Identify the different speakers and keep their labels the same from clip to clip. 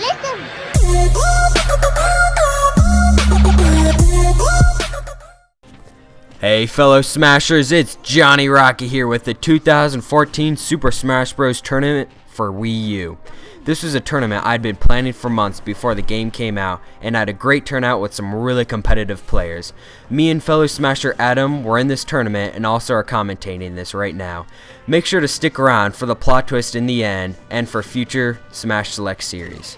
Speaker 1: Listen.
Speaker 2: Hey fellow Smashers, it's JRocket here with the 2014 Super Smash Bros. Tournament for Wii U. This was a tournament I'd been planning for months before the game came out, and I had a great turnout with some really competitive players. Me and fellow Smasher Adam were in this tournament and also are commentating this right now. Make sure to stick around for the plot twist in the end and for future Smash Select series.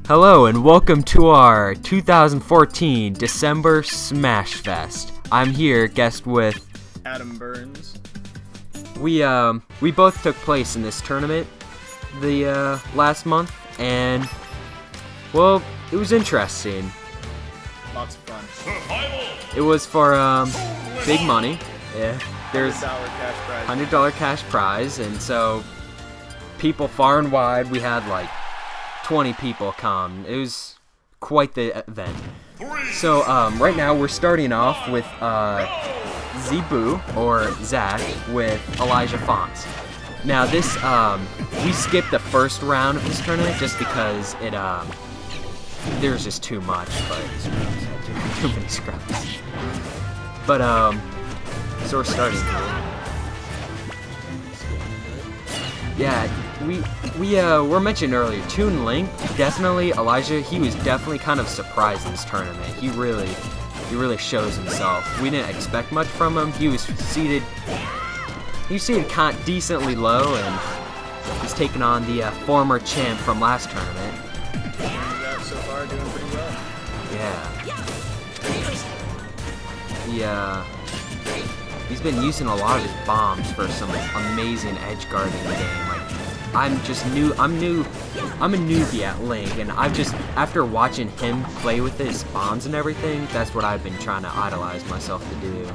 Speaker 2: Hello and welcome to our 2014 December Smash Fest. I'm here, guest with
Speaker 3: Adam Burns.
Speaker 2: We both took place in this tournament the last month, and well, it was interesting.
Speaker 3: Lots of fun.
Speaker 2: It was for big money. Yeah, there's
Speaker 3: $100 cash prize.
Speaker 2: $100 cash prize, and so people far and wide. We had like 20 people come. It was quite the event. So right now we're starting off with Zebu or Zach with Elijah Fonts. Now this we skipped the first round of this tournament just because it there's just too much, but too many scrubs. But so we're starting here. Yeah, we were mentioned earlier, Toon Link, definitely Elijah, he was definitely kind of surprised in this tournament. He really shows himself. We didn't expect much from him. He was seated kind of decently low, and he's taking on the former champ from last tournament.
Speaker 3: So far, doing pretty well.
Speaker 2: Yeah. He's been using a lot of his bombs for some amazing edge guarding in the game. Like, I'm a newbie at Link, and after watching him play with his bombs and everything, that's what I've been trying to idolize myself to do.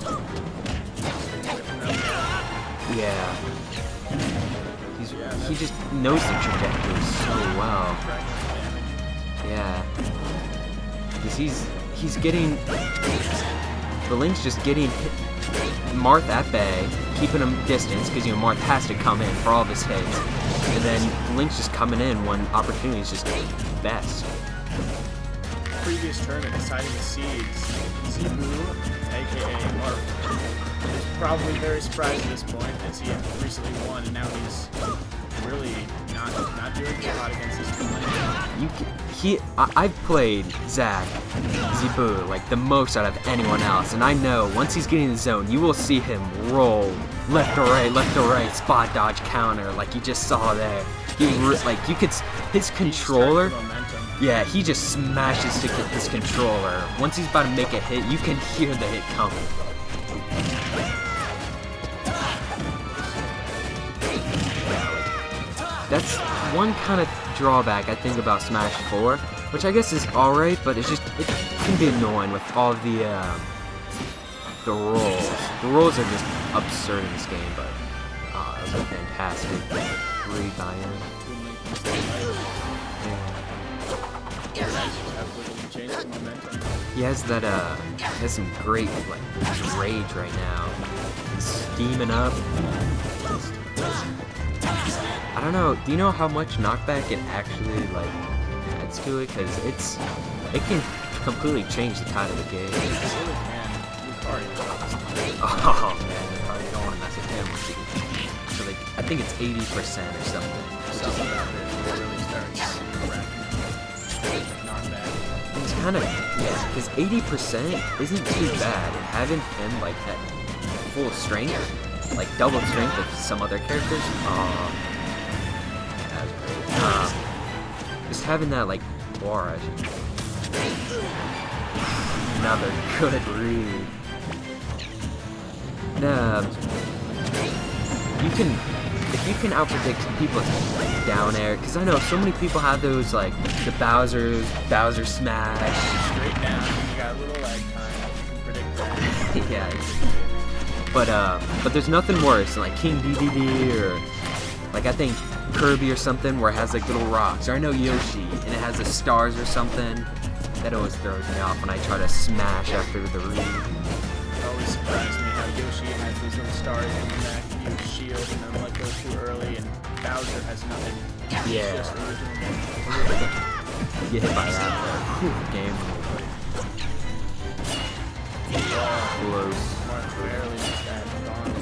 Speaker 2: Yeah. He just knows the trajectory so well. Yeah. Because he's getting, the Link's just getting hit. Marth at bay, keeping him distance because Marth has to come in for all of his hits, and then Link's just coming in when opportunity is just best.
Speaker 3: Previous tournament, deciding the seeds, Zebu, aka Marth, is probably very surprised at this point as he recently won, and now he's really not doing too hot against this Toon Link.
Speaker 2: I've played Zach, Zebu, like the most out of anyone else, and I know once he's getting in the zone, you will see him roll left to right, spot dodge counter, like you just saw there. His controller, yeah, he just smashes to get his controller. Once he's about to make a hit, you can hear the hit coming. That's one kind of drawback I think about Smash 4, which I guess is alright, but it can be annoying with all the rolls. The rolls are just absurd in this game, but that was a fantastic read by him. He has that has some great rage right now. He's steaming up. I don't know. Do you know how much knockback it actually adds to it? Because it can completely change the tide of the game.
Speaker 3: It really can.
Speaker 2: Oh man, you don't want to mess with him. So I think it's 80% or something.
Speaker 3: Something about this really starts knockback.
Speaker 2: It's kind of because 80% isn't too bad. And having him at full strength, like double strength of some other characters. Just having that aura. Another good read. If you can outpredict people's down air, because I know so many people have those the Bowser smash.
Speaker 3: Straight down, you got a little lag time. You can predict that.
Speaker 2: Yeah. But there's nothing worse than King DDD or I think Kirby or something where it has little rocks, or I know Yoshi and it has the stars or something. That always throws me off when I try to smash after the read.
Speaker 3: It always surprises me how Yoshi has those little stars in the back, use shield, and then let go too early, and Bowser has nothing.
Speaker 2: Yeah.
Speaker 3: Just original game.
Speaker 2: Get hit by that, though. Game. Close.
Speaker 3: Mark barely missed that. Gone.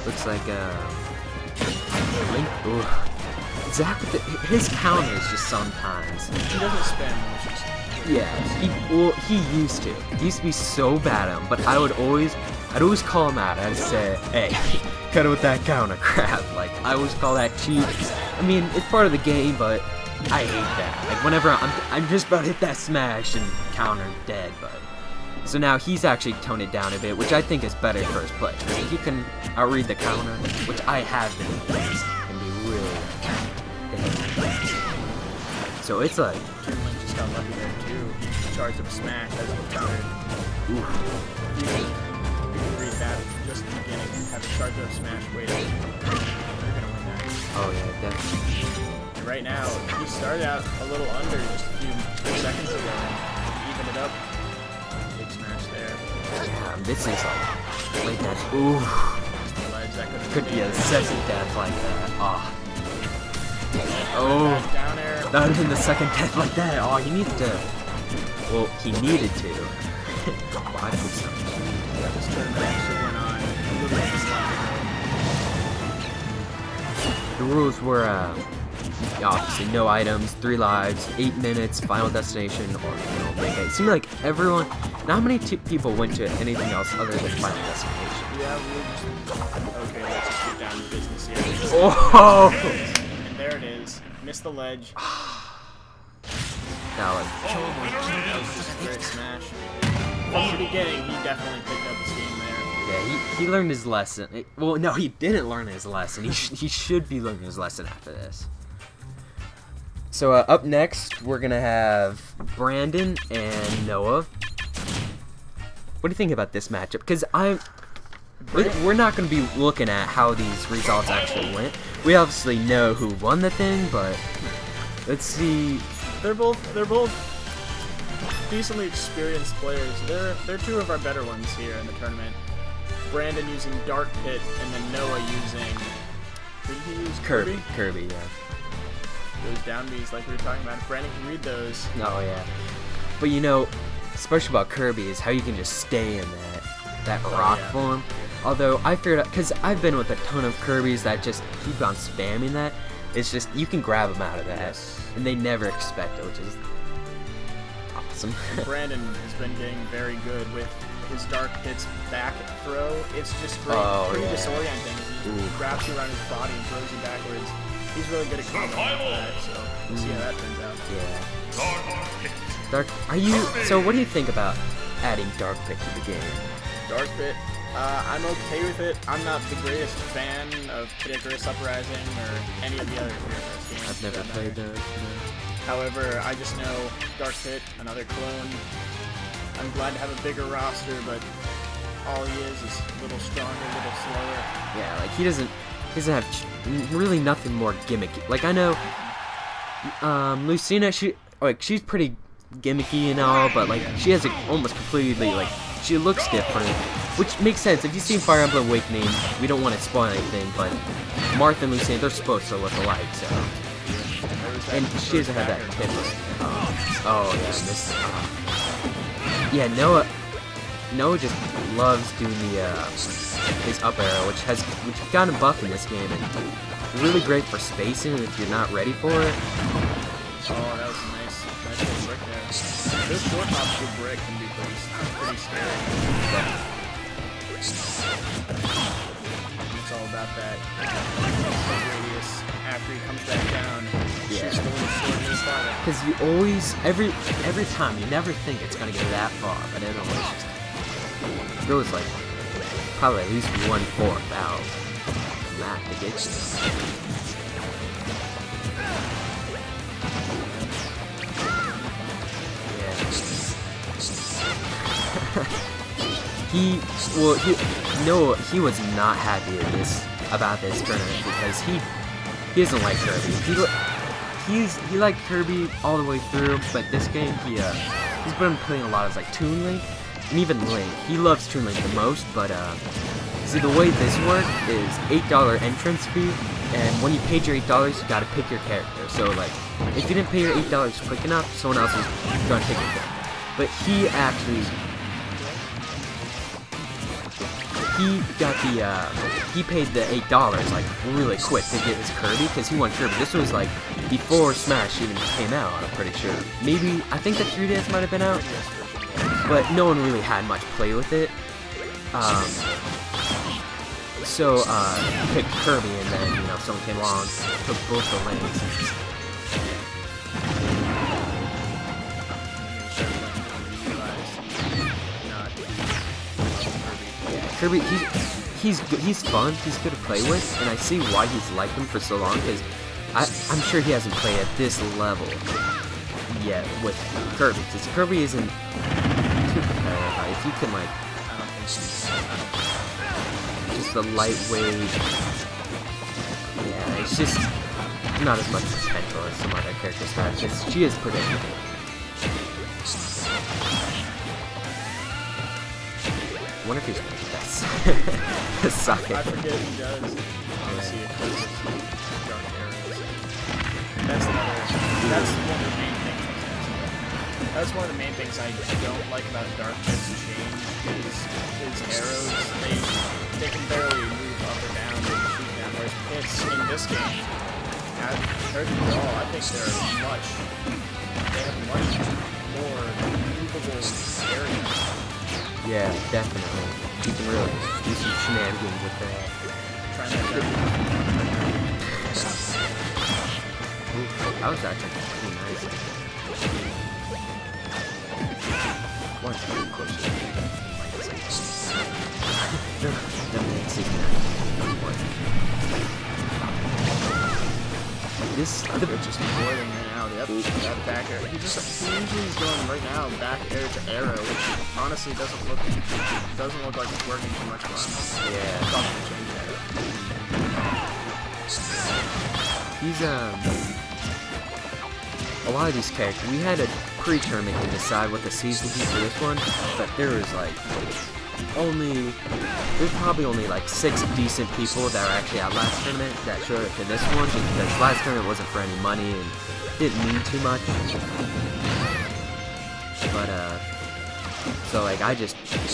Speaker 2: Looks like, Link. Ooh. Zach, his counters just sometimes.
Speaker 3: He doesn't spam, which is...
Speaker 2: Yeah, he used to. He used to be so bad at him, but I'd always call him out. I'd say, hey, cut it with that counter crap. Like, I always call that cheap. I mean, it's part of the game, but I hate that. Like, whenever I'm just about to hit that smash and counter dead, but... So now he's actually toned it down a bit, which I think is better for his play. I mean, he can outread the counter, which I have been doing, can be really dangerous. So it's like...
Speaker 3: Link just got lucky there, too. He charged up smash as he countered.
Speaker 2: Oof.
Speaker 3: You can read that just at the beginning. Have a charge up smash waiting. You're gonna win that.
Speaker 2: Oh yeah, definitely.
Speaker 3: And right now, he started out a little under just a few seconds ago and evened it up. Big smash there.
Speaker 2: Yeah, this is like that. Ooh.
Speaker 3: Just the ledge. That
Speaker 2: Could be a second death like that. Oh. Oh.
Speaker 3: Down air.
Speaker 2: That would have been the second death like that. Oh, he needs to. Well, he needed to. Why did so?
Speaker 3: Yeah, this tournament actually went on a little bit longer.
Speaker 2: The rules were obviously no items, 3 lives, 8 minutes, final destination, or make it. It seemed like everyone. Not many people went to anything else other than final destination.
Speaker 3: Yeah, we'll just. Okay, let's just get down to business here.
Speaker 2: Oh!
Speaker 3: And there it is. Missed the ledge.
Speaker 2: Now, like,
Speaker 3: That was just a great smash. From the beginning, he definitely picked up his game there.
Speaker 2: yeah, he learned his lesson. Well, no, he didn't learn his lesson. He should be learning his lesson after this. So up next, we're gonna have Brandon and Noah. What do you think about this matchup? Because we're not gonna be looking at how these results actually went. We obviously know who won the thing, but let's see.
Speaker 3: They're both decently experienced players. They're two of our better ones here in the tournament. Brandon using Dark Pit, and then Noah using. Did he use Kirby?
Speaker 2: Kirby, yeah.
Speaker 3: Those down Bs like we were talking about. If Brandon can read those.
Speaker 2: Oh yeah. But you know, special about Kirby is how you can just stay in that rock form. Although I figured out, because I've been with a ton of Kirbys that just keep on spamming that. It's just you can grab them out of that, and they never expect it, which is awesome.
Speaker 3: Brandon has been getting very good with his Dark Pit's back throw. It's just great, pretty disorienting. He grabs you around his body and throws you backwards. He's really good at comboing for that, so we'll see how that turns out.
Speaker 2: Yeah. So what do you think about adding Dark Pit to the game?
Speaker 3: Dark Pit, I'm okay with it. I'm not the greatest fan of Kid Icarus Uprising or any of the other Icarus games.
Speaker 2: I've never played those. No.
Speaker 3: However, I just know Dark Pit, another clone. I'm glad to have a bigger roster, but all he is a little stronger, a little slower.
Speaker 2: Yeah, like he doesn't have really nothing more gimmicky. Like I know, Lucina, she's pretty gimmicky and all, but like she has almost completely like she looks different, which makes sense. If you've seen Fire Emblem Awakening, we don't want to spoil anything, but Martha and Lucina, they're supposed to look alike, so. And she doesn't have that tip. Oh yeah, this. Yeah, Noah just loves doing his up arrow, which got him buff in this game, and really great for spacing if you're not ready for it.
Speaker 3: Oh, that was a nice little brick there. This short hop to brick can be pretty scary. It's all about that radius after he comes back down. Shoots the little sword in his body.
Speaker 2: Because you always, every time, you never think it's gonna get that far, but it always just goes like probably at least 1/4 out from that to get you. He was not happy about this tournament because he doesn't like Kirby. He liked Kirby all the way through, but this game he's been playing a lot of like Toon Link, and even Link. He loves Toon Link the most, but See, the way this works is $8 entrance fee, and when you paid your $8, you gotta pick your character. So, like, if you didn't pay your $8 quick enough, someone else is gonna pick your character. But he actually, he paid the $8 like really quick to get his Kirby, because he wanted Kirby. This was like before Smash even came out, I'm pretty sure. Maybe, I think the 3DS might have been out, but no one really had much play with it. So he picked Kirby, and then, you know, someone came along, took both the lanes. Kirby, he's fun, he's good to play with, and I see why he's liked him for so long, because I'm sure he hasn't played at this level yet with Kirby, because Kirby isn't too competitive. If you can, like,
Speaker 3: I don't think she's...
Speaker 2: just the lightweight, yeah, it's just not as much potential as some other characters have, because she is predictable. I wonder if he's best. Suck it.
Speaker 3: I forget he does. I see it because of dark arrows. That's one of the main things. That's one of the main things I don't like about Dark Pit's change is his arrows. They can barely move up or down and shoot down. Whereas Pit's in this game, compared to all, I think they have much more movable areas.
Speaker 2: Yeah, definitely. You can really do some shenanigans with that. Ooh, that was actually pretty nice. One second closer. Definitely
Speaker 3: They're just avoiding right now. That back air. He usually is going right now back air to arrow, which honestly doesn't look like it's working too much fun.
Speaker 2: Yeah. He's a lot of these characters. We had a pre-tournament to decide what the season would be for this one, but there was like there's probably only like 6 decent people that were actually at last tournament that showed up to this one, just because last tournament wasn't for any money and didn't mean too much. But so like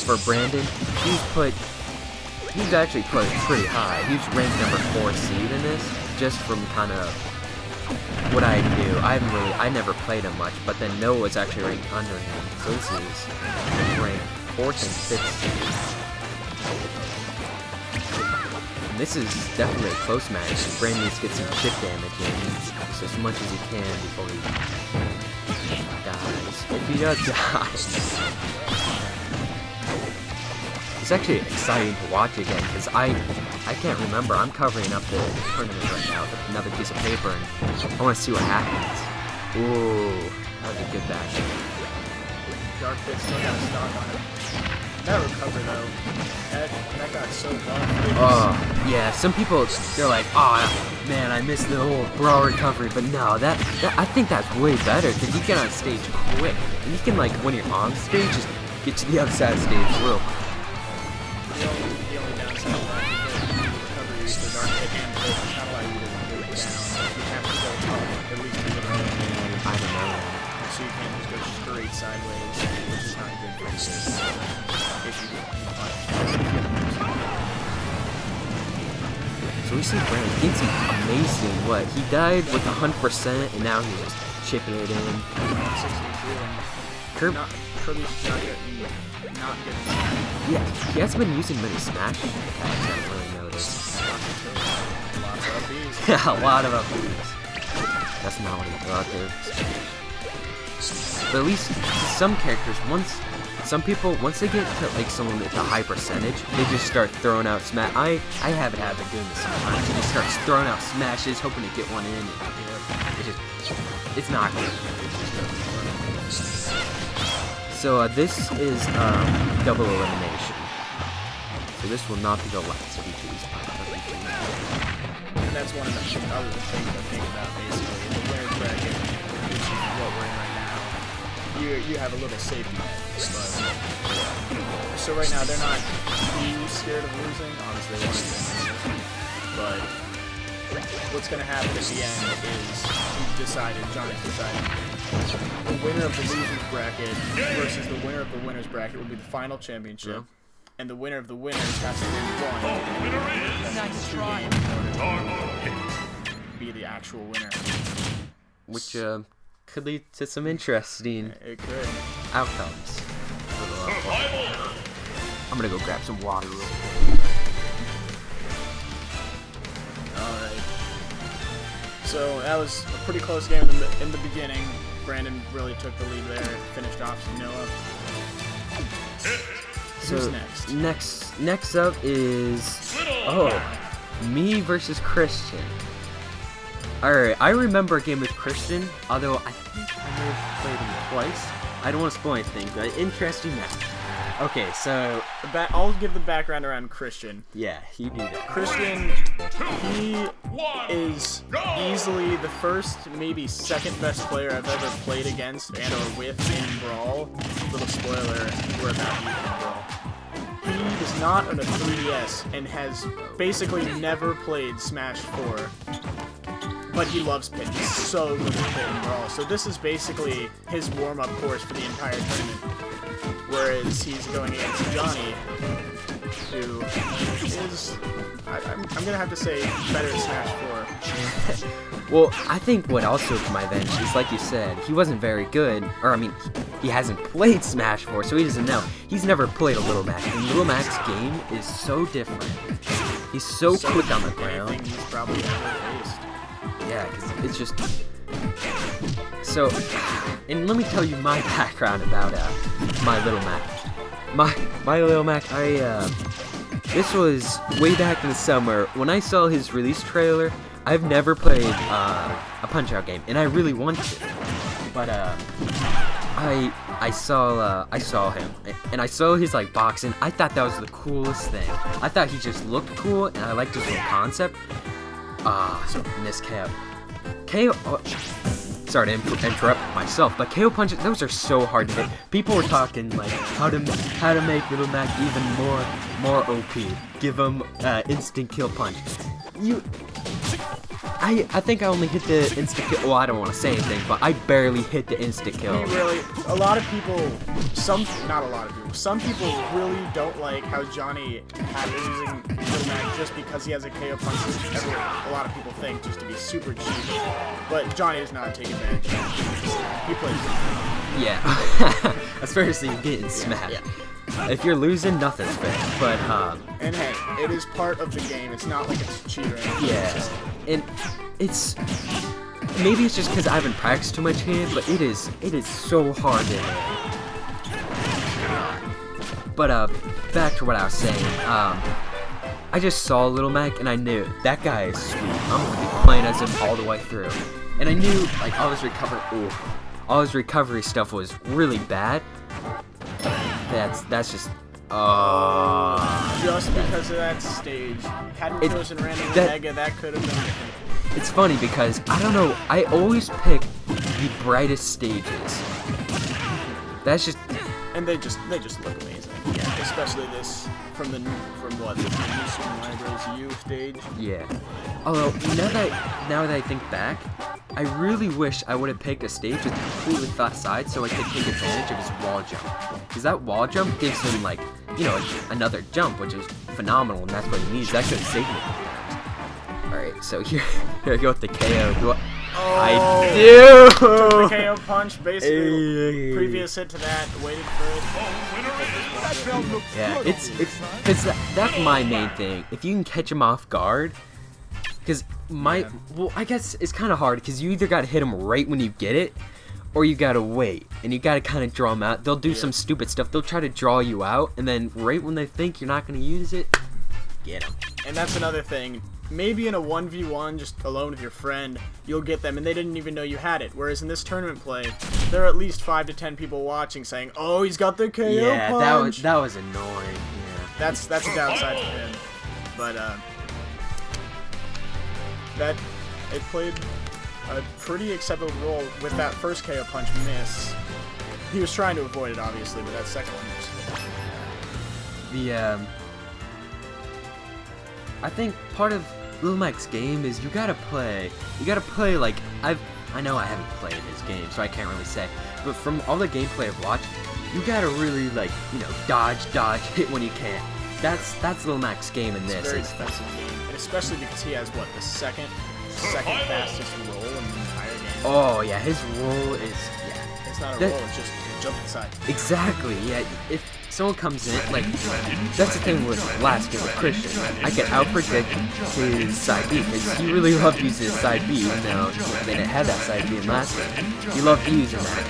Speaker 2: for Brandon, he's actually put pretty high. He's ranked number 4 seed in this, just from kind of what I do. I never played him much, but then Noah was actually ranked under him, so this is ranked 4th and 5th seed. And this is definitely a close match. Brandon needs to get some chip damage in, just as much as he can before he dies. If he does die. It's actually exciting to watch again, because I can't remember. I'm covering up the tournament right now with another piece of paper, and I want to see what happens. Ooh, that was a good batch.
Speaker 3: Dark Pit still got a stock on it. That recovery though, that got so buff.
Speaker 2: Oh, yeah, some people, they're like, oh man, I missed the whole brawl recovery, but no, that I think that's way better, because you get on stage quick, and you can, like, when you're on stage, just get to the other side of the stage real quick.
Speaker 3: The only downside of that recovery is the Dark Pit and Pit does not allow you to go down. You have to go up at least a little bit.
Speaker 2: I don't know.
Speaker 3: So you can't just go straight sideways, which is not good for this.
Speaker 2: So we see Brandon, it's amazing what, he died with 100% and now he's just chipping it in.
Speaker 3: 62 and Kirby's not getting
Speaker 2: yeah, he hasn't been using many smash attacks, I haven't really noticed. Yeah, a lot of upbeats. That's not what he thought there. But at least some characters, some people, once they get to like someone with a high percentage, they just start throwing out smash. I have a habit of doing this sometimes. He just starts throwing out smashes, hoping to get one in. It's not good. So this is double elimination. So this will not be the last of each of these parts.
Speaker 3: And that's one of the other things I think about basically. The winner bracket, which is what we're in right now. You have a little safety net. So right now they're not too scared of losing. Obviously they want to win. But what's going to happen at the end is Johnny's decided. The winner of the losers bracket versus the winner of the winners bracket will be the final championship.
Speaker 2: Yeah.
Speaker 3: And the winner of the winners has to win one.
Speaker 1: Nice try.
Speaker 3: Be the actual winner.
Speaker 2: Which could lead to some interesting
Speaker 3: It could.
Speaker 2: outcomes. I'm gonna go grab some water real quick.
Speaker 3: Alright. So that was a pretty close game in the beginning. Brandon really took the lead there, finished off Noah. Who's next?
Speaker 2: Next up is me versus Christian. Alright, I remember a game with Christian, although I think I may have played him twice. I don't want to spoil anything, but interesting match. Okay, so
Speaker 3: I'll give the background around Christian.
Speaker 2: yeah, you do that.
Speaker 3: Christian, he is easily the first, maybe second best player I've ever played against and or with in Brawl. Little spoiler, we're about to even in Brawl. He is not on a 3DS and has basically never played Smash 4. But he loves Pit. He's so good at Pit and Brawl. So this is basically his warm-up course for the entire tournament. Whereas he's going against Johnny, who is, I'm going to have to say, better at Smash 4.
Speaker 2: Well, I think what also to my bench is, like you said, he wasn't very good, or I mean, he hasn't played Smash 4, so he doesn't know. He's never played a Little Mac, and Little Mac's game is so different. He's so quick on the ground.
Speaker 3: Anything he's probably never faced.
Speaker 2: Yeah, because it's just... So, and let me tell you my background about my Little Mac. My Little Mac, this was way back in the summer. When I saw his release trailer, I've never played a Punch-Out game, and I really wanted to. But, I saw him, and I saw his, like, boxing. I thought that was the coolest thing. I thought he just looked cool, and I liked his whole concept. So miss KO. Sorry to interrupt myself, but KO punches, those are so hard to hit. People were talking like how to make Little Mac even more OP. Give him instant kill punch. I think I only hit the instant kill. Well, I don't want to say anything, but I barely hit the instant kill.
Speaker 3: A lot of people, not a lot of people, some people really don't like how Johnny had using Little Mac just because he has a KO punch, which a lot of people think just to be super cheap. But Johnny does not take advantage of that. He plays it.
Speaker 2: Yeah. Especially getting smacked. Yeah. If you're losing, nothing's fair. But
Speaker 3: and hey, it is part of the game. It's not like it's cheating.
Speaker 2: Yeah.
Speaker 3: So.
Speaker 2: And it's maybe it's just because I haven't practiced too much here, but it is so hard to hit. But back to what I was saying. I just saw Little Mac and I knew that guy is sweet. I'm gonna be playing as him all the way through. And I knew like all his recovery stuff was really bad. That's just
Speaker 3: just because of that stage. Hadn't chosen random Omega, that could have been different.
Speaker 2: It's funny because I don't know, I always pick the brightest stages. That's just
Speaker 3: and they just look amazing. Yeah, especially this from the new Student Library's U stage.
Speaker 2: Yeah. Although now that I think back, I really wish I would have picked a stage with completely flat sides so I could take advantage of his wall jump. Because that wall jump gives him like, another jump, which is phenomenal, and that's what he needs. That could have saved me. Alright, so here I go with the KO. I do!
Speaker 3: Took the KO punch, basically. Previous hit to that, waited for it.
Speaker 2: Yeah, because that's my main thing. If you can catch him off guard, because well, I guess it's kind of hard because you either got to hit him right when you get it, or you got to wait, and you got to kind of draw him out. They'll do some stupid stuff. They'll try to draw you out, and then right when they think you're not going to use it, get him.
Speaker 3: And that's another thing. Maybe in a 1v1, just alone with your friend, you'll get them, and they didn't even know you had it. Whereas in this tournament play, there are at least 5 to 10 people watching saying, "Oh, he's got the KO punch."
Speaker 2: Yeah, that was annoying. Yeah.
Speaker 3: That's a downside for him. But it played a pretty acceptable role with that first KO punch miss. He was trying to avoid it, obviously, but that second one was...
Speaker 2: I think part of Lil Mike's game is you gotta play like, I know I haven't played his game, so I can't really say, but from all the gameplay I've watched, you gotta really, like, you know, dodge, hit when you can. That's Lil Mac's game in this.
Speaker 3: It's a very defensive game, and especially because he has, what, the second fastest roll in the entire game.
Speaker 2: Oh, yeah, his roll is,
Speaker 3: It's not a roll, it's just jump inside.
Speaker 2: Exactly, yeah. If someone comes in, like, that's the thing with last game with Christian. I can outpredict his side B, because he really loved using his side B, even though they didn't have that side B in last game. He loved using that.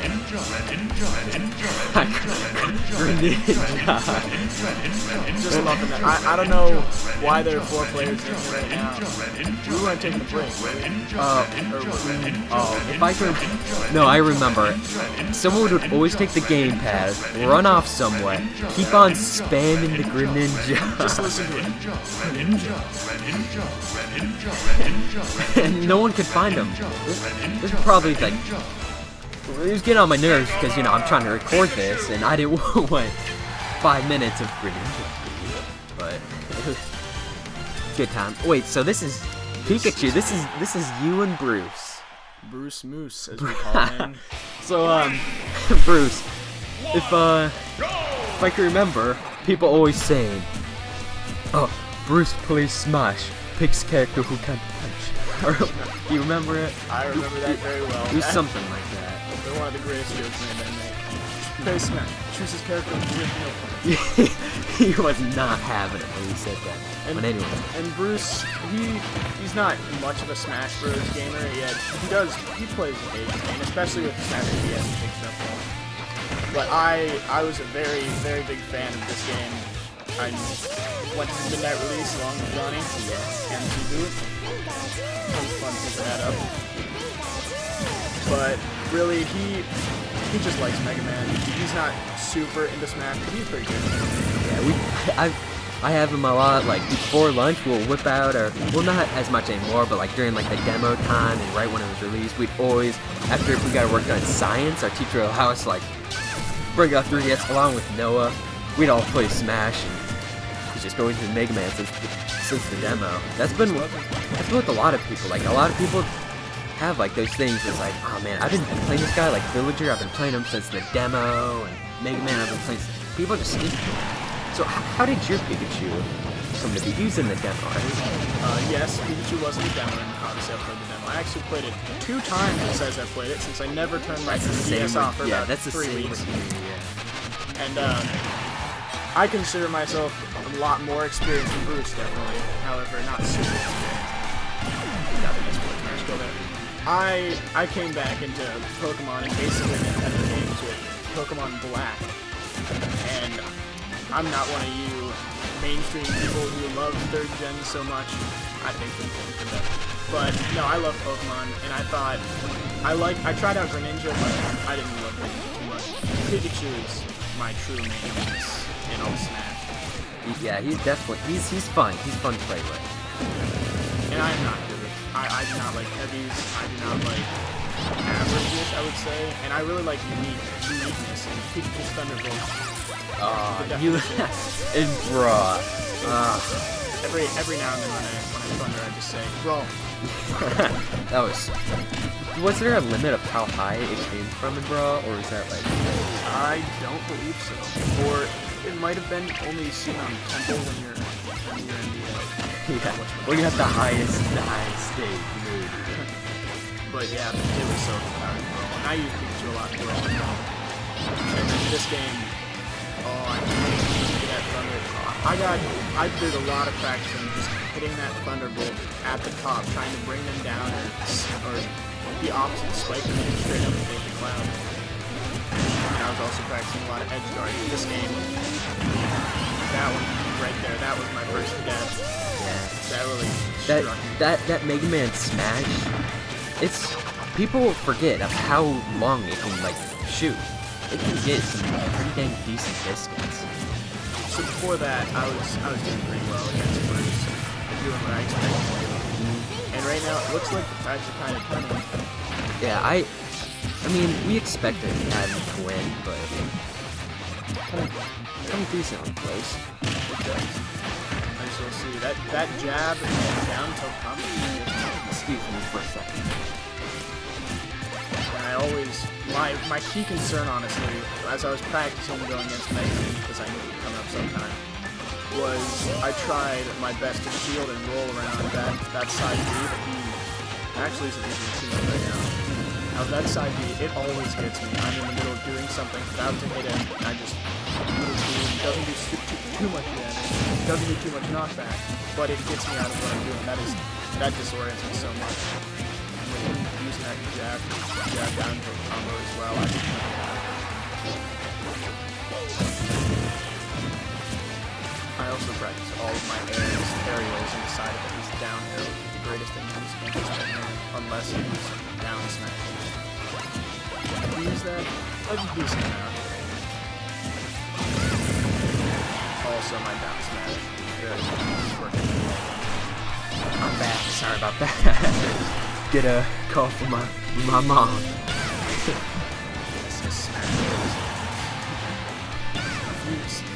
Speaker 3: Just loving that. I don't know why there are 4 players in here right now. We weren't taking a break,
Speaker 2: if I could... No, I remember. Someone would always take the gamepad, run off somewhere, keep on spamming the Greninja.
Speaker 3: Just listen to it.
Speaker 2: And no one could find him. This is probably like... It was getting on my nerves because, you know, I'm trying to record this and I didn't want 5 minutes of Greninja. But... Good time. Wait, so this is... Pikachu, this is you and Bruce.
Speaker 3: Bruce Moose, as we call him.
Speaker 2: So, Bruce, if I can remember, people always saying, "Oh, Bruce plays Smash, picks character who can't punch." Do you remember it?
Speaker 3: I remember that very well.
Speaker 2: It was something like that.
Speaker 3: They're one of the greatest jokes made by me. Play Smash, choose his character with no punch.
Speaker 2: He was not having it when he said that. But anyway.
Speaker 3: And Bruce, he's not much of a Smash Bros. Gamer yet. He plays occasionally, and especially with the Smash DS, he picks it up more. But I was a very, very big fan of this game. I went to the midnight release along with Johnny and Zubu. It was fun picking that up. But really, he just likes Mega Man. He's not super into Smash, but he's pretty good.
Speaker 2: Yeah, I have him a lot, like, before lunch, we'll whip out our, well, not as much anymore, but, like, during, like, the demo time and right when it was released, we'd always, after if we gotta work on science, our teacher would allow us, like, bring out 3DS along with Noah. We'd all play Smash, and he's just always been Mega Man since the demo. That's been with a lot of people. Like, a lot of people have, like, those things where it's like, oh, man, I've been playing this guy, like, Villager, I've been playing him since the demo, and Mega Man, I've been playing since... People just... So, how did your Pikachu come to be using the demo, right?
Speaker 3: Yes, Pikachu was in the demo, and obviously I played the demo. I actually played it 2 times, it says I played it, since I never turned my DS off for about 3 weeks. And, I consider myself a lot more experienced than Bruce, definitely. However, not super experienced. Got the next point, go there. I came back into Pokemon and basically Nintendo games with Pokemon Black. And I'm not one of you mainstream people who love 3rd gen so much. I think the things are better. But no, I love Pokemon, and I thought I tried out Greninja, but I didn't love Greninja too much. Pikachu is my true main piece in all Smash.
Speaker 2: Yeah, he's definitely he's fun. He's fun to play with.
Speaker 3: And I'm not good with. I do not like heavies. I do not like averages, I would say. And I really like uniqueness. And Pikachu's Thunderbolt.
Speaker 2: You and bruh.
Speaker 3: Every now and then when I thunder, I just say, bro.
Speaker 2: That was there a limit of how high it came from in Brawl, or is that like...
Speaker 3: I don't believe so. Or it might have been only seen on Temple when you're in the...
Speaker 2: yeah, when you have the highest stage.
Speaker 3: But yeah, it was so powerful. And I use Pikachu a lot for Brawl. And in this game, I hate that thunder. I did a lot of practicing just hitting that Thunderbolt at the top, trying to bring them down or the opposite, spiking them straight up and hit the cloud. And I was also practicing a lot of edge guard in this game. That one right there, that was my first death.
Speaker 2: Yeah.
Speaker 3: That really struck me.
Speaker 2: That Mega Man Smash, it's people forget of how long it can like shoot. It can get some pretty dang decent distance.
Speaker 3: So before that, I was doing pretty well against Bruce, doing what I expected to do. And right now, it looks like the tides are kind of turning.
Speaker 2: Yeah, I mean, we expected Adam to win, but come decently close.
Speaker 3: I just will see that jab down tilt combo.
Speaker 2: Excuse me for a second.
Speaker 3: And I always my key concern, honestly, as I was practicing going against Mega, because I knew it would come up sometime, was I tried my best to shield and roll around that side B that he actually isn't using too much right now. Now that side B, it always gets me. I'm in the middle of doing something, about to hit him, and I just doesn't do too much damage, doesn't do too much knockback, but it gets me out of what I'm doing. That disorients me so much. And with him using that jab down to combo as well, I just I also practice all of my aerials and decided that his down air would be the greatest thing to use against this technique, unless he was down smash. If he used that, I'd be decent amount. Also, my down smash very working.
Speaker 2: I'm back. Sorry about that. Get a call from my mom.
Speaker 3: This is smash.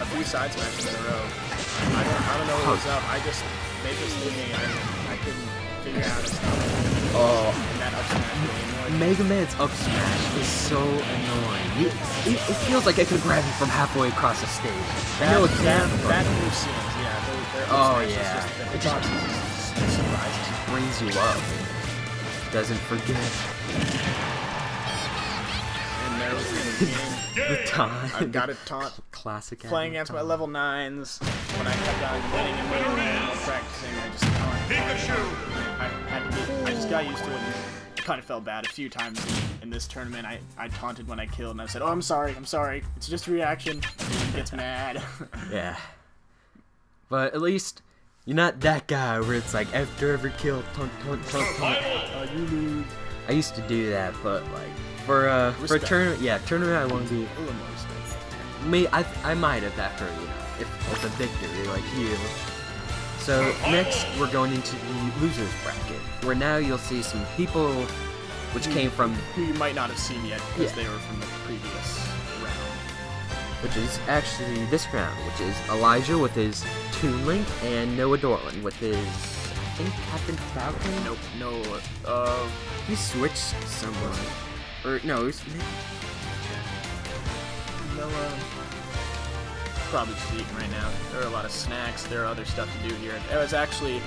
Speaker 3: A few side smashes in a row. I don't know what was up. They just hit me. I couldn't figure out his stuff.
Speaker 2: Oh,
Speaker 3: And that up smash really annoyed me.
Speaker 2: Mega Man's up smash is so annoying. It feels like I could grab you from halfway across the stage. I know it can, but
Speaker 3: That new scenes, yeah. Their
Speaker 2: Oh,
Speaker 3: up smash
Speaker 2: yeah.
Speaker 3: It just surprises.
Speaker 2: brings you up. Doesn't forget
Speaker 3: And there was the game.
Speaker 2: the time.
Speaker 3: I've got it taught.
Speaker 2: Classic.
Speaker 3: Playing against my level 9s, when I kept on winning and practicing, I just I just got used to it and kind of felt bad a few times in this tournament. I taunted when I killed and I said, "Oh, I'm sorry, it's just a reaction." And he gets mad.
Speaker 2: Yeah. But at least you're not that guy where it's like after every kill, taunt.
Speaker 3: You lose.
Speaker 2: I used to do that, but like for a tournament, tournament I want to be.
Speaker 3: A little more respect.
Speaker 2: I might have after if a victory like you. So next we're going into the losers bracket, where now you'll see some people which came from
Speaker 3: Who you might not have seen yet because
Speaker 2: Yeah.
Speaker 3: they were from the previous round.
Speaker 2: which is actually this round, which is Elijah with his Toon Link and Noah Dorland with his, I think, Captain Falcon.
Speaker 3: Nope, no,
Speaker 2: He switched someone, or no, it was,
Speaker 3: Noah. Probably just eating right now. There are a lot of snacks. There are other stuff to do here. There was actually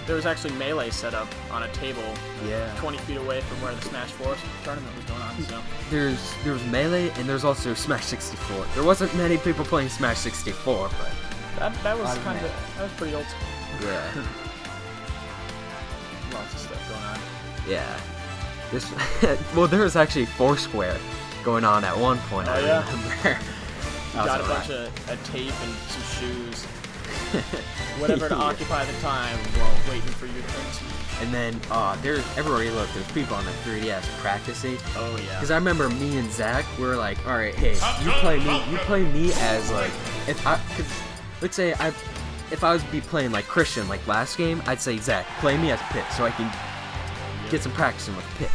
Speaker 3: melee set up on a table
Speaker 2: yeah.
Speaker 3: 20 feet away from where the Smash 4 tournament was going on. So
Speaker 2: There's Melee and there's also Smash 64. There wasn't many people playing Smash 64, but
Speaker 3: that was
Speaker 2: Lot of
Speaker 3: that was pretty old school.
Speaker 2: yeah,
Speaker 3: Lots of stuff going on.
Speaker 2: yeah. This well, there was actually Foursquare going on at one point.
Speaker 3: Oh,
Speaker 2: I
Speaker 3: yeah?
Speaker 2: remember.
Speaker 3: You got a bunch of tape and some shoes, whatever to
Speaker 2: Yeah.
Speaker 3: occupy the time while waiting for your turn.
Speaker 2: And then there's everywhere you look, there's people on the 3DS practicing.
Speaker 3: Oh yeah.
Speaker 2: Because I remember me and Zach were like, all right, hey, you play me as like, cause let's say if I was be playing like Christian like last game, I'd say Zach, play me as Pit so I can get some practicing with Pit.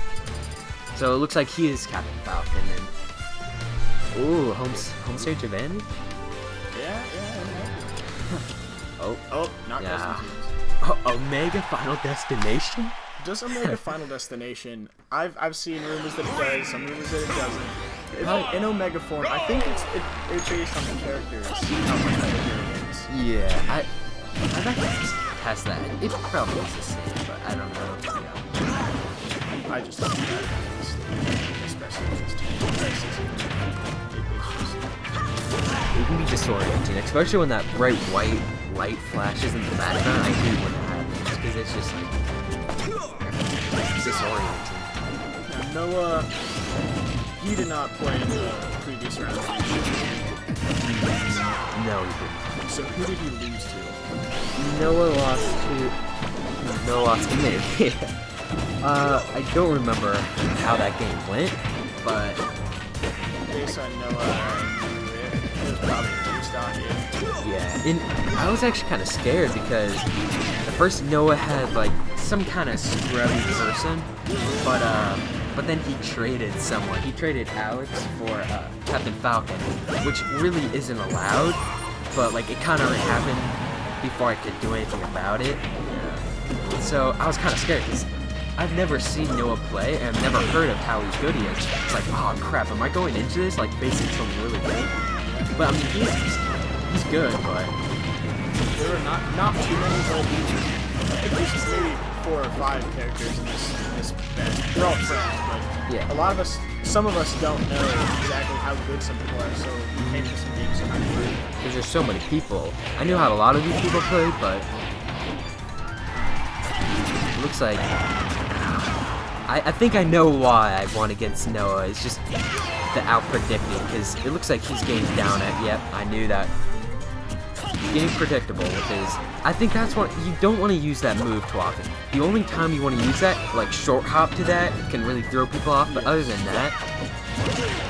Speaker 2: So it looks like he is Captain Falcon and ooh, home stage advantage.
Speaker 3: Yeah.
Speaker 2: Oh,
Speaker 3: Not
Speaker 2: yeah.
Speaker 3: custom teams.
Speaker 2: Omega Final Destination.
Speaker 3: Does Omega Final Destination? I've seen rumors that it does, some rumors that it doesn't. If in Omega form, I think it's based on the characters. How much better it is.
Speaker 2: Yeah, I'd like to test that. It probably is the same, but I don't know.
Speaker 3: I just don't see that, especially with this team.
Speaker 2: It can be disorienting, especially when that bright white light flashes in the background. I hate when that happens because it's just like disorienting.
Speaker 3: Now, Noah, he did not play in the previous round.
Speaker 2: No, he didn't.
Speaker 3: So who did he lose to?
Speaker 2: Noah lost to me. I don't remember how that game went, but
Speaker 3: Based on Noah, it was probably based on you.
Speaker 2: yeah. And I was actually kind of scared because at first Noah had like some kind of scrubby person, but but then he traded someone. He traded Alex for Captain Falcon, which really isn't allowed, but like it kind of happened before I could do anything about it. So I was kind of scared because I've never seen Noah play, and I've never heard of how good he is. It's like, oh crap, am I going into this like facing someone really good? But I mean, he's good, but
Speaker 3: there are not too many, but at least maybe 4 or 5 characters in this match. They're all friends, but
Speaker 2: yeah.
Speaker 3: A lot of us, some of us don't know exactly how good some people are, so we came to some games kind of weird.
Speaker 2: Because there's so many people. I knew how a lot of these people played, but it looks like I think I know why I won against Noah. It's just the out-predicting, because it looks like he's getting down at, yep, I knew that. He's getting predictable with his, I think that's what, you don't want to use that move too often. The only time you want to use that, like short hop to that, can really throw people off, but other than that,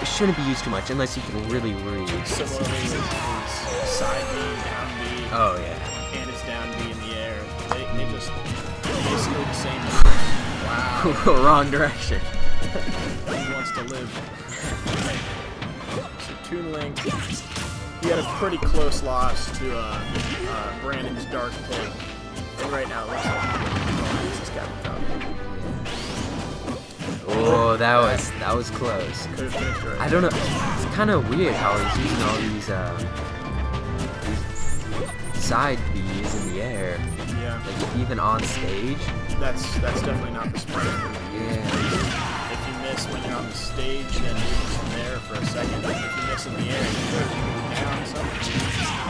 Speaker 2: it shouldn't be used too much unless you can really read.
Speaker 3: Similarly with his side B, down B,
Speaker 2: oh yeah,
Speaker 3: and his down B in the air, they just basically the same. Wow.
Speaker 2: Wrong direction.
Speaker 3: He wants to live. So Toon Link, he had a pretty close loss to Brandon's Dark Pit, and right now it looks like he's got
Speaker 2: oh, that was close.
Speaker 3: Could have finished right.
Speaker 2: I don't know. It's kind of weird how he's using all these side Bs in the air.
Speaker 3: Yeah.
Speaker 2: Like even on stage.
Speaker 3: That's definitely not the smart move.
Speaker 2: Yeah.
Speaker 3: If you miss when you're on the stage, then you're just in there for a second. If you miss in the air, you move down something.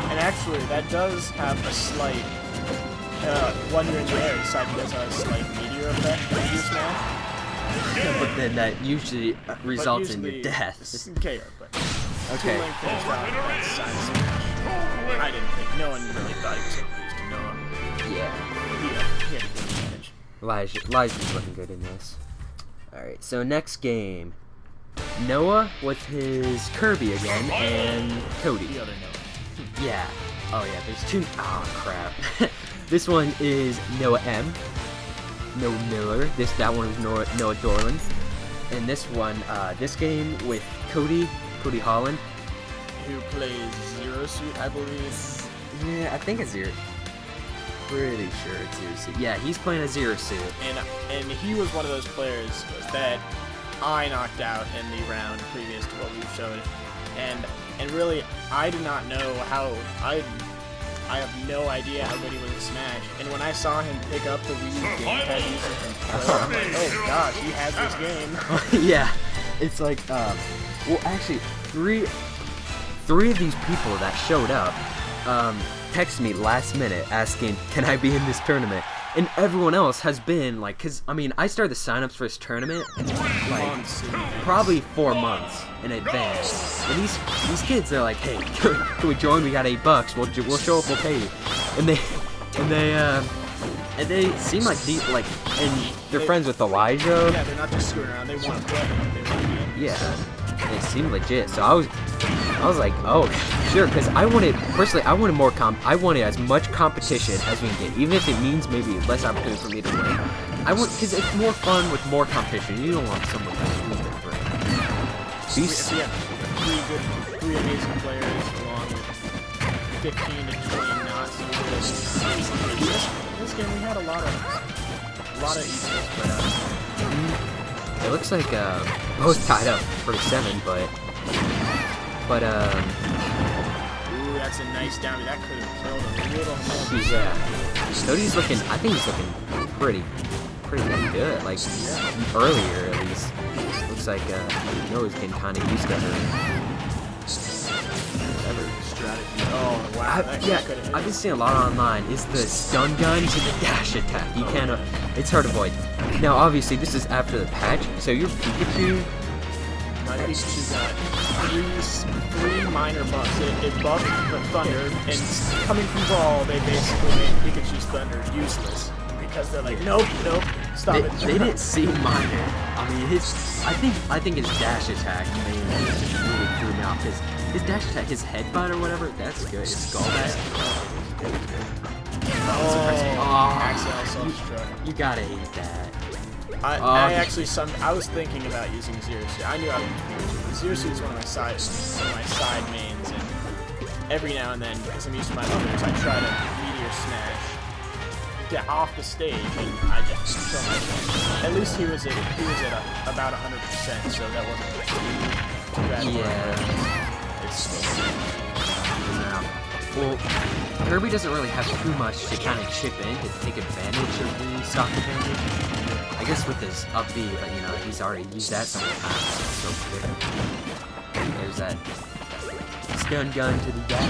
Speaker 3: And actually, that does have a slight. When you're in the air, the side does have a slight meteor effect when you smash.
Speaker 2: But then that usually results in your death.
Speaker 3: KO, but
Speaker 2: okay.
Speaker 3: Toon Link finished off that side smash. I didn't think. No one really thought he was going to lose to Noah.
Speaker 2: Yeah.
Speaker 3: He had a good advantage.
Speaker 2: Elijah's looking good in this. Alright, so next game. Noah with his Kirby again, and Cody.
Speaker 3: The other Noah.
Speaker 2: Yeah. Oh yeah, there's two. Oh crap. This one is Noah M. Noah Miller. That one is Noah Dorland. And this one, this game with Cody Holland.
Speaker 3: Who plays Zero Suit, I believe.
Speaker 2: Yeah, I think it's Zero. Pretty sure it's Zero Suit. Yeah, he's playing a Zero Suit.
Speaker 3: And he was one of those players that I knocked out in the round previous to what we showed. And really, I do not know how. I have no idea how good he was at Smash. And when I saw him pick up the Wii gamepad using controller, I'm like, oh gosh, he has this game.
Speaker 2: Yeah, it's like, well, actually, three of these people that showed up, texted me last minute asking, can I be in this tournament? And everyone else has been like, cause I mean, I started the signups for this tournament like probably 4 months in advance. And these kids, they're like, hey, can we join? We got $8. We'll show up. We'll pay you. And they seem like and they're friends with Elijah.
Speaker 3: Yeah, they're not just screwing around. They want to play.
Speaker 2: Yeah, they seem legit. So I was like, oh, sure, because I wanted I wanted as much competition as we can get, even if it means maybe less opportunity for me to win. Because it's more fun with more competition. You don't want someone to sweep it for it.
Speaker 3: Yeah, three amazing players along with 15 to 20 not so good. This game we had a lot of equals, but
Speaker 2: it looks like both tied up for 7, but
Speaker 3: ooh, that's a nice down. That could have killed him a little more.
Speaker 2: Yeah. Cody's looking. I think he's looking pretty good. Like earlier, at least. Looks like Noah's getting kind of used to her. Whatever
Speaker 3: strategy. Oh wow.
Speaker 2: I've been seeing a lot online. Is the stun gun to the dash attack? You can't. It's hard to avoid. Now, obviously, this is after the patch, so your Pikachu.
Speaker 3: My Pikachu got three minor buffs. It buffed the Thunder, and coming from Brawl, they basically made Pikachu's Thunder useless because they're like, nope, stop it.
Speaker 2: They didn't see minor. I mean, I think his dash attack mainly just really threw me off. His dash attack, his headbutt or whatever, that's good. His skull dash.
Speaker 3: Axel self-destruct.
Speaker 2: You gotta hate that.
Speaker 3: I actually I was thinking about using Zero Suit. I knew I would. Zero Suit is one of my side mains, and every now and then, because I'm used to my others, I try to meteor smash get off the stage, and I just kill myself. At least he was at about 100%, so that wasn't too bad.
Speaker 2: Yeah.
Speaker 3: It's still.
Speaker 2: Well, Kirby doesn't really have too much to kind of chip in to take advantage of the stock advantage. I guess with his up B, but you know, he's already used that so many times. It's so quick. There's that stun gun to the back.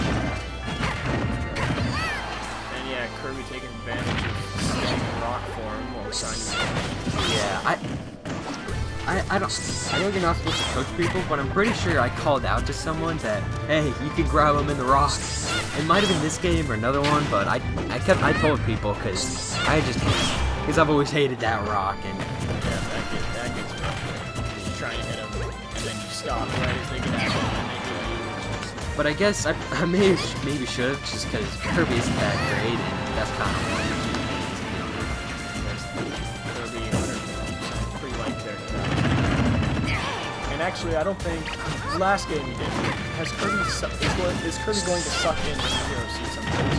Speaker 3: And yeah, Kirby taking advantage of staying rock form while trying to.
Speaker 2: Yeah, I know you're not supposed to coach people, but I'm pretty sure I called out to someone that, hey, you can grab them in the rock. It might have been this game or another one, but I told people because I've always hated that rock. And
Speaker 3: yeah, that gets rough. You're trying to hit them, and then you stop right as they get at you, and they kill you.
Speaker 2: But I guess I maybe should have, just because Kirby isn't that great, and that's kind of one.
Speaker 3: Kirby, 100% pretty light character. And actually, I don't think last game we did. Is Kirby going to suck in Zero Suit sometimes?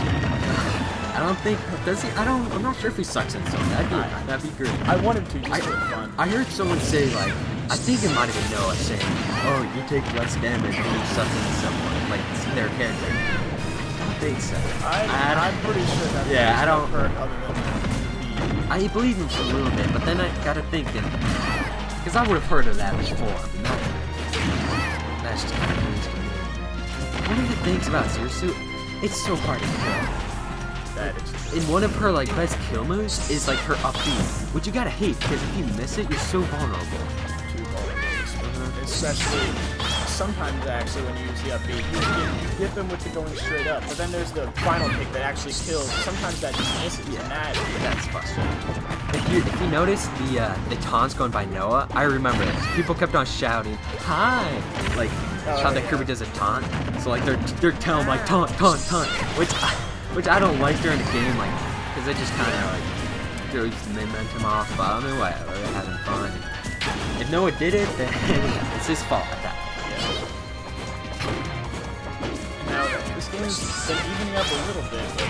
Speaker 2: I don't think does he. I'm not sure if he sucks in some. That'd be great.
Speaker 3: I want him to just for fun.
Speaker 2: I heard someone say like, I think it might have been Noah saying, "Oh, you take less damage when you suck in someone like their character." I don't think so.
Speaker 3: I'm pretty sure that.
Speaker 2: Yeah, I don't.
Speaker 3: Hurt other than
Speaker 2: I believe him for a little bit, but then I got to thinking, because I would have heard of that before. And that's just kind of news to me. One of the things about Zero Suit, it's so hard to kill.
Speaker 3: That is true.
Speaker 2: And one of her like best kill moves is like her up B, which you gotta hate because if you miss it, you're so vulnerable.
Speaker 3: Too vulnerable, especially sometimes actually when you use the up B, you get them with the going straight up, but then there's the final kick that actually kills. Sometimes that just misses, and
Speaker 2: That's frustrating. If you notice the taunts going by Noah, I remember this. People kept on shouting, "Hi!" Like how the Kirby does a taunt. So like they're telling like taunt, which I don't like during the game, like because it just kind of like throws the momentum off. But I mean, whatever, they're having fun. If Noah did it, then it's his fault at that.
Speaker 3: Now, this game's been evening up a little bit, but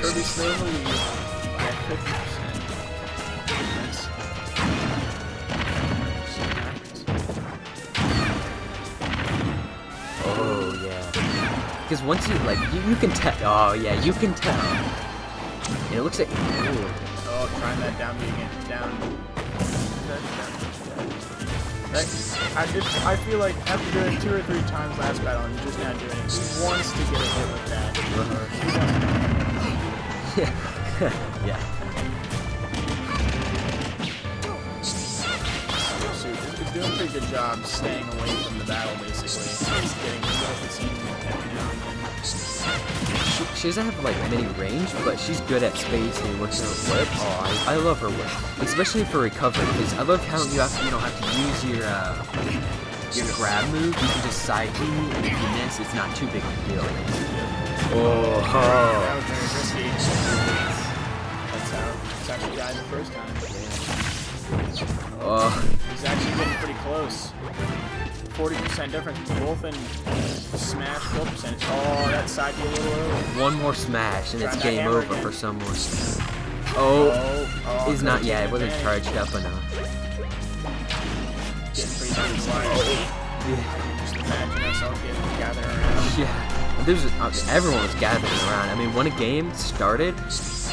Speaker 3: Kirby's still in the lead by 50%. Difference.
Speaker 2: Oh, yeah. Because once you, like, you can tell. Oh, yeah, you can tell. And it looks like. Ooh.
Speaker 3: Oh, trying that down B again. Down. I feel like after doing it 2 or 3 times last battle and just now doing it, he wants to get a hit with that.
Speaker 2: Yeah.
Speaker 3: So it's doing a pretty good job staying away from the battle, basically. He's getting little hits in every now and then.
Speaker 2: She doesn't have like many range, but she's good at spacing with her whip. Oh, I love her whip, especially for recovery. Because I love how you don't have to use your grab move. You can just side B, and if you miss, it's not too big of a deal. Oh,
Speaker 3: that was very risky. That's how he died the first time.
Speaker 2: Oh.
Speaker 3: He's actually getting pretty close. 40% difference, both in smash kill percentage. Oh, that side B a little early.
Speaker 2: One more smash and it's game over again for someone. Oh, he's not yet. It wasn't charged up enough.
Speaker 3: Getting pretty damn wide.
Speaker 2: Yeah.
Speaker 3: Just imagine us all gathering around.
Speaker 2: Yeah. Everyone was gathering around. I mean, when a game started,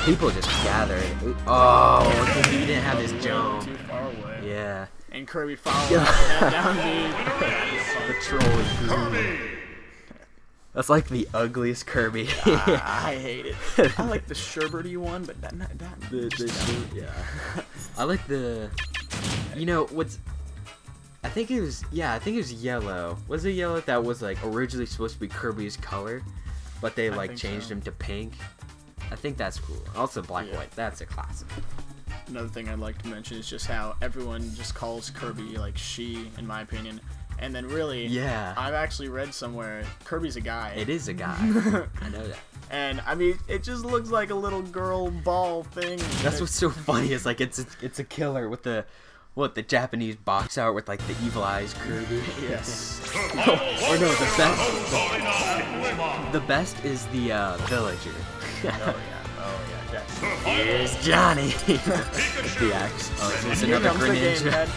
Speaker 2: people just gathered. Oh, he didn't have his jump.
Speaker 3: Too far away.
Speaker 2: Yeah.
Speaker 3: And Kirby following that down
Speaker 2: the troll is Kirby. That's like the ugliest Kirby.
Speaker 3: I hate it. I like the sherbety one, but
Speaker 2: yeah. I like the. You know what's? I think it was yellow. Was it yellow that was like originally supposed to be Kirby's color, but they like changed him to pink? I think that's cool. Also black white. That's a classic.
Speaker 3: Another thing I'd like to mention is just how everyone just calls Kirby like she, in my opinion. And then really,
Speaker 2: yeah,
Speaker 3: I've actually read somewhere Kirby's a guy.
Speaker 2: It is a guy. I know that.
Speaker 3: And I mean, it just looks like a little girl ball thing.
Speaker 2: That's what's so funny is like it's a killer with the Japanese box art with like the evil eyes Kirby.
Speaker 3: Yes.
Speaker 2: Or no, the best is the villager.
Speaker 3: Oh yeah.
Speaker 2: Here's Johnny. With the axe. Oh, so it's another Greninja.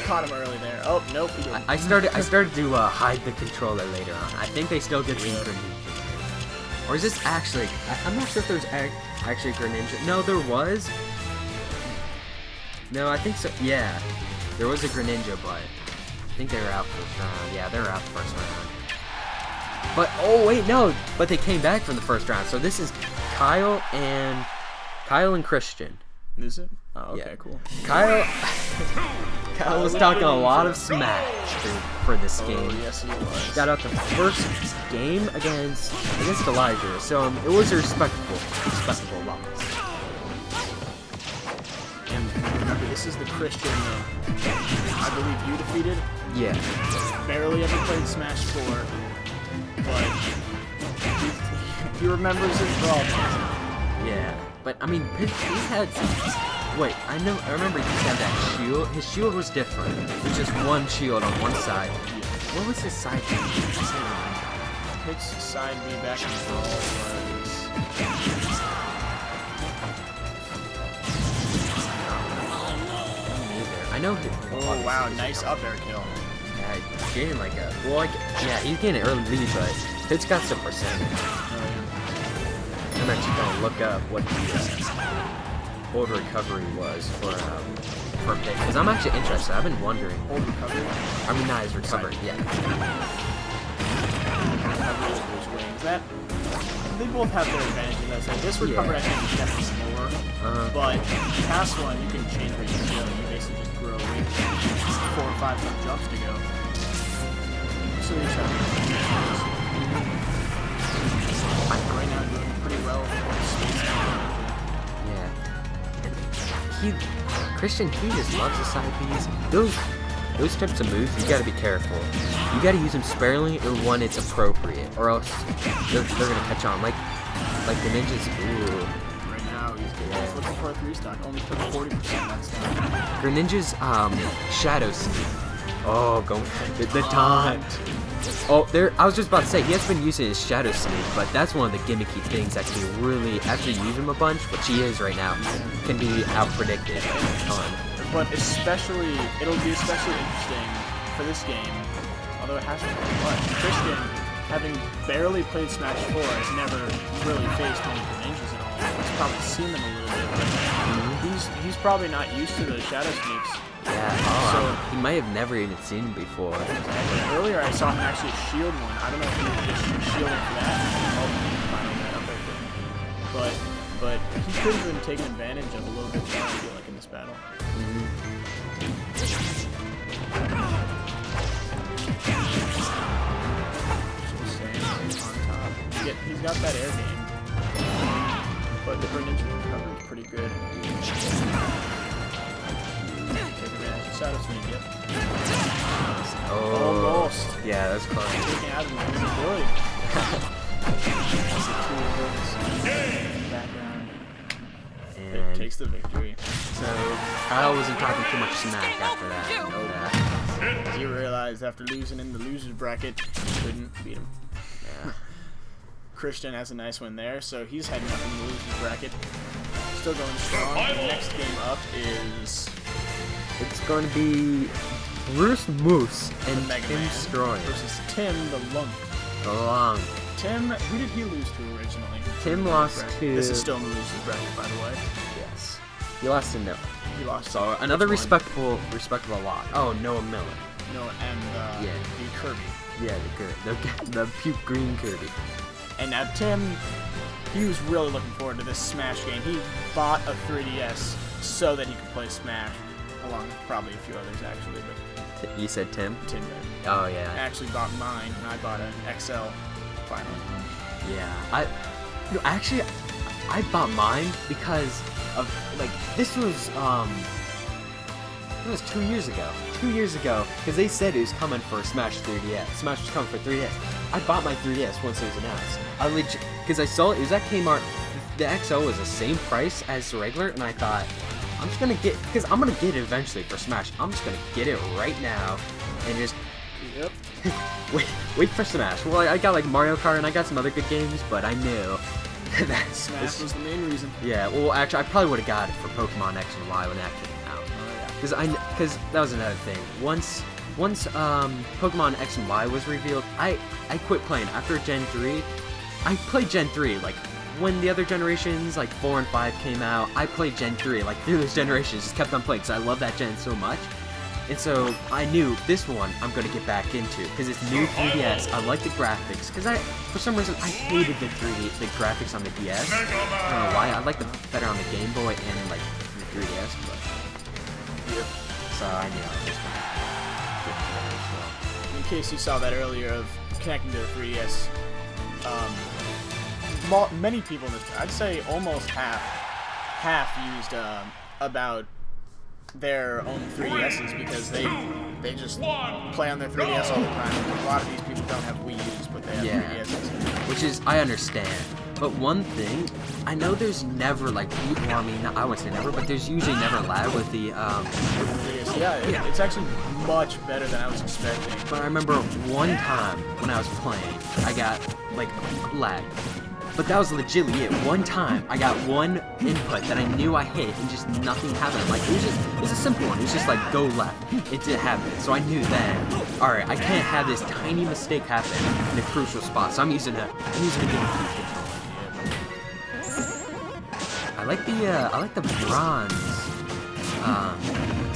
Speaker 3: Caught him early there. Oh nope.
Speaker 2: I started to hide the controller later on. I think they still get some Greninja. Or is this actually? I'm not sure if there's actually Greninja. No, there was. No, I think so. Yeah, there was a Greninja, but I think they were out first round. Yeah, they were out the first round. But oh wait, no. But they came back from the first round. So this is Kyle and Christian.
Speaker 3: Is it? Oh, okay,
Speaker 2: Yeah.
Speaker 3: Cool.
Speaker 2: Kyle was talking a lot of smack for this game.
Speaker 3: Yes, he was.
Speaker 2: Got out the first game against Elijah, so it was a respectable loss.
Speaker 3: And remember, this is the Christian I believe you defeated.
Speaker 2: Yeah.
Speaker 3: Barely ever played Smash 4, but he remembers his problems.
Speaker 2: Yeah. But I mean, he's had some. Wait, I remember he had that shield. His shield was different. It was just one shield on one side. What was his side B?
Speaker 3: His side B back in the ball was.
Speaker 2: I know.
Speaker 3: Oh wow, nice up air kill.
Speaker 2: Yeah, he's getting like a. Well, like he's getting an early lead, but it's got some percentage. I'm actually gonna look up what the hold recovery was for pick, because I'm actually interested. I've been wondering.
Speaker 3: Hold recovery.
Speaker 2: I mean, not his recovery. Yeah.
Speaker 3: Recovery of those wings. That they both have their advantages. I said this recovery I think is definitely more, but past one you can change where you go. You basically just grow 4 or 5 jumps to go. So you have right now doing pretty well.
Speaker 2: Yeah. And Christian, he just loves the side Bs. Those types of moves, you gotta be careful. You gotta use them sparingly or when it's appropriate, or else they're gonna catch on. Like the ninjas. Ooh.
Speaker 3: Right now he's looking for a 3-stock. Only took 40% that stock.
Speaker 2: Greninja's Shadow Sneak. Oh, going for the taunt. Oh, I was just about to say, he has been using his Shadow Sneak, but that's one of the gimmicky things that can really, after you use him a bunch, which he is right now, can be out-predicted.
Speaker 3: But especially, it'll be especially interesting for this game, although it hasn't been much. Christian, having barely played Smash 4, has never really faced any Greninjas at all. He's probably seen them a little bit, but he's probably not used to the Shadow Sneaks.
Speaker 2: Yeah, so he might have never even seen him before.
Speaker 3: Earlier I saw him actually shield one. I don't know if he was just shielding for that. But he could have been taken advantage of a little bit more, I feel like, in this battle. Just saying, on top. He's got that air game. But the Greninja recovery is pretty good. Shadow Sneak, yep. Almost.
Speaker 2: Yeah, that's close.
Speaker 3: Taking out of his ability. Background.
Speaker 2: And
Speaker 3: It takes the victory.
Speaker 2: so Kyle wasn't talking too much smack after that.
Speaker 3: You realized after losing in the loser's bracket, you couldn't beat him.
Speaker 2: Yeah.
Speaker 3: Christian has a nice win there, so he's heading up in the loser's bracket. Still going strong. The next game up is...
Speaker 2: It's going to be Bruce Moose and
Speaker 3: Mega
Speaker 2: Tim
Speaker 3: Man
Speaker 2: Stroy
Speaker 3: versus Tim the Lunk.
Speaker 2: Long.
Speaker 3: Tim, who did he lose to originally?
Speaker 2: Tim lost to.
Speaker 3: This is still in the loser's bracket, by the way.
Speaker 2: Yes. He lost to Noah.
Speaker 3: He lost.
Speaker 2: So
Speaker 3: to
Speaker 2: another
Speaker 3: which one?
Speaker 2: respectable lot. Oh, Noah Miller.
Speaker 3: No, and the Kirby.
Speaker 2: Yeah, the puke green Kirby.
Speaker 3: And now Tim, he was really looking forward to this Smash game. He bought a 3DS so that he could play Smash, along with probably a few others actually. But
Speaker 2: You said Tim?
Speaker 3: Tim did.
Speaker 2: Oh
Speaker 3: I
Speaker 2: yeah.
Speaker 3: actually bought mine, and I bought an XL finally.
Speaker 2: Yeah. I bought mine because of this was It was 2 years ago. 2 years ago, because they said it was coming for Smash 3DS. Smash was coming for 3DS. I bought my 3DS once it was announced. I legit, because I saw it was at Kmart. The XO was the same price as the regular, and I thought, I'm just gonna get, because I'm gonna get it eventually for Smash. I'm just gonna get it right now, and just wait for Smash. Well, I got like Mario Kart and I got some other good games, but I knew that
Speaker 3: Smash was the main reason.
Speaker 2: Yeah, well, actually, I probably would have got it for Pokemon X and Y when that came out. Because that was another thing. Once Pokemon X and Y was revealed, I quit playing after Gen 3. I played Gen 3 like when the other generations like 4 and 5 came out. I played Gen 3 like through those generations, just kept on playing because I love that gen so much. And so I knew this one I'm going to get back into because it's new 3DS. I like the graphics because for some reason I hated the graphics on the DS. I don't know why. I like them better on the Game Boy and like the 3DS. But so I knew I was just going to get there. So.
Speaker 3: In case you saw that earlier of connecting to the 3DS, many people in this, I'd say almost half used about their own 3DSs because they just play on their 3DS all the time. A lot of these people don't have Wii U's, but they have 3DSs.
Speaker 2: Which is, I understand. But one thing, I know there's never like, well, I mean, I wouldn't say never, but there's usually never lag with the
Speaker 3: 3DS. Yeah, it's actually much better than I was expecting.
Speaker 2: But I remember one time when I was playing, I got like lag. But that was legitimately it. One time, I got one input that I knew I hit, and just nothing happened. Like it was a simple one. It was just like go left. It didn't happen. So I knew then, all right, I can't have this tiny mistake happen in a crucial spot. So I'm using a GameCube controller. I like the bronze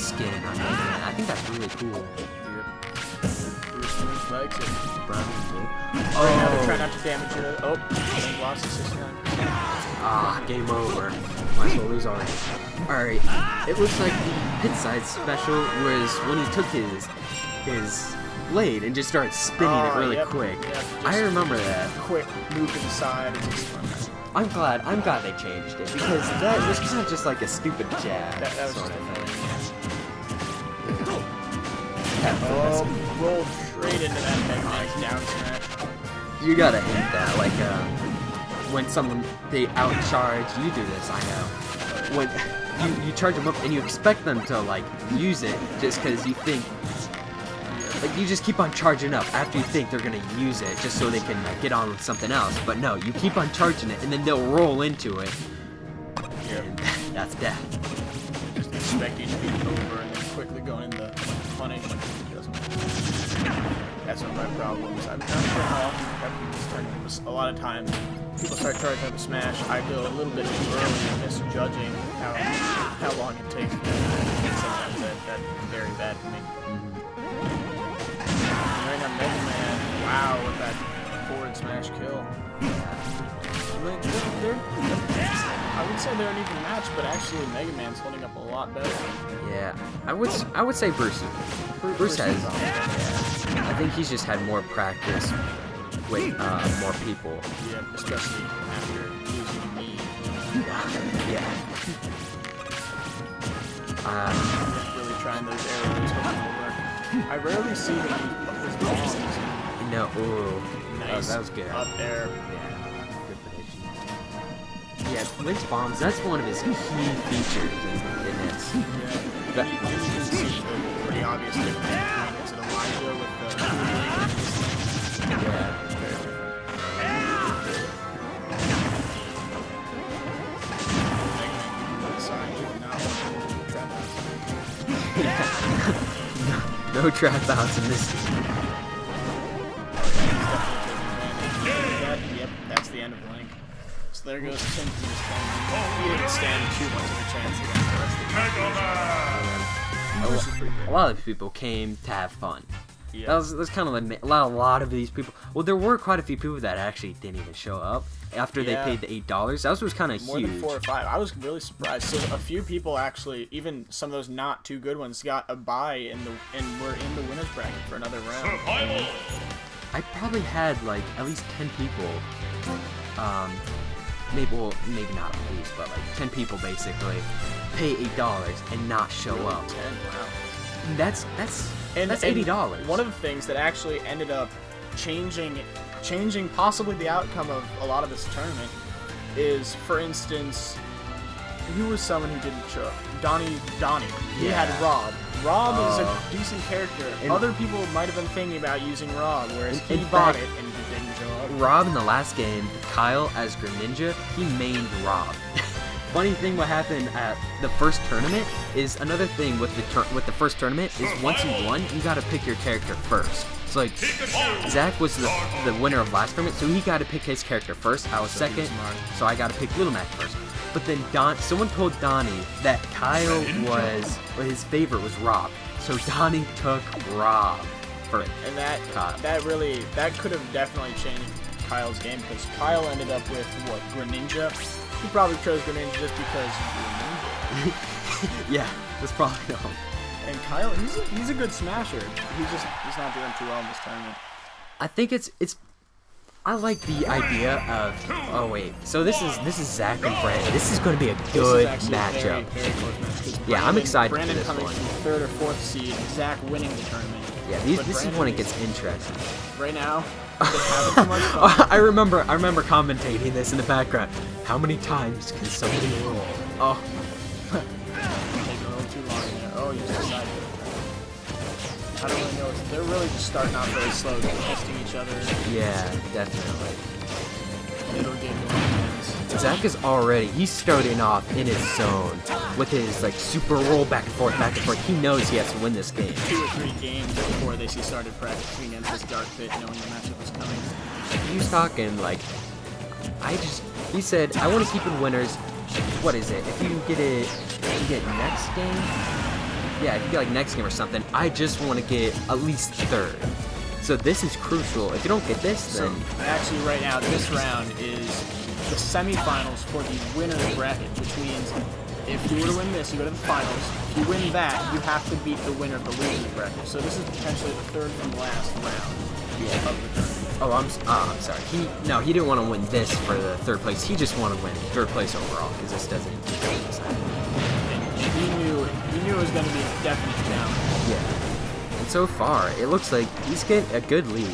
Speaker 2: skin on it. I think that's really cool.
Speaker 3: Likes it.
Speaker 2: Oh,
Speaker 3: now they're trying not to damage it. Oh, lost the 69%.
Speaker 2: Ah, game over. Might as well lose already. Alright, it looks like the pit side special was when he took his blade and just started spinning it really quick.
Speaker 3: Yep,
Speaker 2: I remember that.
Speaker 3: Quick move to the side. And just
Speaker 2: I'm glad they changed it because that was kind of just like a stupid jab.
Speaker 3: That was
Speaker 2: sort
Speaker 3: just
Speaker 2: of thing.
Speaker 3: Oh, rolled straight into that Mega Man down smash.
Speaker 2: You gotta hint that, like, when they outcharge, you do this, I know. When you charge them up and you expect them to, like, use it just because you think, like, you just keep on charging up after you think they're gonna use it just so they can get on with something else. But no, you keep on charging it and then they'll roll into it. And that's death.
Speaker 3: Just expecting to be over and then quickly going into punish. That's one of my problems. I'm not sure how often a lot of times people start charging up a smash. I go a little bit too early and misjudging how long it takes. Sometimes that's very bad for me. Right now, Mega Man, wow, with that forward smash kill. I would say they're an even match, but actually Mega Man's holding up a lot better.
Speaker 2: Yeah, I would say Bruce. Bruce has. I think he's just had more practice with more people.
Speaker 3: Yeah, especially after losing me.
Speaker 2: Yeah.
Speaker 3: Really trying those arrows, hoping it'll work. I rarely see him use his bombs.
Speaker 2: No, ooh.
Speaker 3: Nice.
Speaker 2: That was good.
Speaker 3: Up there.
Speaker 2: Good prediction. Yeah, Link's bombs, that's one of his key features in this.
Speaker 3: Yeah. You can see the pretty obvious difference between it's an Elijah with the
Speaker 2: Yeah. No trap outs in this game.
Speaker 3: Yep, that's the end of Link. So there goes Tim from this game. He didn't stand too much of a chance against the rest of the
Speaker 2: A lot of people came to have fun.
Speaker 3: Yeah.
Speaker 2: That was kind of like a lot of these people. Well, there were quite a few people that actually didn't even show up after they paid the $8. That was kind of huge.
Speaker 3: More than 4 or 5. I was really surprised. So a few people actually, even some of those not too good ones, got a bye and were in the winners bracket for another round.
Speaker 2: I probably had like at least 10 people. Maybe not at least, but like 10 people basically pay $8 and not show up.
Speaker 3: 10, wow.
Speaker 2: That's
Speaker 3: And
Speaker 2: $80.
Speaker 3: One of the things that actually ended up changing possibly the outcome of a lot of this tournament is, for instance, who was someone who didn't show up? Donnie. He
Speaker 2: Yeah.
Speaker 3: had Rob. Rob is a decent character.
Speaker 2: And-
Speaker 3: Other people might have been thinking about using Rob, whereas
Speaker 2: In
Speaker 3: he bought
Speaker 2: fact-
Speaker 3: it and he didn't show up.
Speaker 2: Rob in the last game, Kyle as Greninja, he mained Rob. Funny thing, what happened at the first tournament is another thing with the first tournament is once you won, you got to pick your character first. So like, Zach was the winner of last tournament, so he got to pick his character first. I was second, so I got to pick Little Mac first. But then someone told Donnie that Kyle his favorite was Rob, so Donnie took Rob for it.
Speaker 3: And that could have definitely changed Kyle's game, because Kyle ended up with what, Greninja? He probably chose Greninja just because Greninja.
Speaker 2: Yeah, that's probably no.
Speaker 3: And Kyle, he's a good smasher. He's not doing too well in this tournament.
Speaker 2: I think it's I like the idea of so this is Zach and Brandon. This is going to be a good matchup.
Speaker 3: Very close match,
Speaker 2: Yeah, I'm excited for
Speaker 3: Brandon
Speaker 2: this
Speaker 3: coming
Speaker 2: one.
Speaker 3: from third or fourth seed, Zach winning the tournament.
Speaker 2: Yeah, this is when it gets interesting.
Speaker 3: Right now, they're having too much fun.
Speaker 2: I remember commentating this in the background. How many times can somebody roll? Oh,
Speaker 3: Taking a little too long there. Oh, you just decided. I don't really know. They're really just starting out very slow, testing each other.
Speaker 2: yeah, definitely.
Speaker 3: Middle game wins.
Speaker 2: Zach is he's starting off in his zone with his like super roll back and forth, back and forth. He knows he has to win this game.
Speaker 3: 2 or 3 games before they started practicing against this dark pit, knowing the matchup was coming.
Speaker 2: He was talking like, he said, I want to keep in winners. What is it? If you get next game? Yeah, if you get like next game or something, I just want to get at least third. So this is crucial. If you don't get this, then
Speaker 3: Actually, right now, this round is the semifinals for the winner's bracket, which means if you were to win this, you go to the finals. If you win that, you have to beat the winner of the loser's bracket. So this is potentially the third from last round of the tournament.
Speaker 2: I'm sorry. He didn't want to win this for the third place. He just wanted to win third place overall because this doesn't.
Speaker 3: And he knew it was going to be a definite challenge.
Speaker 2: Yeah. And so far, it looks like he's getting a good lead.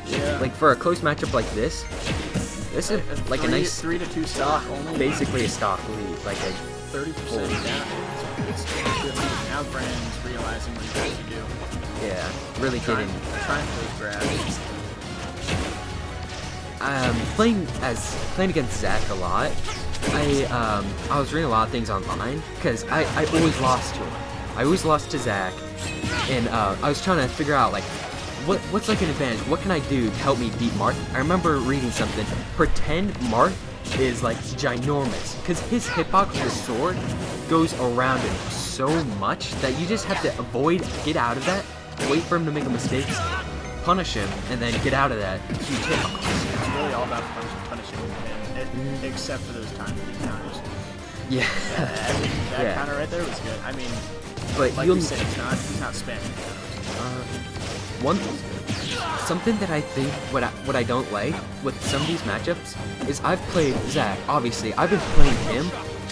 Speaker 3: Yeah.
Speaker 2: Like for a close matchup like this is like a nice
Speaker 3: 3-2 stock only.
Speaker 2: basically a stock lead, like a
Speaker 3: 30% down. It's good. Now Brandon's realizing what he has to do.
Speaker 2: yeah, really getting.
Speaker 3: Trying for those grabs.
Speaker 2: Playing against Zach a lot. I was reading a lot of things online because I always lost to him. I always lost to Zach, and I was trying to figure out like what's like an advantage. What can I do to help me beat Marth? I remember reading something. Pretend Marth is like ginormous because his hitbox with his sword goes around it so much that you just have to get out of that, wait for him to make a mistake, punish him, and then get out of that huge hitbox.
Speaker 3: It's really all about punishing him, except for those times that he counters.
Speaker 2: Yeah.
Speaker 3: That counter right there was good. I mean,
Speaker 2: But
Speaker 3: like we said, he's not spamming.
Speaker 2: Something that I think what I don't like with some of these matchups is I've played Zach. Obviously, I've been playing him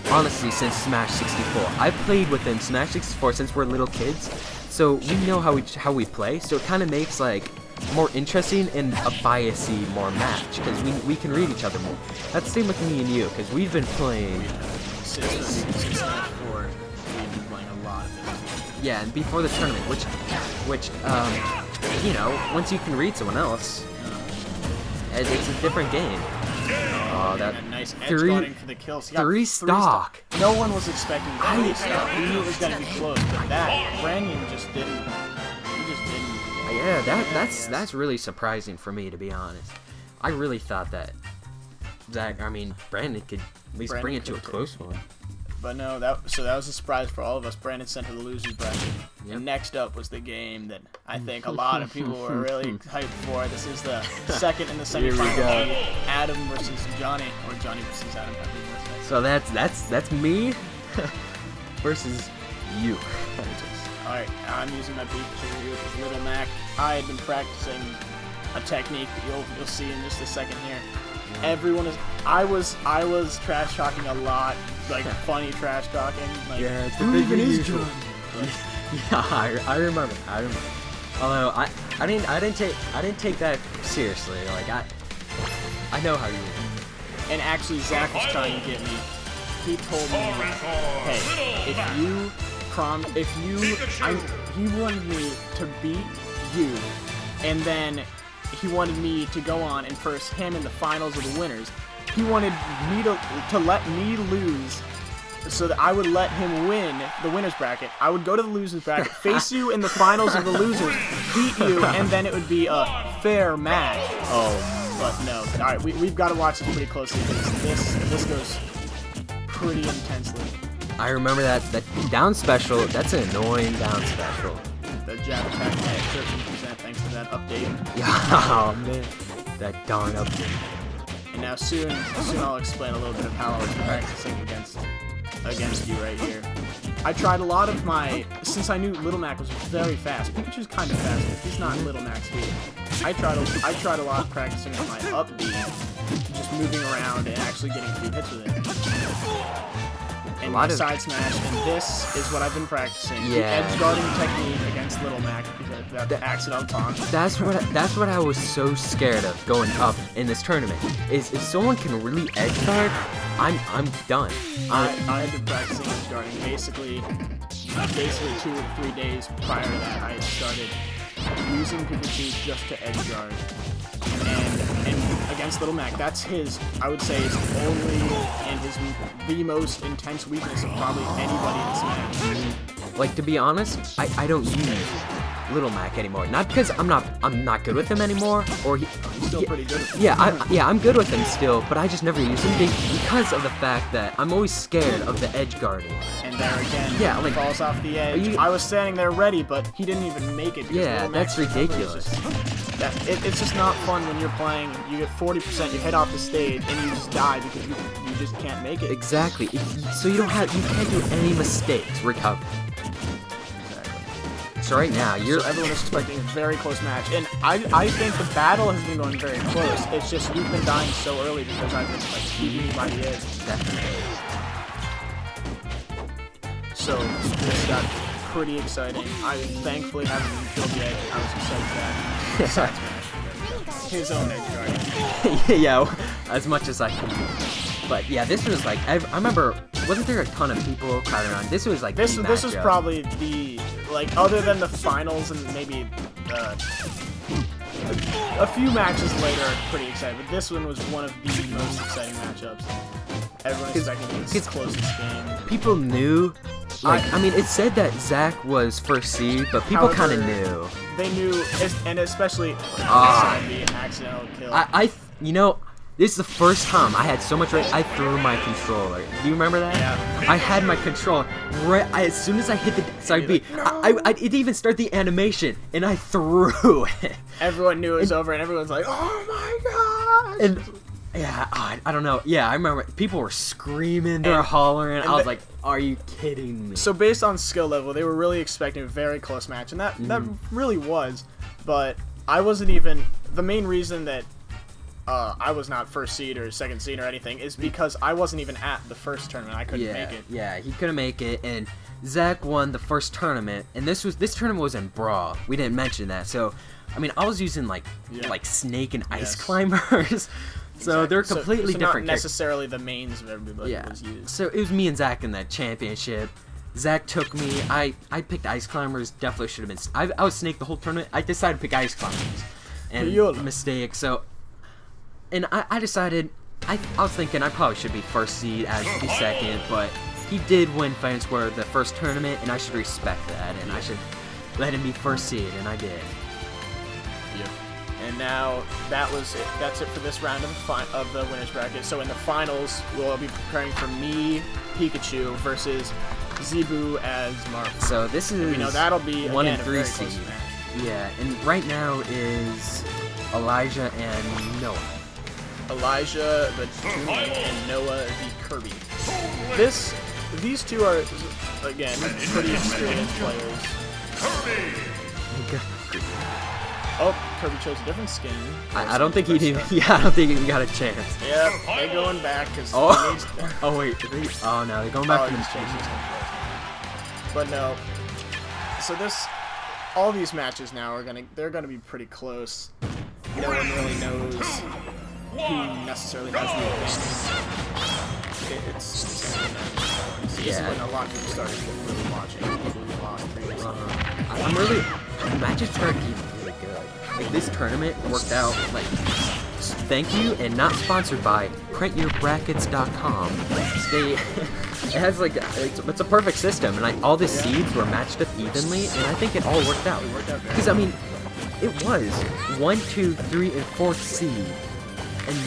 Speaker 2: honestly since Smash 64. I've played with him Smash 64 since we're little kids, so we know how we play. So it kind of makes like more interesting and a biasy more match because we can read each other more. That's the same with me and you because we've been playing.
Speaker 3: Since Smash 4, we've been playing a lot of this.
Speaker 2: Yeah, and before the tournament, which you know, once you can read someone else, it's a different game. Oh, that
Speaker 3: a nice edge
Speaker 2: three
Speaker 3: guarding for the kill. So
Speaker 2: three stock.
Speaker 3: No one was expecting 3 stock. We knew it was going to be close, but that Brandon just didn't. He just didn't.
Speaker 2: Yeah, that's really surprising for me, to be honest. I really thought that Brandon could at least bring it to a close one.
Speaker 3: But no, that was a surprise for all of us. Brandon sent to the losers bracket.
Speaker 2: Yep.
Speaker 3: And next up was the game that I think a lot of people were really hyped for. This is the second in the
Speaker 2: Here we
Speaker 3: semifinal.
Speaker 2: go.
Speaker 3: Adam versus Johnny, or Johnny versus Adam.
Speaker 2: So that's me versus you.
Speaker 3: Alright, I'm using my Pikachu here with Little Mac. I had been practicing a technique that you'll see in just a second here. everyone is. I was trash talking a lot, like funny trash talking. Like,
Speaker 2: Yeah,
Speaker 3: who even is John?
Speaker 2: Yeah, I remember. Although I didn't take that seriously. Like I know how you.
Speaker 3: And actually, Zach was trying to get me. He told me, hey, he wanted me to beat you, and then he wanted me to go on and first him in the finals of the winners. He wanted me to let me lose, so that I would let him win the winners bracket. I would go to the losers bracket, face you in the finals of the losers, beat you, and then it would be a fair match.
Speaker 2: Oh.
Speaker 3: But no. All right, we've got to watch this pretty closely because this goes pretty intensely.
Speaker 2: I remember that down special. That's an annoying down special.
Speaker 3: The jab attack at 13% thanks to that update.
Speaker 2: Yeah, oh man, that darn update.
Speaker 3: And now soon I'll explain a little bit of how I was practicing against you right here. I tried a lot of since I knew Little Mac was very fast. Pikachu's kind of fast, but he's not Little Mac's speed. I tried a lot of practicing on my up B, just moving around and actually getting a few hits with it. And my side smash, and this is what I've been practicing. The edge guarding technique against Little Mac because that accidental taunt.
Speaker 2: That's what I was so scared of going up in this tournament. Is if someone can really edge guard, I'm done.
Speaker 3: I had been practicing edge guarding basically 2 or 3 days prior to that. I had started using Pikachu just to edge guard. And against Little Mac, that's I would say, his only and the most intense weakness of probably anybody in Smash.
Speaker 2: Like, to be honest, I don't use Little Mac anymore. Not because I'm not good with him anymore, or
Speaker 3: He's still pretty good with him.
Speaker 2: Yeah, I'm good with him still, but I just never use him because of the fact that I'm always scared of the edge guarding.
Speaker 3: And there again,
Speaker 2: he
Speaker 3: falls off the edge. I was standing there ready, but he didn't even make it.
Speaker 2: Yeah, that's ridiculous.
Speaker 3: It's just not fun when you're playing. You get 40%, you head off the stage, and you just die because you just can't make it.
Speaker 2: Exactly. So you can't do any mistakes recovering. So right now,
Speaker 3: everyone is expecting a very close match, and I think the battle has been going very close. It's just you've been dying so early because I've been keeping you by the edge.
Speaker 2: Definitely.
Speaker 3: So this got pretty exciting. I thankfully haven't been killed yet. I was excited for that. Side smash. His own edge guard.
Speaker 2: Yeah, as much as I can do. But yeah, this was like I remember. Wasn't there a ton of people crowding around? This was like
Speaker 3: this was probably the other than the finals and maybe a few matches later are pretty exciting, but this one was one of the most exciting matchups. Everyone expecting this closest game.
Speaker 2: People knew. I mean, it said that Zach was first seed, but people kind of knew.
Speaker 3: They knew, and especially the accidental kill.
Speaker 2: This is the first time I had so much rage, I threw my controller. Do you remember that?
Speaker 3: Yeah.
Speaker 2: I had my controller as soon as I hit the side B. I didn't even start the animation, and I threw it.
Speaker 3: Everyone knew it was over, and everyone's like, "Oh my gosh!"
Speaker 2: And yeah, I don't know. Yeah, I remember people were screaming, they were hollering. I was like, "Are you kidding me?"
Speaker 3: So based on skill level, they were really expecting a very close match, and that really was. But I wasn't even the main reason that. I was not first seed or second seed or anything is because I wasn't even at the first tournament. I couldn't make it.
Speaker 2: Yeah, he couldn't make it, and Zach won the first tournament, and this tournament was in Brawl. We didn't mention that, so I mean I was using like Snake and Ice Climbers, so they're completely different.
Speaker 3: Not necessarily the mains of everybody was used.
Speaker 2: So it was me and Zach in that championship. Zach took me. I picked Ice Climbers. Definitely should have been. I was Snake the whole tournament. I decided to pick Ice Climbers, and mistake. So. And I decided, I was thinking I probably should be first seed, I should be second, but he did win Fair and Square the first tournament, and I should respect that, and I should let him be first seed, and I did.
Speaker 3: Yep. And now that's it for this round of the winners bracket. So in the finals, we'll be preparing for me, Pikachu, versus Zebu as Marth.
Speaker 2: So this is
Speaker 3: that'll be
Speaker 2: 1 and 3
Speaker 3: a very
Speaker 2: seed.
Speaker 3: close match.
Speaker 2: Yeah, and right now is Elijah and Noah.
Speaker 3: Elijah the Tunic and Noah the Kirby. These two are again pretty experienced players. Oh, Kirby chose a different skin.
Speaker 2: I don't think he did. Yeah, I don't think he got a chance.
Speaker 3: Yep, they're going back because
Speaker 2: Oh.
Speaker 3: needs.
Speaker 2: Oh wait. Oh no, they're going back to
Speaker 3: he's
Speaker 2: the
Speaker 3: changing his But no. So all these matches now they're gonna be pretty close. No one really knows who necessarily has the advantage. It's gonna be nice. This is when a lot of people started really watching. People who lost previously.
Speaker 2: I'm really. Matches started getting really good. Like this tournament worked out. Like, thank you, and not sponsored by PrintYourBrackets.com. It has like it's a perfect system, and all the seeds were matched up evenly, and I think it all worked out. Because I mean, it was 1, 2, 3, and 4th seed, and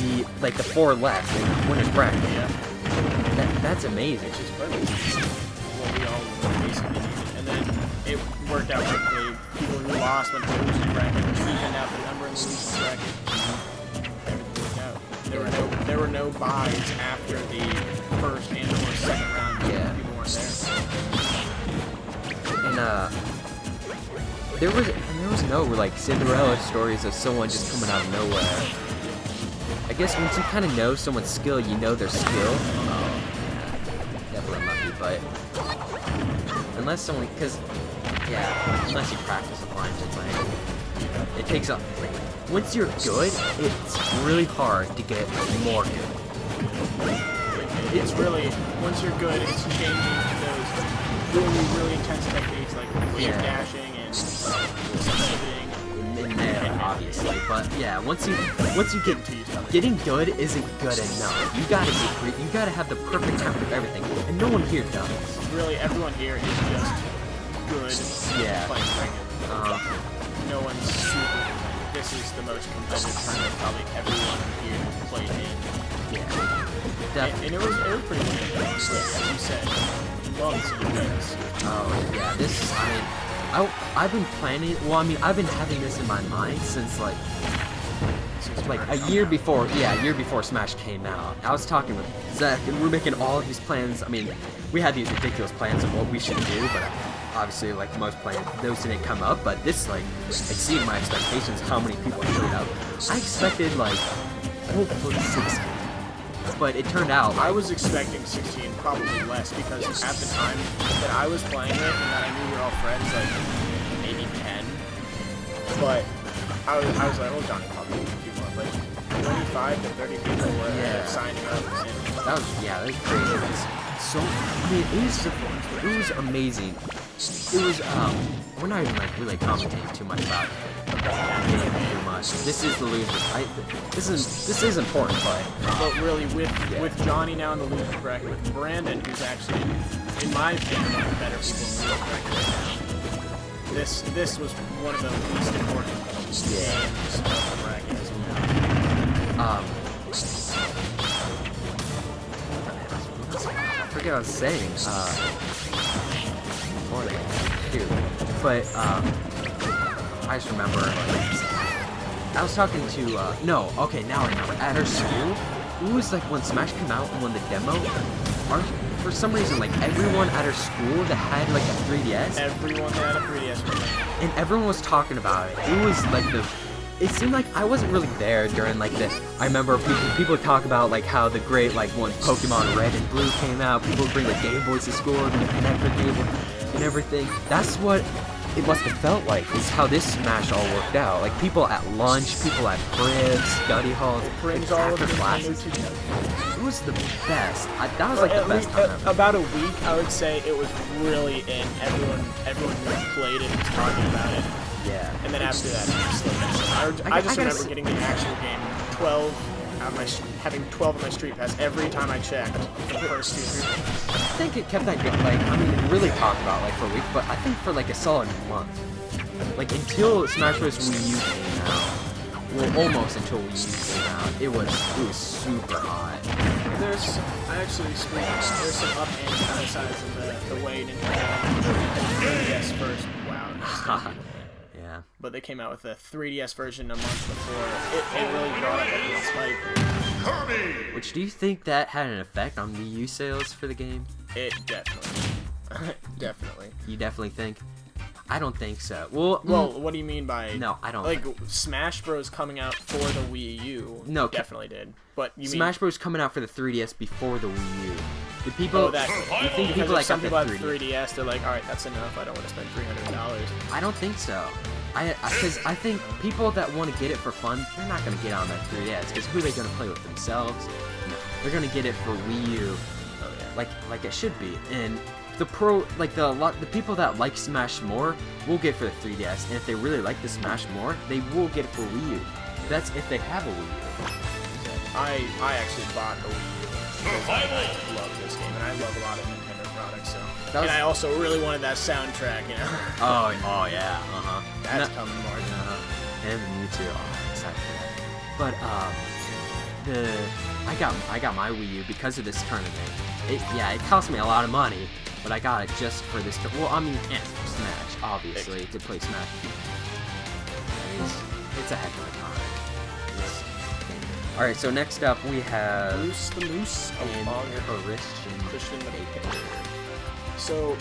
Speaker 2: the 4 left in the winner's bracket. Yeah. That's amazing.
Speaker 3: Which is perfect. What we all basically needed, and then it worked out quickly. People who lost went to the losing bracket, which evened out the number in the losing bracket. Everything worked out. There were no buys after the first and or second round.
Speaker 2: Yeah.
Speaker 3: People weren't there.
Speaker 2: And there was no like Cinderella stories of someone just coming out of nowhere. I guess once you kind of know someone's skill, you know their skill. Definitely unlucky, but unless someone, unless you practice a bunch, it's like it takes up. Like, once you're good, it's really hard to get more good.
Speaker 3: It's really, once you're good, it's changing to those really intense techniques like wave dashing and pivoting.
Speaker 2: In there, obviously, but yeah, once you get getting good isn't good enough. You gotta get great. You gotta have the perfect time of everything, and no one here does.
Speaker 3: Really, everyone here is just good.
Speaker 2: Yeah.
Speaker 3: Playing regular. No one's super. This is the most competitive tournament probably everyone here played in.
Speaker 2: Yeah.
Speaker 3: And it was pretty good. As you said, love seeing wins.
Speaker 2: Oh yeah, I've been planning. Well, I mean, I've been having this in my mind since like a year before. Yeah, a year before Smash came out. I was talking with Zach, and we're making all of these plans. I mean, we had these ridiculous plans of what we should do, but obviously, like most plans, those didn't come up. But this like exceeded my expectations. How many people showed up? I expected like hopefully 60. But it turned out
Speaker 3: I was expecting 16, probably less, because at the time that I was playing with and that I knew we were all friends, like maybe 10. But I was like, oh, Johnny, probably a few more. But 25 to 30 people were signing up. And
Speaker 2: that was crazy. So I mean, it was amazing. It was we're not even like really commentating too much about that game too much. This is the loser. This is important play.
Speaker 3: But really, with Johnny now in the loser bracket, with Brandon, who's actually, in my opinion, one of the better people in the loser bracket right now. This was one of the least important games of the bracket as well.
Speaker 2: I forget what I was saying. But I just remember, I was talking to, now I remember, at our school, it was like when Smash came out and when the demo, for some reason, like everyone at our school that had like a 3DS.
Speaker 3: Everyone that had a 3DS.
Speaker 2: And everyone was talking about it. It was like it seemed like I wasn't really there during like I remember people talk about like how the great, like when Pokemon Red and Blue came out, people would bring the Game Boys to school and the connector cable and everything. That's what it must have felt like, is how this Smash all worked out. Like people at lunch, people at cribs, study halls,
Speaker 3: Brings
Speaker 2: like,
Speaker 3: all
Speaker 2: after
Speaker 3: of the
Speaker 2: classes. It was the best. That was like
Speaker 3: at
Speaker 2: the best
Speaker 3: least,
Speaker 2: time ever.
Speaker 3: About a week, I would say it was really in. Everyone who played it was talking about it.
Speaker 2: Yeah.
Speaker 3: And then after that, it slowed down. I just remember getting the actual game 12 out of my having 12 on my street pass every time I checked for the first 2 or 3 days.
Speaker 2: I think it kept that good. Like, I mean, it really talked about like for a week, but I think for like a solid month. Like until Smash Bros. Wii U came out. Well, almost until Wii U came out, it was super hot.
Speaker 3: There's some up and downsides in the way Nintendo 3DS first. Wow.
Speaker 2: Yeah.
Speaker 3: But they came out with a 3DS version a month before. It really brought up everyone's hype.
Speaker 4: Kirby!
Speaker 2: Which, do you think that had an effect on Wii U sales for the game?
Speaker 3: It definitely. Definitely.
Speaker 2: You definitely think? I don't think so. Well,
Speaker 3: what do you mean by...
Speaker 2: No, I don't.
Speaker 3: Like, Smash Bros. Coming out for the Wii U
Speaker 2: No,
Speaker 3: definitely did. But you
Speaker 2: Smash
Speaker 3: mean...
Speaker 2: Bros. Coming out for the 3DS before the Wii U. The people...
Speaker 3: that...
Speaker 2: You think
Speaker 3: Because
Speaker 2: people
Speaker 3: if
Speaker 2: like
Speaker 3: some people
Speaker 2: got
Speaker 3: have
Speaker 2: the 3DS?
Speaker 3: they're like, alright, that's enough. I don't want to spend $300.
Speaker 2: I don't think so. Because I think people that want to get it for fun, they're not going to get on that 3DS. Because who are they going to play with themselves? No, they're going to get it for Wii U.
Speaker 3: Oh, yeah.
Speaker 2: Like it should be. And the people that like Smash more will get it for the 3DS. And if they really like the Smash more, they will get it for Wii U. That's if they have a Wii U.
Speaker 3: I actually bought the Wii U because I love this game, and I love a lot of Nintendo products, so... And I also really wanted that soundtrack, you know?
Speaker 2: Oh yeah,
Speaker 3: That's coming more.
Speaker 2: And me too. Oh, I'm excited for that. But I got my Wii U because of this tournament. It cost me a lot of money, but I got it just for this. Well, I mean, and for Smash, obviously, to play Smash. It's a heck of a time. All right, so next up we have
Speaker 3: Bruce the Moose
Speaker 2: and
Speaker 3: Christian the Bacon. So,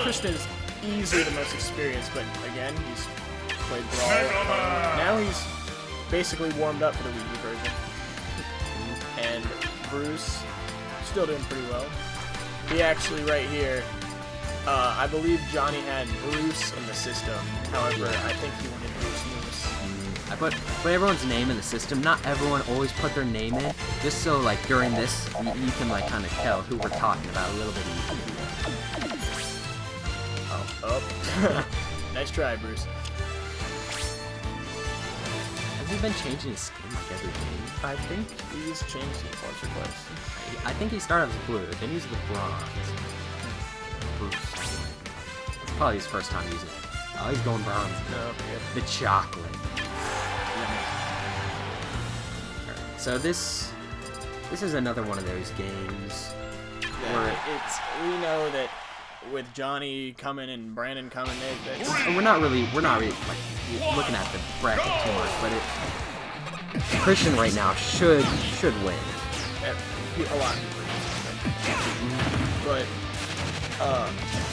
Speaker 3: Christian is easily the most experienced, but again, he's played Brawl. Now he's basically warmed up for the Wii U version. And Bruce, still doing pretty well. He actually, right here, I believe Johnny had Bruce in the system. However, I think he wanted Bruce Moose.
Speaker 2: I put everyone's name in the system. Not everyone always put their name in, just so like during this you can like kind of tell who we're talking about a little bit easier.
Speaker 3: Oh. Nice try, Bruce.
Speaker 2: Has he been changing his skin like every game?
Speaker 3: I think he's changed it once or twice.
Speaker 2: I think he started as blue, then he was the bronze. Bruce. It's probably his first time using it. Oh, he's going bronze.
Speaker 3: No, yeah.
Speaker 2: The chocolate. So this is another one of those games where
Speaker 3: we know that with Johnny coming and Brandon coming,
Speaker 2: we're not really like looking at the bracket too much, but Christian right now should win.
Speaker 3: A lot. But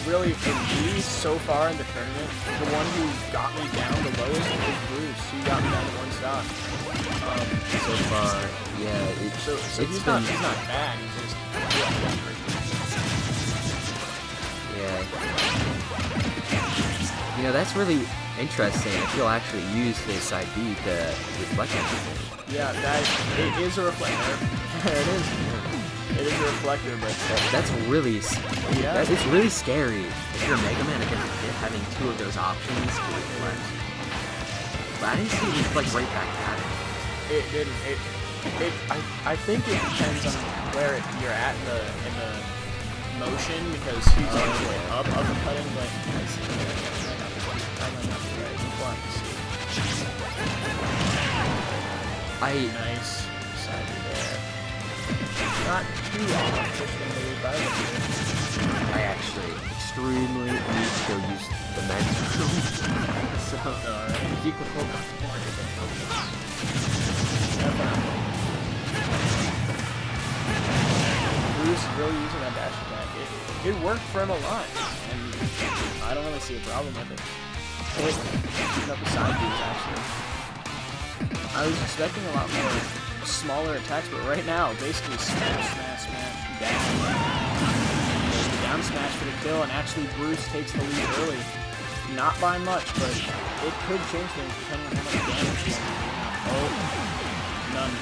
Speaker 3: really for me so far in the tournament, the one who got me down the lowest is Bruce. He got me down to one stop.
Speaker 2: So far, yeah.
Speaker 3: So he's not bad. He's just
Speaker 2: You know, that's really interesting if he'll actually use his ID to reflect everything.
Speaker 3: Yeah, it is a reflector. It is. It is a reflector, but
Speaker 2: that's really it's really scary if you're Mega Man against a kid having two of those options to reflect. But I didn't see it reflect right back at him.
Speaker 3: I think it depends on where you're at in the motion, because he's on the way up the cutting, but I see I might not be right. We'll have to see. Nice side there. Not too
Speaker 2: I actually extremely need to go use the men's room. So if you could hold on.
Speaker 3: Bruce really using that dash attack. It worked for him a lot, and I don't really see a problem with it. Picking up the side Bs, actually. I was expecting a lot more smaller attacks, but right now, basically smash, dash. The down smash for the kill, and actually Bruce takes the lead early. Not by much, but it could change things depending on how much damage he's doing. Oh, none.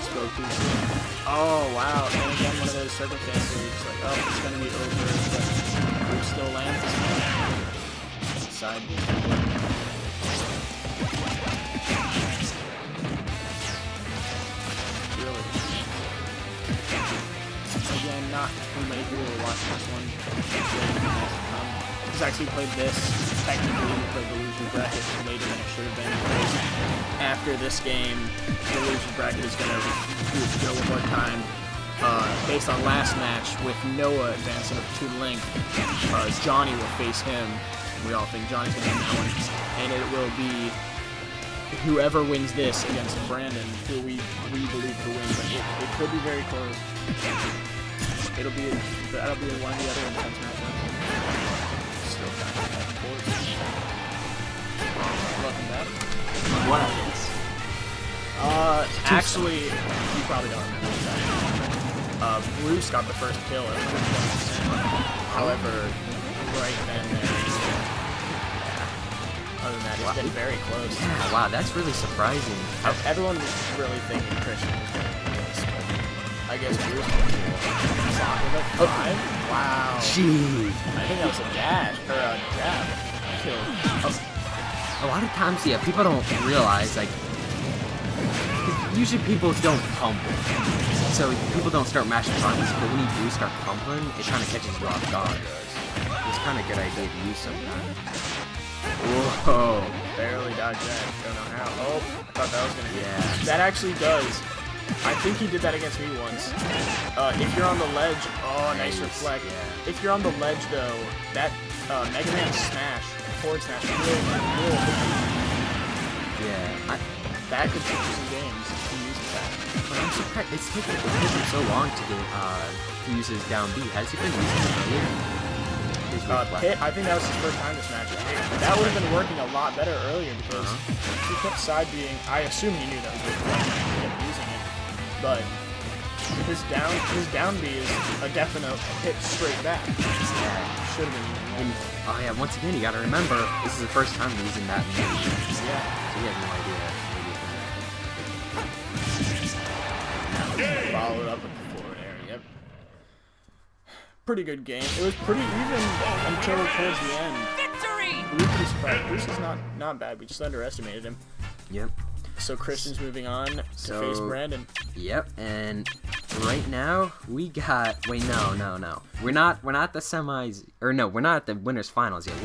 Speaker 3: Spoke too soon. Oh, wow. And again, one of those circumstances where it's like, oh, it's going to be over, but Bruce still lands this one. Side B. Really. Again, not too many people will watch this one. He's actually played this. Technically, he played the loser bracket later than it should have been. After this game, the loser bracket is going to go one more time. Based on last match, with Noah advancing up to Link, Johnny will face him. We all think Johnny's going to win that one. And it will be whoever wins this against Brandon, who we believe to win. But it could be very close. That'll be one of the other intense matchups.
Speaker 2: What happens?
Speaker 3: Actually, you probably don't remember that. Bruce got the first kill at 100%. However, right then there, other than that, it's been very close.
Speaker 2: Yeah, wow, that's really surprising.
Speaker 3: Everyone was really thinking Christian was going to do this, but I guess Bruce went with a 5. Wow.
Speaker 2: Jeez.
Speaker 3: I think that was a dash, or a jab.
Speaker 2: A lot of times, yeah, people don't realize, like, usually people don't pump, so people don't start mashing buttons, but when you do start pumping, it kind of catches you off guard. It's kind of a good idea to use sometimes. Whoa.
Speaker 3: Barely dodged that. Don't know how. Oh, I thought that was going to hit.
Speaker 2: Yeah.
Speaker 3: That actually does. I think he did that against me once. If you're on the ledge, oh, nice reflect.
Speaker 2: Yeah.
Speaker 3: If you're on the ledge, though, that Mega Man smash, forward smash, really
Speaker 2: Yeah.
Speaker 3: that could change some games if he uses that.
Speaker 2: But I'm surprised it's taken him so long to get to use his down B. Has he been using it earlier? His reflect.
Speaker 3: Pit, I think that was his first time to smash it. That would have been working a lot better earlier because he kept side being. I assume he knew that was reflect and he kept using it, but his down B is a definite hit straight back.
Speaker 2: Yeah.
Speaker 3: Should have been.
Speaker 2: And, oh yeah, once again, you gotta remember, this is the first time using that move.
Speaker 3: Yeah.
Speaker 2: So you have no idea.
Speaker 3: Followed up with the forward air. Yep. Pretty good game. It was pretty even until towards the end.
Speaker 1: Victory!
Speaker 3: We were pretty surprised. Bruce is not bad. We just underestimated him.
Speaker 2: Yep.
Speaker 3: So Christian's moving on to face Brandon.
Speaker 2: Yep, and right now we got no. We're not the semis or no, we're not at the winners finals yet.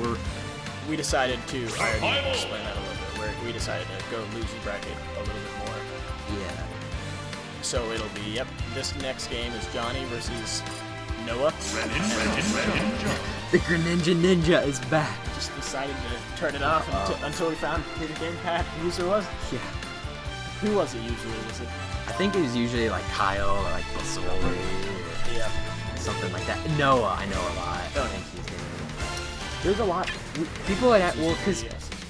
Speaker 3: We decided to I already explained that a little bit. We decided to go losing bracket a little bit more.
Speaker 2: Yeah.
Speaker 3: So it'll be this next game is Johnny versus Noah.
Speaker 2: The Greninja Ninja is back.
Speaker 3: Just decided to turn it off until we found who the gamepad user was.
Speaker 2: Yeah.
Speaker 3: Who was it usually? Was it?
Speaker 2: I think it was usually like Kyle or like Basoli or
Speaker 3: Yeah.
Speaker 2: something like that. Noah, I know a lot.
Speaker 3: Oh.
Speaker 2: I think he's doing
Speaker 3: There's a lot.
Speaker 2: people because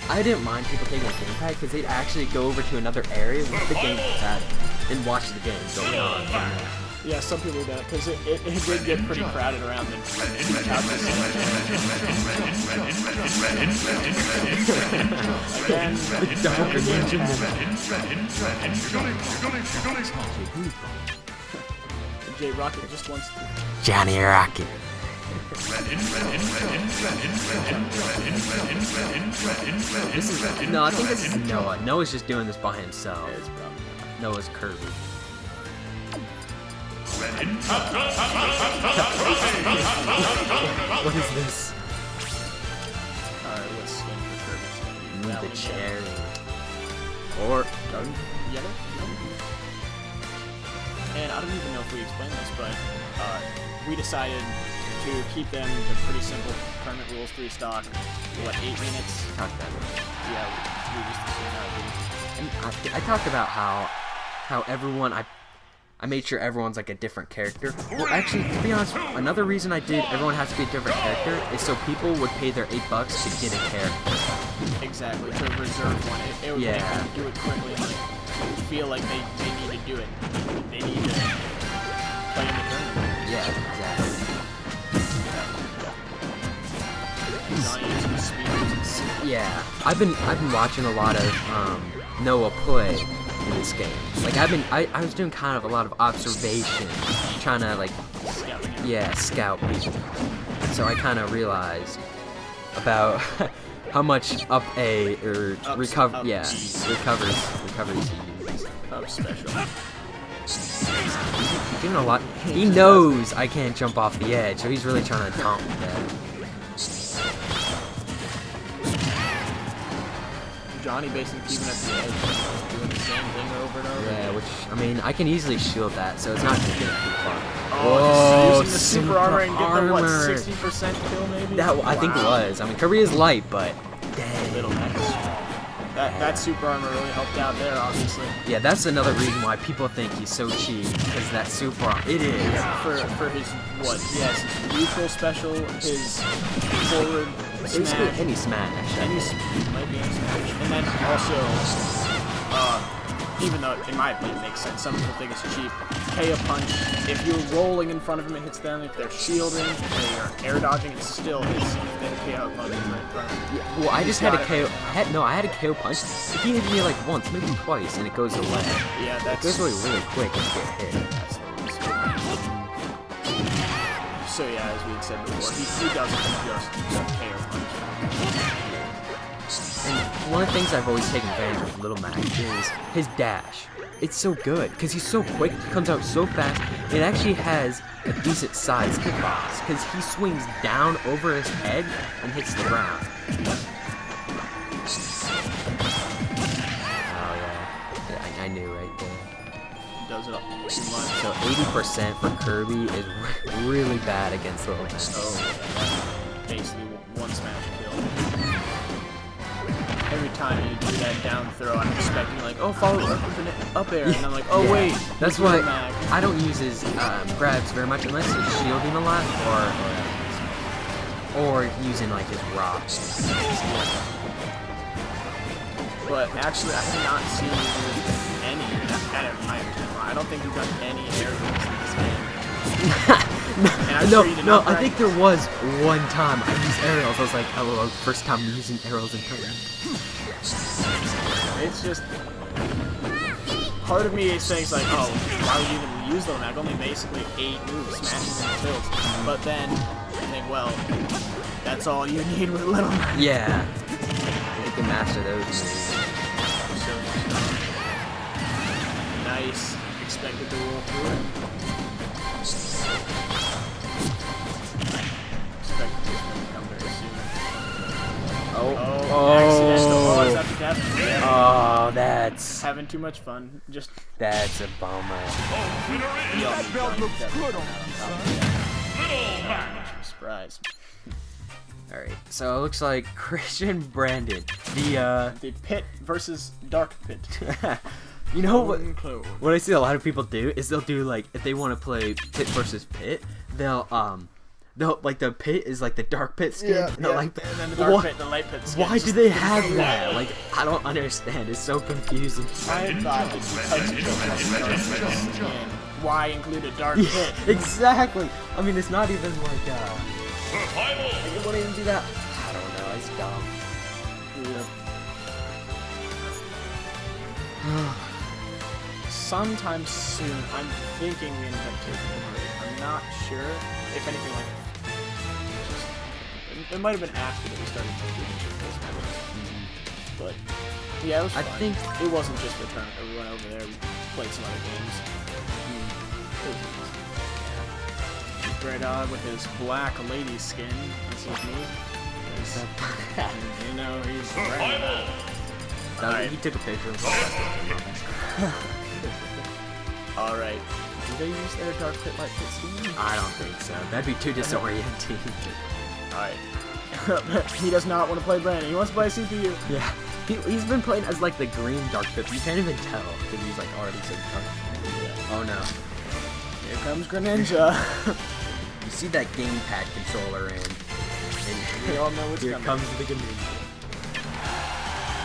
Speaker 2: I didn't mind people taking a gamepad because they'd actually go over to another area with the gamepad and watch the game going on.
Speaker 3: Yeah, some people do that because it did get pretty crowded around the couches. Again,
Speaker 2: The double Greninja
Speaker 3: JRocket just wants to.
Speaker 2: Johnny Rocket. This is I think this is Noah. Noah's just doing this by himself.
Speaker 3: It's probably
Speaker 2: Noah's Kirby. What is this?
Speaker 3: Alright, what skin for Kirby? That
Speaker 2: The
Speaker 3: one,
Speaker 2: cherry. Or
Speaker 3: Yellow? And I don't even know if we explained this, but we decided to keep them to pretty simple tournament rules, 3 stock, 8 minutes?
Speaker 2: talked about it.
Speaker 3: Yeah, we just assumed that would
Speaker 2: And I talked about how everyone I made sure everyone's like a different character. Well, actually, to be honest, another reason I did everyone has to be a different character is so people would pay their $8 to get a character.
Speaker 3: Exactly, to reserve one. It would make them do it quickly and feel like they need to do it. They need to play in the tournament.
Speaker 2: Yeah, exactly.
Speaker 3: Johnny using his speed.
Speaker 2: Yeah, I've been watching a lot of Noah play in this game. Like I was doing kind of a lot of observation, trying to like scout people. So I kind of realized about how much up A or recovery he uses.
Speaker 3: Up special.
Speaker 2: He's doing a lot. He knows I can't jump off the edge, so he's really trying to taunt me that.
Speaker 3: Johnny basically keeping at the edge, doing the same thing over and over.
Speaker 2: Yeah, which, I mean, I can easily shield that, so it's not going to get too far.
Speaker 3: Oh, just using the super armor and get the,
Speaker 2: armor.
Speaker 3: 60% kill maybe?
Speaker 2: I think it was. I mean, Kirby is light, but
Speaker 3: Little nice. That super armor really helped out there, obviously.
Speaker 2: Yeah, that's another reason why people think he's so cheap, because that super armor. It is.
Speaker 3: Yeah, for his, what? Yes, his neutral special, his forward
Speaker 2: Basically
Speaker 3: smash.
Speaker 2: any smash.
Speaker 3: Might be any smash. And then also, even though, in my opinion, it makes sense, some people think it's cheap, KO punch, if you're rolling in front of him, it hits them. If they're shielding, if they are air dodging, it still hits them. Then KO punch right in front of them.
Speaker 2: Yeah, well, I just had a KO. I had a KO punch. He hit me like once, maybe twice, and it goes away.
Speaker 3: Yeah,
Speaker 2: It
Speaker 3: that's...
Speaker 2: goes away really quick and get hit.
Speaker 3: That's the worst. So yeah, as we had said before, he doesn't just KO punch.
Speaker 2: And one of the things I've always taken advantage of with Little Mac is his dash. It's so good, because he's so quick, he comes out so fast, it actually has a decent sized hitbox, because he swings down over his head and hits the ground. Oh yeah, I knew right there.
Speaker 3: Does it up too much.
Speaker 2: So 80% for Kirby is really bad against Little Mac.
Speaker 3: Oh, basically one smash kill. Every time you do that down throw, I'm expecting like, oh, follow up with an up air, and I'm like, oh
Speaker 2: Yeah.
Speaker 3: wait.
Speaker 2: That's why I don't use his grabs very much unless he's shielding a lot or using like his rocks.
Speaker 3: But actually, I have not seen you do any. I don't think you've done any air moves in this game. And I'm sure you did
Speaker 2: No,
Speaker 3: not
Speaker 2: I think there was one time I used aerials. I was like, oh, first time using aerials in tournament.
Speaker 3: It's just part of me is saying like, oh, why would you even use them? I've only basically 8 moves, smashes and tilts. But then I think, well, that's all you need with Little Mac.
Speaker 2: Yeah, you can master those moves.
Speaker 3: Nice. Expected to roll through it. Expected this one to come very soon. Accidental. Oh, is that the death? Yeah.
Speaker 2: Oh, that's
Speaker 3: Having too much fun. Just
Speaker 2: that's a bummer.
Speaker 3: that belt looks good on I'm surprised.
Speaker 2: All right, so it looks like Christian Brandon, the
Speaker 3: Pit versus Dark Pit.
Speaker 2: you know what I see a lot of people do is they'll do like if they want to play Pit versus Pit, they'll like the Pit is like the Dark Pit skin, and
Speaker 3: and then the Dark Pit, the Light Pit skin.
Speaker 2: Why do they have that? Like I don't understand. It's so confusing.
Speaker 3: I thought that because Pit has a Dark Pit skin, why include a Dark Pit?
Speaker 2: Exactly. I mean, it's not even like it wouldn't even do that. I don't know. It's dumb.
Speaker 3: Sometime soon, I'm thinking we end up taking a break. I'm not sure. If anything, like, it might have been after that we started doing this match. But yeah, it was fun.
Speaker 2: I think
Speaker 3: it wasn't just the tournament. We went over there, we played some other games. It was nice. Great with his black lady skin. This is me. You know, he's right. Alright.
Speaker 2: He took a picture of
Speaker 3: Alright. Do they use their Dark Pit Light Pit skin?
Speaker 2: I don't think so. That'd be too disorienting.
Speaker 3: Alright. He does not want to play Brandon. He wants to play CPU.
Speaker 2: Yeah. He's been playing as like the green Dark Pit. You can't even tell because he's like already so dark.
Speaker 3: Yeah.
Speaker 2: Oh no.
Speaker 3: Here comes Greninja.
Speaker 2: You see that gamepad controller in. And
Speaker 3: we all know what's
Speaker 2: here
Speaker 3: coming.
Speaker 2: Comes the Greninja.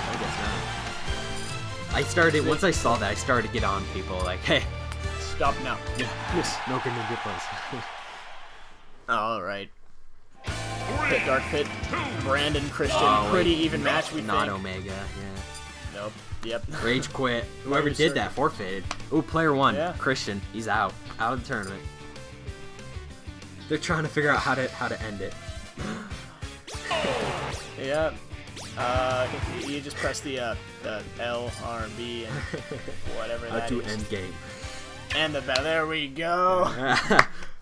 Speaker 2: I guess not. I started, once I saw that, I started to get on people like, hey.
Speaker 3: Stop now.
Speaker 2: Yeah. Yes. No Greninja place.
Speaker 3: Alright. Pit, Dark Pit, Brandon, Christian, pretty even match, we
Speaker 2: not
Speaker 3: think.
Speaker 2: Omega, yeah.
Speaker 3: Nope. Yep.
Speaker 2: Rage quit. Whoever did that forfeited. Ooh, player 1,
Speaker 3: yeah.
Speaker 2: Christian. He's out of the tournament. They're trying to figure out how to end it.
Speaker 3: Yeah. You just press the L, R, B, and whatever that
Speaker 2: to
Speaker 3: is.
Speaker 2: end game.
Speaker 3: And the bell. There we go.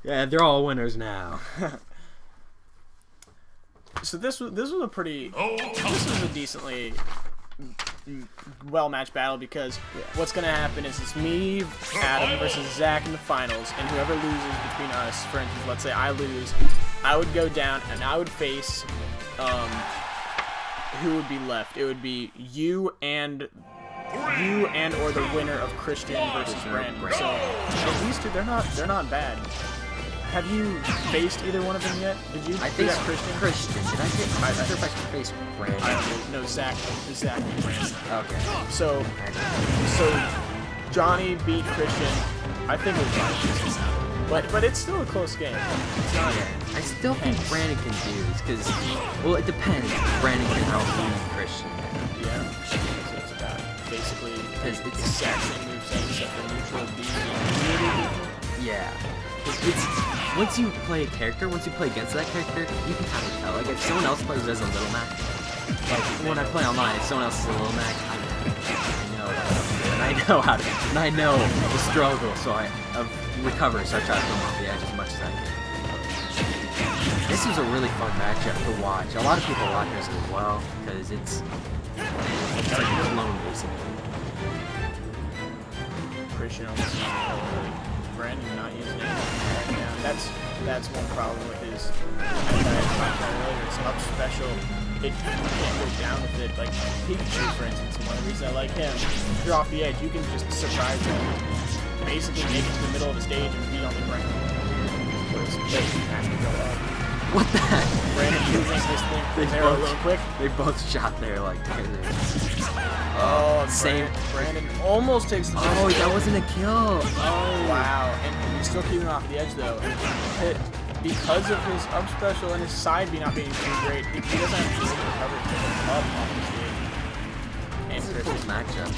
Speaker 2: Yeah, they're all winners now.
Speaker 3: So this was a pretty. This was a decently well-matched battle because what's gonna happen is it's me, Adam versus Zach in the finals, and whoever loses between us, for instance, let's say I lose, I would go down and I would face who would be left? It would be you and or the winner of Christian versus Brandon. So at least they're not bad. Have you faced either one of them yet? Did you?
Speaker 2: I faced
Speaker 3: Christian.
Speaker 2: Did I get? I'm not sure if I faced Brandon.
Speaker 3: I don't know. No, Zach beat Brandon.
Speaker 2: Okay.
Speaker 3: So Johnny beat Christian. I think it was Johnny. But it's still a close game. It's not.
Speaker 2: Yeah. I still think Brandon can do this because, well, it depends. Brandon can outbeat Christian.
Speaker 3: Yeah. That's what it's about. Basically,
Speaker 2: Because
Speaker 3: it's
Speaker 2: it's
Speaker 3: the exact same moveset except for neutral B.
Speaker 2: yeah. It's once you play a character, once you play against that character, you can kind of tell. Like if someone else plays as a little Mac, like when I play online, if someone else is a little Mac, I know, and I know how to, and I know the struggle, so of recovering, so I try to come off the edge as much as I can. This was a really fun matchup to watch. A lot of people watch this as well because it's like a clone basically.
Speaker 3: Christian almost Brandon not using it. Yeah, that's one problem with his, as I talked about earlier, it's up special. You can't go down with it. Like Pikachu, for instance, one of the reasons I like him, if you're off the edge, you can just surprise him. Basically make it to the middle of the stage and be on the ground. Whereas Pikachu has to go up.
Speaker 2: What the heck?
Speaker 3: Brandon using this thing from there real quick.
Speaker 2: They both shot there like
Speaker 3: Oh,
Speaker 2: same.
Speaker 3: Brandon almost takes the
Speaker 2: Oh, that wasn't a kill.
Speaker 3: Oh, wow. And he's still keeping off the edge, though. Because of his up special and his side B not being too great, he doesn't have to recover to up off the stage. And
Speaker 2: It's a
Speaker 3: Christian.
Speaker 2: close matchup.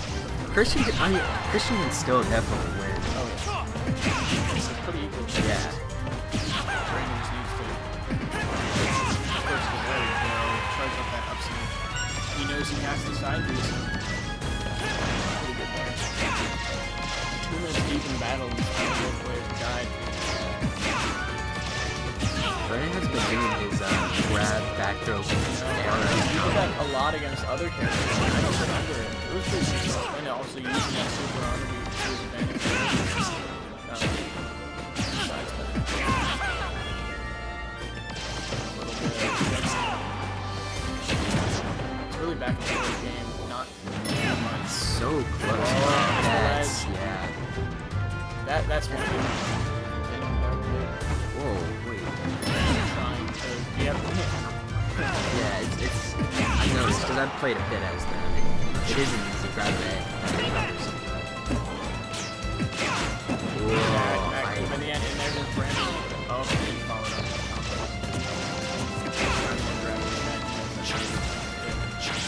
Speaker 2: Christian can still definitely win.
Speaker 3: Oh, yeah. It's pretty equal.
Speaker 2: Yeah.
Speaker 3: Brandon just needs to first the way, charge up that up smash. He knows he has to side B. Pretty good there. 2 minutes deep in battle, and both players died.
Speaker 2: Brandon has been doing his grab back throw
Speaker 3: He did that a lot against other characters. I don't remember it. It was pretty successful. And also using that super armor to his advantage. Besides that. A little bit of it's really back into the game. Not much.
Speaker 2: so close.
Speaker 3: That's,
Speaker 2: yeah.
Speaker 3: That's one thing.
Speaker 2: Whoa, wait.
Speaker 3: Trying to get
Speaker 2: Yeah, it's I noticed because I've played a bit as them. It isn't easy to grab it. Whoa,
Speaker 3: in the end, and there's a Brandon. Oh, and he followed up.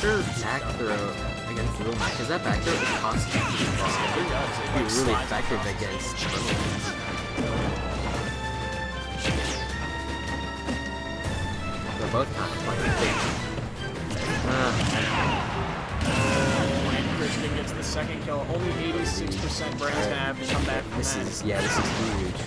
Speaker 2: Sure, back throw against Little Mac. Because that back throw is constantly
Speaker 3: It
Speaker 2: be
Speaker 3: does.
Speaker 2: really effective against Little Mac. They're both kind of playing.
Speaker 3: When Christian gets the second kill, only 86% Brandon's gonna have to come back from
Speaker 2: This
Speaker 3: that.
Speaker 2: is huge.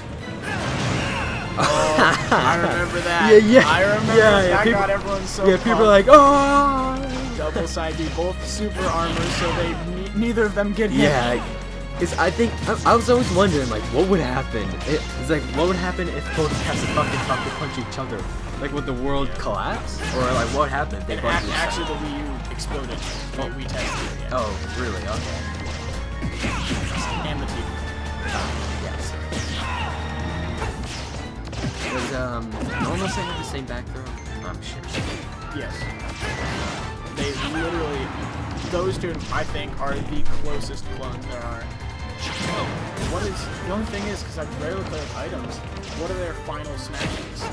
Speaker 3: Oh, I remember that.
Speaker 2: Yeah.
Speaker 3: I remember that
Speaker 2: people,
Speaker 3: got everyone so
Speaker 2: yeah, people
Speaker 3: pumped.
Speaker 2: are like, oh!
Speaker 3: Double side B, both super armor, so they neither of them get hit.
Speaker 2: Yeah, because I think I was always wondering like what would happen. It's like what would happen if both cats fucking punch each other? Like would the world collapse, or like what happened if they
Speaker 3: And
Speaker 2: both do
Speaker 3: actually,
Speaker 2: something?
Speaker 3: the Wii U exploded. We tested it. Yeah.
Speaker 2: Oh, really? Okay.
Speaker 3: And the TV.
Speaker 2: Yes. Does normal say have the same back throw? I'm sure.
Speaker 3: Yes. They literally, those two, I think, are the closest clones there are. The only thing is, because I rarely play with items, what are their final smashes?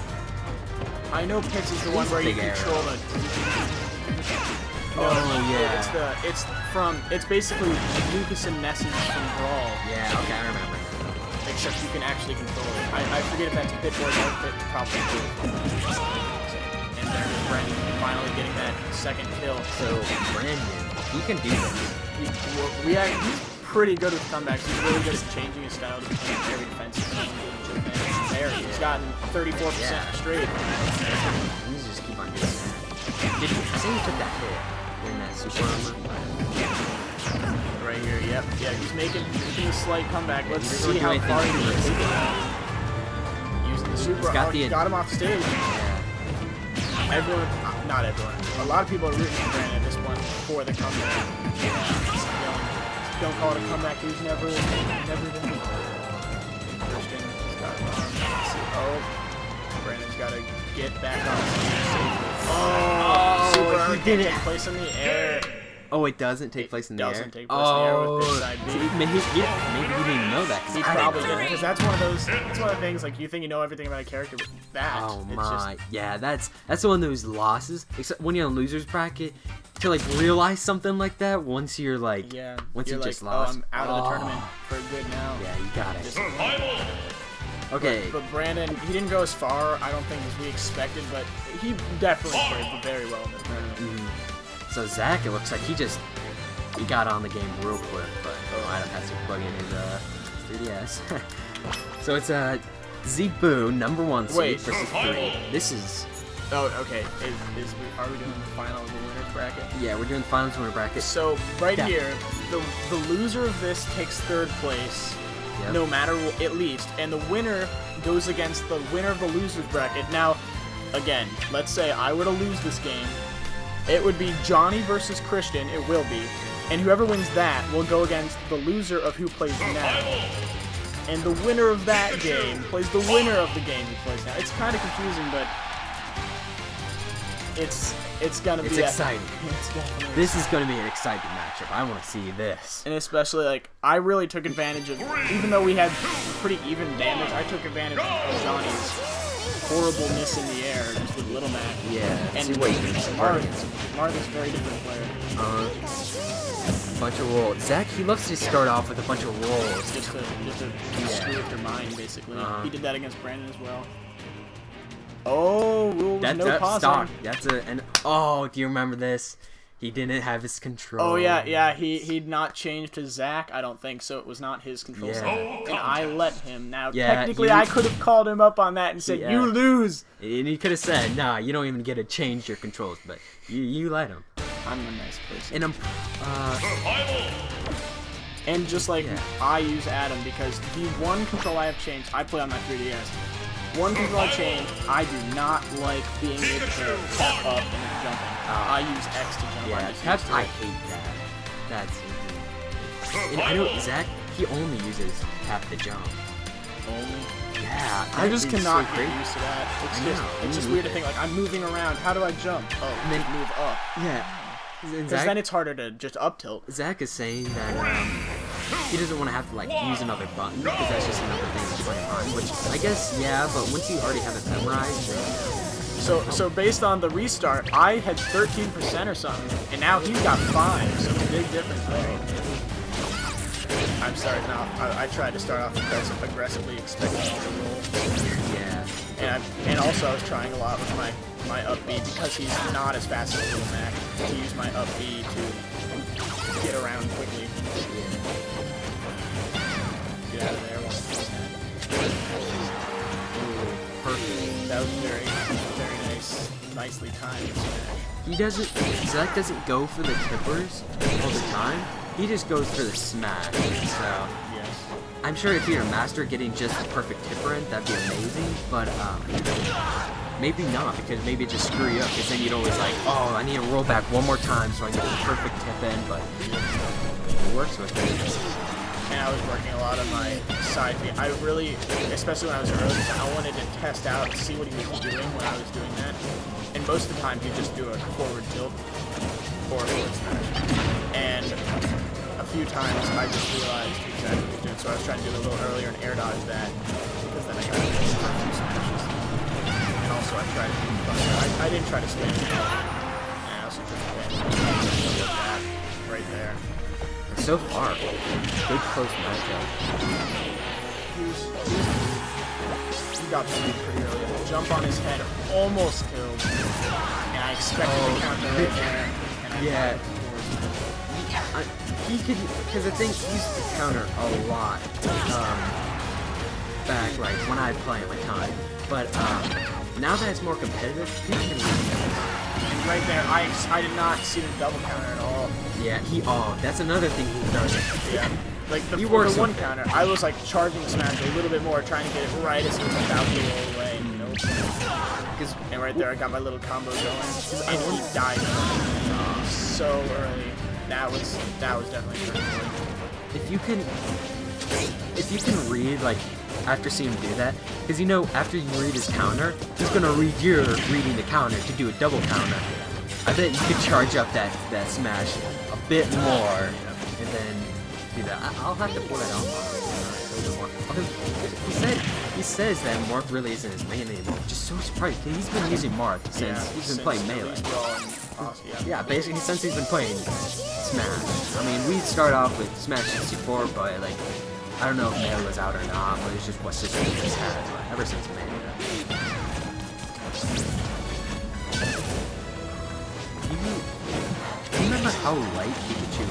Speaker 3: I know Pitts is the one where you control the...
Speaker 2: yeah.
Speaker 3: It's basically Lucas and Nessus from Brawl.
Speaker 2: Yeah, okay, I remember.
Speaker 3: Except you can actually control it. I forget if that's Pit or Pit, probably. And there's Brandon finally getting that second kill.
Speaker 2: So Brandon, he can do this.
Speaker 3: He's pretty good with comebacks. He's really good at changing his style to become very defensive. There, he's gotten 34% straight.
Speaker 2: He needs to just keep on doing that. I think he took that hit in that super armor.
Speaker 3: Right here, yep. Yeah, he's making a slight comeback. Let's
Speaker 2: He
Speaker 3: see
Speaker 2: doesn't do
Speaker 3: how far he
Speaker 2: anything
Speaker 3: can
Speaker 2: to
Speaker 3: take
Speaker 2: risk
Speaker 3: it. Using the super
Speaker 2: He's got
Speaker 3: got him off stage.
Speaker 2: Yeah.
Speaker 3: Everyone, not everyone. A lot of people are rooting for Brandon at this point for the comeback. Don't call it a comeback. He's never been. Christian's got it on. Oh, Brandon's got to get back on safely. Oh, super
Speaker 2: he did it.
Speaker 3: takes place in the air.
Speaker 2: Oh, it doesn't take place in the air?
Speaker 3: Doesn't take place in the air with this side B.
Speaker 2: Maybe he didn't even know that.
Speaker 3: He probably didn't, because that's one of those. It's one of the things like you think you know everything about a character, but that.
Speaker 2: Oh
Speaker 3: it's
Speaker 2: my,
Speaker 3: just,
Speaker 2: yeah, that's one of those losses. Except when you're in a losers bracket, to like realize something like that once you're like,
Speaker 3: yeah.
Speaker 2: once you
Speaker 3: like,
Speaker 2: just lost.
Speaker 3: Oh, I'm out of the tournament for good now.
Speaker 2: Yeah, you got it.
Speaker 3: Just,
Speaker 2: Okay.
Speaker 3: But Brandon, he didn't go as far, I don't think, as we expected, but he definitely played very well in the tournament.
Speaker 2: So Zach, it looks like he got on the game real quick, but I don't have to plug in his 3DS. So it's Zebu, number 1 seed
Speaker 3: Wait.
Speaker 2: versus 3. This is.
Speaker 3: Oh, okay. Are we doing the final of the winners bracket?
Speaker 2: Yeah, we're doing the finals winner bracket.
Speaker 3: So right here, the loser of this takes 3rd place.
Speaker 2: Yep.
Speaker 3: No matter at least, and the winner goes against the winner of the losers bracket. Now, again, let's say I were to lose this game, it would be Johnny versus Christian. It will be, and whoever wins that will go against the loser of who plays now, and the winner of that game plays the winner of the game who plays now. It's kind of confusing, but it's gonna be
Speaker 2: exciting.
Speaker 3: It's definitely
Speaker 2: This is gonna be an exciting matchup. I want to see this.
Speaker 3: And especially, like, I really took advantage of, even though we had pretty even damage, I took advantage of Johnny's horrible miss in the air just with Little Mac.
Speaker 2: Yeah.
Speaker 3: And
Speaker 2: See what you
Speaker 3: Marth's a very different player.
Speaker 2: Bunch of rolls. Zach, he loves to start off with a bunch of rolls.
Speaker 3: Just to screw with your mind, basically. He did that against Brandon as well. Oh, rules, no pausing.
Speaker 2: Stock. Oh, do you remember this? He didn't have his control.
Speaker 3: Oh yeah, he'd not changed to Zach, I don't think, so it was not his control set. And I let him. Now, technically, I could have called him up on that and said, you lose!
Speaker 2: And he could have said, nah, you don't even get to change your controls, but you let him.
Speaker 3: I'm a nice person.
Speaker 2: And
Speaker 3: and just like I use Adam, because the one control I have changed, I play on my 3DS. One control I changed, I do not like being able to tap up and jumping. I use X to jump.
Speaker 2: Yeah, I hate that. That's. And I know Zach, he only uses tap to jump.
Speaker 3: Only?
Speaker 2: Yeah,
Speaker 3: I just cannot
Speaker 2: so
Speaker 3: get used to that. It's just weird to think, like, I'm moving around, how do I jump? Oh, and then move up.
Speaker 2: Yeah.
Speaker 3: Because then it's harder to just up tilt.
Speaker 2: Zach is saying that he doesn't want to have to like use another button because that's just another thing to play on. Which I guess but once you already have it memorized.
Speaker 3: So based on the restart, I had 13% or something, and now he's got 5. So it's a big difference there. I'm starting off. I tried to start off aggressively, expecting to roll.
Speaker 2: Yeah.
Speaker 3: And also I was trying a lot with my up B, because he's not as fast as Little Mac, to use my up B to get around quickly. Get out of there. Perfect. That was very nice, nicely timed smash.
Speaker 2: Zach doesn't go for the tippers all the time. He just goes for the smash. So
Speaker 3: yes.
Speaker 2: I'm sure if you're a master, getting just the perfect tipper in, that'd be amazing. But maybe not, because maybe it just screw you up. Because then you'd always like, oh, I need to roll back one more time so I get the perfect tip in. But it works with it.
Speaker 3: And I was working a lot on my side B. I really, especially when I was early, I wanted to test out and see what he was doing when I was doing that. And most of the time, he'd just do a forward tilt or a forward smash. And a few times, I just realized exactly what he was doing. So I was trying to do it a little earlier and air dodge that, because then I got a few smashes. And also, I tried to do I didn't try to spam it. And I also tried to spam that right there.
Speaker 2: So far, good close matchup.
Speaker 3: He got beat pretty early. Jump on his head, almost killed. And I expected to counter right there. And
Speaker 2: he could, because I think he used to counter a lot back, like when I play my time. But now that it's more competitive, he can
Speaker 3: and right there, I did not see the double counter at all.
Speaker 2: Yeah, that's another thing he does.
Speaker 3: Yeah. Like the one counter, I was like charging the smash a little bit more, trying to get it right as he was about to roll away. Nope. And right there, I got my little combo going. And he died so early. That was definitely pretty good.
Speaker 2: If you can read, like, after seeing him do that, because you know, after you read his counter, he's gonna read your reading the counter to do a double counter. I bet you could charge up that smash a bit more, and then do that. I'll have to pull that off a little bit more. He says that Marth really isn't his main anymore. I'm just so surprised. He's been using Marth since he's been playing Melee. Yeah, basically since he's been playing Smash. I mean, we start off with Smash 64, but like, I don't know if Melee was out or not, but it's just what system he's had ever since Melee. Do you remember how light Pikachu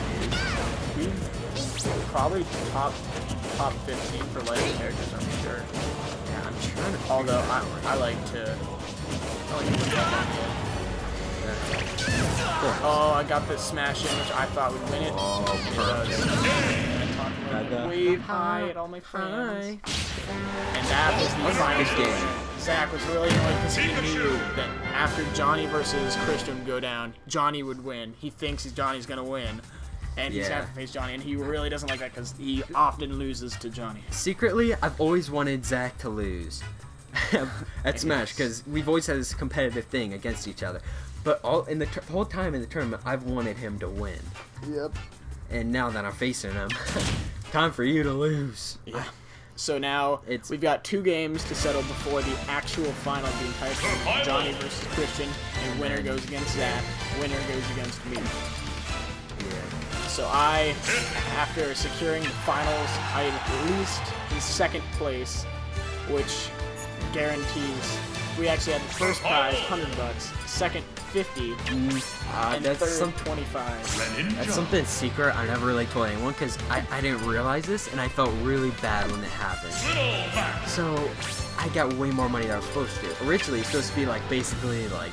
Speaker 2: is?
Speaker 3: Probably top 15 for light characters, I'm sure.
Speaker 2: Yeah, I'm trying to.
Speaker 3: Although I like to look that Oh, I got this smash in, which I thought would win it.
Speaker 2: Oh,
Speaker 3: perfect. Wave high at all my friends. And that was the final game. Zach was really annoyed because he knew that after Johnny versus Christian would go down, Johnny would win. He thinks Johnny's going to win. And he's going to face Johnny, and he really doesn't like that because he often loses to Johnny.
Speaker 2: Secretly, I've always wanted Zach to lose at Smash because we've always had this competitive thing against each other. But the whole time in the tournament, I've wanted him to win.
Speaker 3: Yep.
Speaker 2: And now that I'm facing him, time for you to lose.
Speaker 3: Yeah. So now we've got 2 games to settle before the actual final of the entire tournament. Johnny versus Christian, and winner goes against Zach. Winner goes against me.
Speaker 2: Yeah.
Speaker 3: So after securing the finals, I am at least in second place, which guarantees we actually had the first prize, $100, second, $50, and
Speaker 2: that's
Speaker 3: third, $25.
Speaker 2: That's something secret I never really told anyone because I didn't realize this and I felt really bad when it happened. So I got way more money than I was supposed to. Originally, it's supposed to be like basically like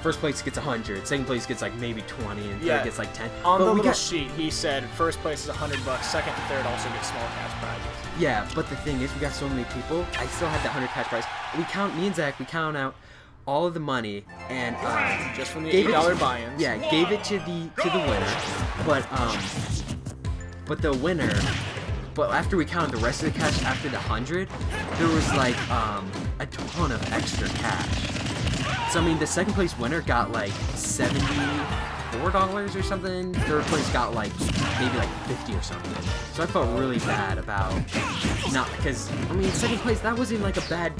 Speaker 2: first place gets 100, second place gets like maybe 20, and third gets like 10.
Speaker 3: On the little sheet, he said first place is $100, second and third also get small cash prizes.
Speaker 2: Yeah, but the thing is, we got so many people. I still had the 100 cash prize. Me and Zach, we count out all of the money and
Speaker 3: just from the $8 buy-ins.
Speaker 2: Yeah, gave it to the winner, but the winner. But after we counted the rest of the cash after the 100, there was like a ton of extra cash. So I mean, the second place winner got like $74 or something. Third place got like maybe like 50 or something. So I felt really bad about not because I mean second place that wasn't like a bad.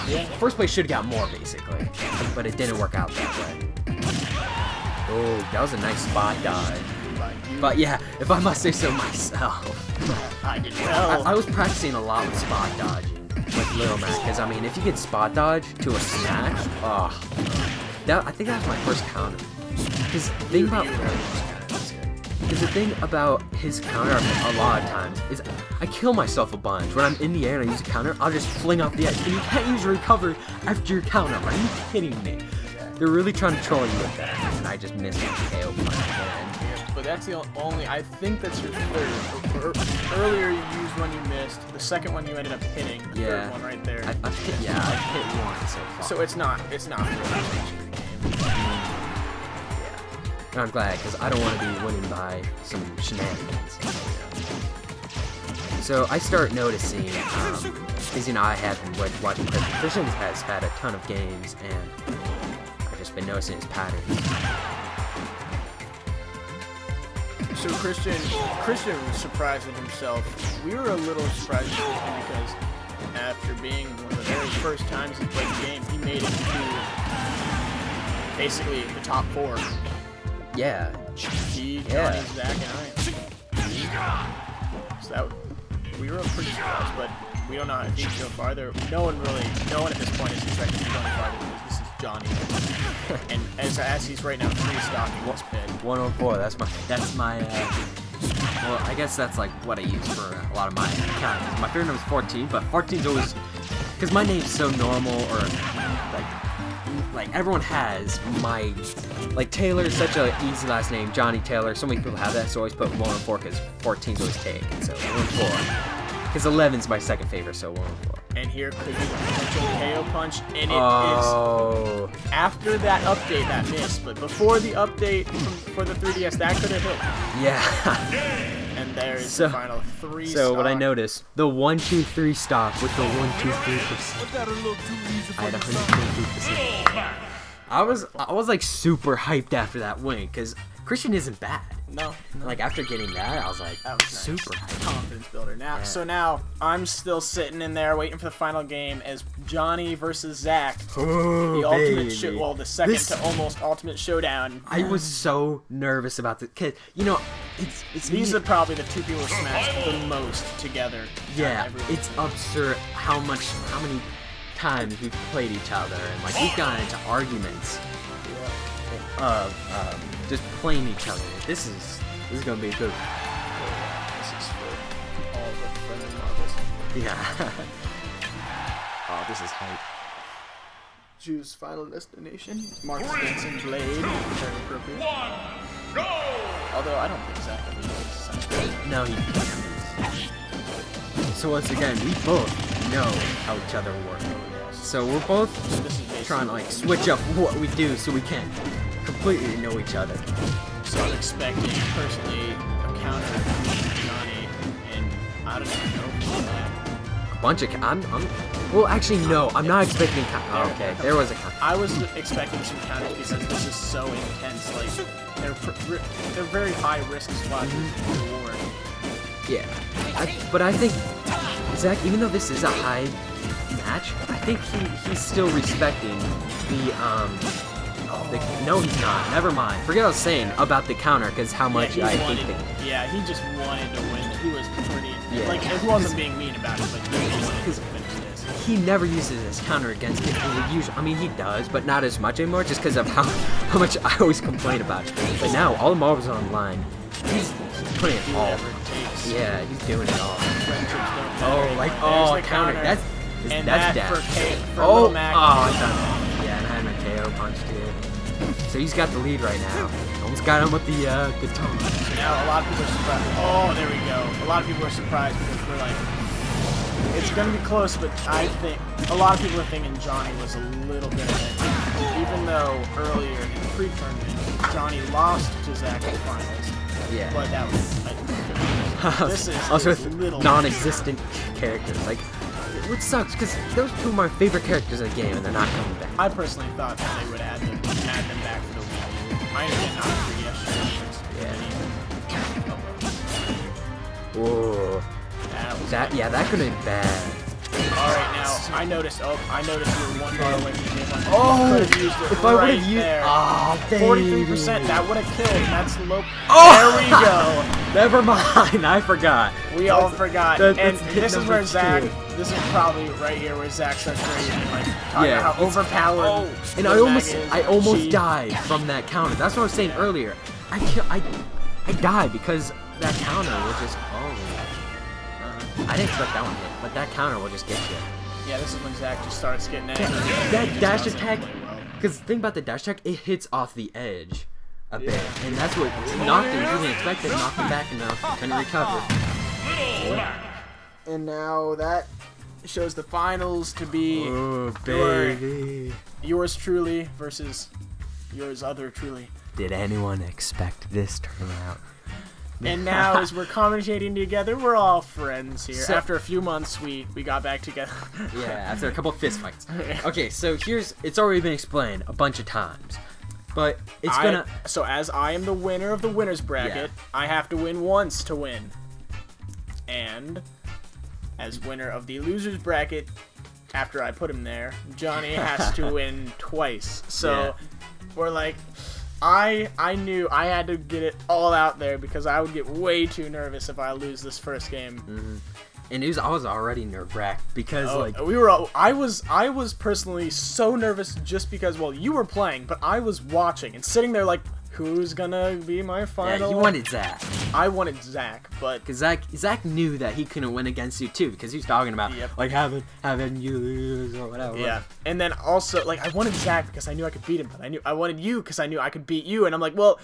Speaker 2: Yeah. First place should have got more basically, but it didn't work out that way. Oh, that was a nice spot dodge. But yeah, if I must say so myself,
Speaker 3: I did well.
Speaker 2: I was practicing a lot with spot dodging with Lil Mac, because I mean, if you can spot dodge to a smash, I think that was my first counter. Because the thing about his counter a lot of times is I kill myself a bunch. When I'm in the air and I use a counter, I'll just fling off the edge. And you can't use recover after your counter. Are you kidding me? They're really trying to troll you with that. And I just missed my KO punch again.
Speaker 3: But that's the only, I think that's your third. Earlier you used one you missed. The second one you ended up hitting. The third one right there.
Speaker 2: I've hit one so far.
Speaker 3: So it's not really changing the game.
Speaker 2: And I'm glad, because I don't want to be winning by some shenanigans. So I start noticing, because you know I have been watching Christian has had a ton of games, and I've just been noticing his patterns.
Speaker 3: So Christian was surprised at himself. We were a little surprised at Christian because after being one of the very first times he played the game, he made it to basically the top 4.
Speaker 2: Yeah.
Speaker 3: Johnny, Zach, and I. So we were pretty surprised, but we don't know if he can go farther. No one at this point is expecting to go farther because this is Johnny. And as he's right now 3-stocking this pit.
Speaker 2: 104. That's my. Well, I guess that's like what I use for a lot of my accounts. My favorite number is 14, but 14's always because my name's so normal or like everyone has my. Like, Taylor is such an easy last name, Johnny Taylor. So many people have that, so I always put 104 because 14's always taken. So 104. Because 11's my second favorite, so 1 and 4.
Speaker 3: And here could be the potential KO punch, and it
Speaker 2: Oh.
Speaker 3: is. After that update, that missed, but before the update for the 3DS, that could have hit.
Speaker 2: Yeah.
Speaker 3: And there is
Speaker 2: So-
Speaker 3: the final 3
Speaker 2: So what I
Speaker 3: stock.
Speaker 2: noticed, the 1, 2, 3 stock with the 1, 2, 3%. I had 123%. I was like super hyped after that win because Christian isn't bad.
Speaker 3: No.
Speaker 2: Like after getting that, I was like
Speaker 3: That was nice.
Speaker 2: super hyped.
Speaker 3: Confidence builder. Now,
Speaker 2: Yeah.
Speaker 3: so now I'm still sitting in there waiting for the final game as Johnny versus Zach,
Speaker 2: Oh,
Speaker 3: the ultimate
Speaker 2: baby.
Speaker 3: the second
Speaker 2: This-
Speaker 3: to almost ultimate showdown.
Speaker 2: I was so nervous about this because it's
Speaker 3: These are probably the two people who smashed the most together.
Speaker 2: yeah,
Speaker 3: Everyone.
Speaker 2: it's absurd how many times we've played each other and like we've gotten into arguments of just playing each other. This is gonna be good.
Speaker 3: This is for all the friendly marbles.
Speaker 2: Yeah. Oh, this is hype.
Speaker 3: Choose final destination. Mark Benson Blade. Very appropriate. Although I don't think Zach ever uses Zach.
Speaker 2: No, he. So once again, we both know how each other work. So we're both
Speaker 3: This is basically
Speaker 2: trying to like switch up what we do so we can completely know each other.
Speaker 3: So I'm expecting personally a counter from Johnny, and I don't even know if he's that.
Speaker 2: A bunch of well, actually no, I'm not expecting. Okay, there was a count.
Speaker 3: I was expecting some counters because this is so intense. Like they're very high risk spots
Speaker 2: Mm-hmm.
Speaker 3: reward.
Speaker 2: Yeah, but I think Zach, even though this is a high match, I think he's still respecting the no, he's not. Never mind. Forget what I was saying about the counter, because how much
Speaker 3: he
Speaker 2: I
Speaker 3: wanted,
Speaker 2: hate the.
Speaker 3: Yeah, he just wanted to win. He was pretty.
Speaker 2: Yeah.
Speaker 3: Like he wasn't being mean about it, but he wanted to finish this.
Speaker 2: He never uses his counter against people. Usually, I mean, he does, but not as much anymore, just because of how much I always complain about it. But now, all the marbles are online. He's putting it
Speaker 3: Do
Speaker 2: all.
Speaker 3: whatever it takes.
Speaker 2: Yeah, he's doing it all.
Speaker 3: Friendships don't matter
Speaker 2: Oh,
Speaker 3: anymore.
Speaker 2: like
Speaker 3: There's the
Speaker 2: counter. That's
Speaker 3: and
Speaker 2: that's
Speaker 3: that
Speaker 2: death.
Speaker 3: for
Speaker 2: Oh,
Speaker 3: Little Mac.
Speaker 2: I thought. Yeah, and I had my KO punch too. So he's got the lead right now. Almost got him with the taunt.
Speaker 3: Now a lot of people are surprised. Oh, there we go. A lot of people are surprised because we're like, it's gonna be close, but I think a lot of people are thinking Johnny was a little bit ahead. Even though earlier in the pre-tournament, Johnny lost to Zach in the finals.
Speaker 2: Yeah.
Speaker 3: But that was this is
Speaker 2: also
Speaker 3: his
Speaker 2: with
Speaker 3: little
Speaker 2: non-existent characters, like, which sucks because those two of my favorite characters in the game, and they're not coming back.
Speaker 3: I personally thought that they would add them back for the Wii U. I understand not the 3DS.
Speaker 2: Whoa. That could have been bad.
Speaker 3: Alright, now, I noticed you were 1 bar away from the game.
Speaker 2: Oh,
Speaker 3: Could've used it
Speaker 2: if I would
Speaker 3: right
Speaker 2: have used,
Speaker 3: there.
Speaker 2: oh, baby.
Speaker 3: 43%, that would have killed. That's low.
Speaker 2: Oh!
Speaker 3: There we go.
Speaker 2: Never mind, I forgot.
Speaker 3: We all forgot.
Speaker 2: That's
Speaker 3: And
Speaker 2: hit
Speaker 3: this is
Speaker 2: number
Speaker 3: where Zach,
Speaker 2: 2.
Speaker 3: this is probably right here where Zach starts raving, like, talking
Speaker 2: Yeah,
Speaker 3: about how overpowered.
Speaker 2: And
Speaker 3: Little Mac
Speaker 2: I
Speaker 3: is,
Speaker 2: almost
Speaker 3: cheat.
Speaker 2: died from that counter. That's what I was saying earlier. I died because that counter will just. I didn't expect that one hit, but that counter will just get you.
Speaker 3: Yeah, this is when Zach just starts getting angry.
Speaker 2: That
Speaker 3: He just
Speaker 2: dash
Speaker 3: doesn't
Speaker 2: attack,
Speaker 3: play well.
Speaker 2: because the thing about the dash attack, it hits off the edge a bit,
Speaker 3: Yeah.
Speaker 2: and that's what knocked him. He didn't expect it, knocked him back enough, couldn't recover.
Speaker 3: And now that shows the finals to be
Speaker 2: Oh, baby.
Speaker 3: yours truly versus yours other truly.
Speaker 2: Did anyone expect this turnout?
Speaker 3: And now, as we're commentating together, we're all friends here.
Speaker 2: So-
Speaker 3: After a few months, we got back together.
Speaker 2: Yeah, after a couple of fist fights. Okay, so it's already been explained a bunch of times, but it's gonna.
Speaker 3: So as I am the winner of the winner's bracket, I have to win once to win. And as winner of the loser's bracket, after I put him there, Johnny has to win twice. So
Speaker 2: Yeah.
Speaker 3: we're like, I knew I had to get it all out there because I would get way too nervous if I lose this first game.
Speaker 2: And I was already nerve-wracked because
Speaker 3: I was personally so nervous just because, well, you were playing, but I was watching and sitting there like, who's gonna be my final?
Speaker 2: yeah, you wanted Zach.
Speaker 3: I wanted Zach, but
Speaker 2: Because Zach knew that he couldn't win against you too, because he was talking about
Speaker 3: Yep.
Speaker 2: like having you lose or whatever.
Speaker 3: yeah. And then also, like, I wanted Zach because I knew I could beat him, but I wanted you because I knew I could beat you, and I'm like, well,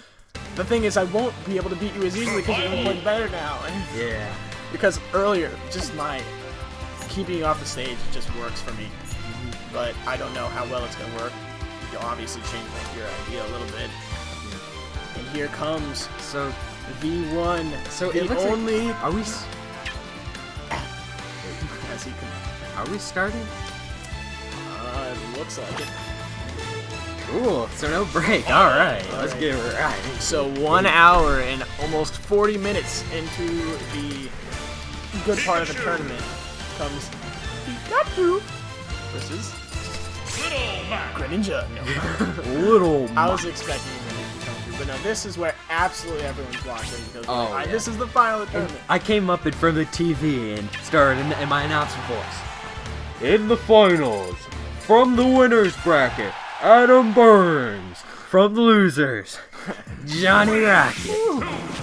Speaker 3: the thing is, I won't be able to beat you as easily because you're gonna play better now.
Speaker 2: Yeah.
Speaker 3: because earlier, just my keeping you off the stage just works for me. But I don't know how well it's gonna work. You'll obviously change your idea a little bit. And here comes
Speaker 2: So
Speaker 3: V1.
Speaker 2: So
Speaker 3: the
Speaker 2: it looks
Speaker 3: only
Speaker 2: like, are we
Speaker 3: as he can.
Speaker 2: are we starting?
Speaker 3: It looks like it.
Speaker 2: Cool. So no break. All right. Let's
Speaker 3: right.
Speaker 2: get right.
Speaker 3: So 1 hour and almost 40 minutes into the good part of the tournament comes Pikachu versus Greninja. No.
Speaker 2: Little.
Speaker 3: I was expecting Greninja to come through, but no, this is where absolutely everyone's watching because
Speaker 2: Oh, yeah.
Speaker 3: this is the final of the tournament.
Speaker 2: I came up in front of the TV and started in my announcer voice. In the finals, from the winners bracket, Adam Burns. From the losers, Johnny Rocket.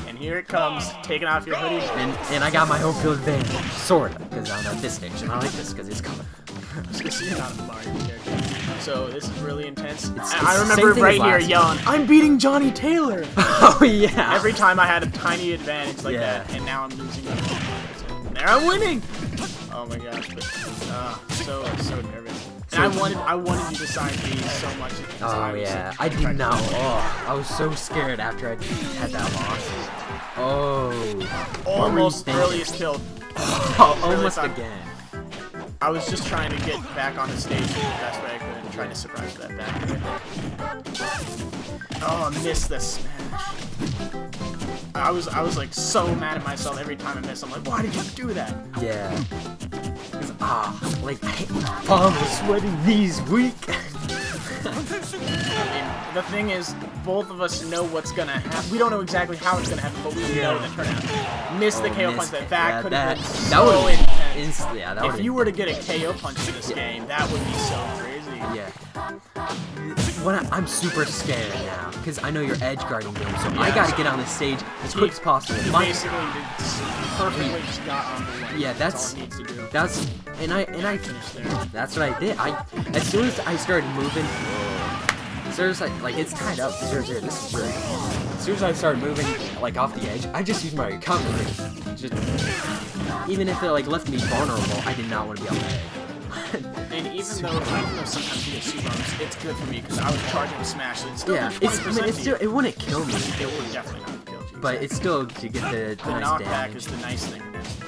Speaker 3: And here it comes, taking off your hoodie.
Speaker 2: And I got my home field advantage, sorta, because I'm at this stage, and I like this because it's colorful.
Speaker 3: Just you're not a Mario character. So this is really intense.
Speaker 2: It's
Speaker 3: I
Speaker 2: the
Speaker 3: remember
Speaker 2: same thing
Speaker 3: right
Speaker 2: as
Speaker 3: here
Speaker 2: last
Speaker 3: yelling, "I'm beating Johnny Taylor!"
Speaker 2: Oh yeah.
Speaker 3: Every time I had a tiny advantage like
Speaker 2: Yeah.
Speaker 3: that, and now I'm losing. And there I'm winning. Oh my gosh! But, so nervous. And I wanted you to sign these so much.
Speaker 2: Oh yeah, I did not. Oh, I was so scared after I had that loss. Oh,
Speaker 3: Almost
Speaker 2: what were you
Speaker 3: earliest kill.
Speaker 2: Oh,
Speaker 3: Really
Speaker 2: almost
Speaker 3: thought-
Speaker 2: again.
Speaker 3: I was just trying to get back on the stage the best way I could and trying to surprise that back. Oh, I missed the smash. I was like so mad at myself every time I missed. I'm like, why did you do that?
Speaker 2: Yeah. Like palms are sweating knees weak.
Speaker 3: I mean, the thing is, both of us know what's gonna happen. We don't know exactly how it's gonna happen, but we know the turnout. Missed the KO punch. That could have been so intense. If you were to get a KO punch in this game, that would be so crazy.
Speaker 2: Yeah. I'm super scared now because I know you're edge guarding game, so I gotta get on this stage as quick as possible.
Speaker 3: He basically perfectly just got on the line.
Speaker 2: Yeah,
Speaker 3: that's all he needs to do.
Speaker 2: And I
Speaker 3: Finish there.
Speaker 2: That's what I did. As soon as I started moving, seriously, like it's tied up 0-0. This is really cool. As soon as I started moving like off the edge, I just used my recovery. Just even if it like left me vulnerable, I did not want to be on the edge.
Speaker 3: And even though sometimes you get super arms, it's good for me because I was charging with smash. So it's still
Speaker 2: Yeah,
Speaker 3: 20%.
Speaker 2: it wouldn't kill me.
Speaker 3: It would definitely not have killed you.
Speaker 2: But it's still to get the nice
Speaker 3: knockback
Speaker 2: damage.
Speaker 3: is the nice thing against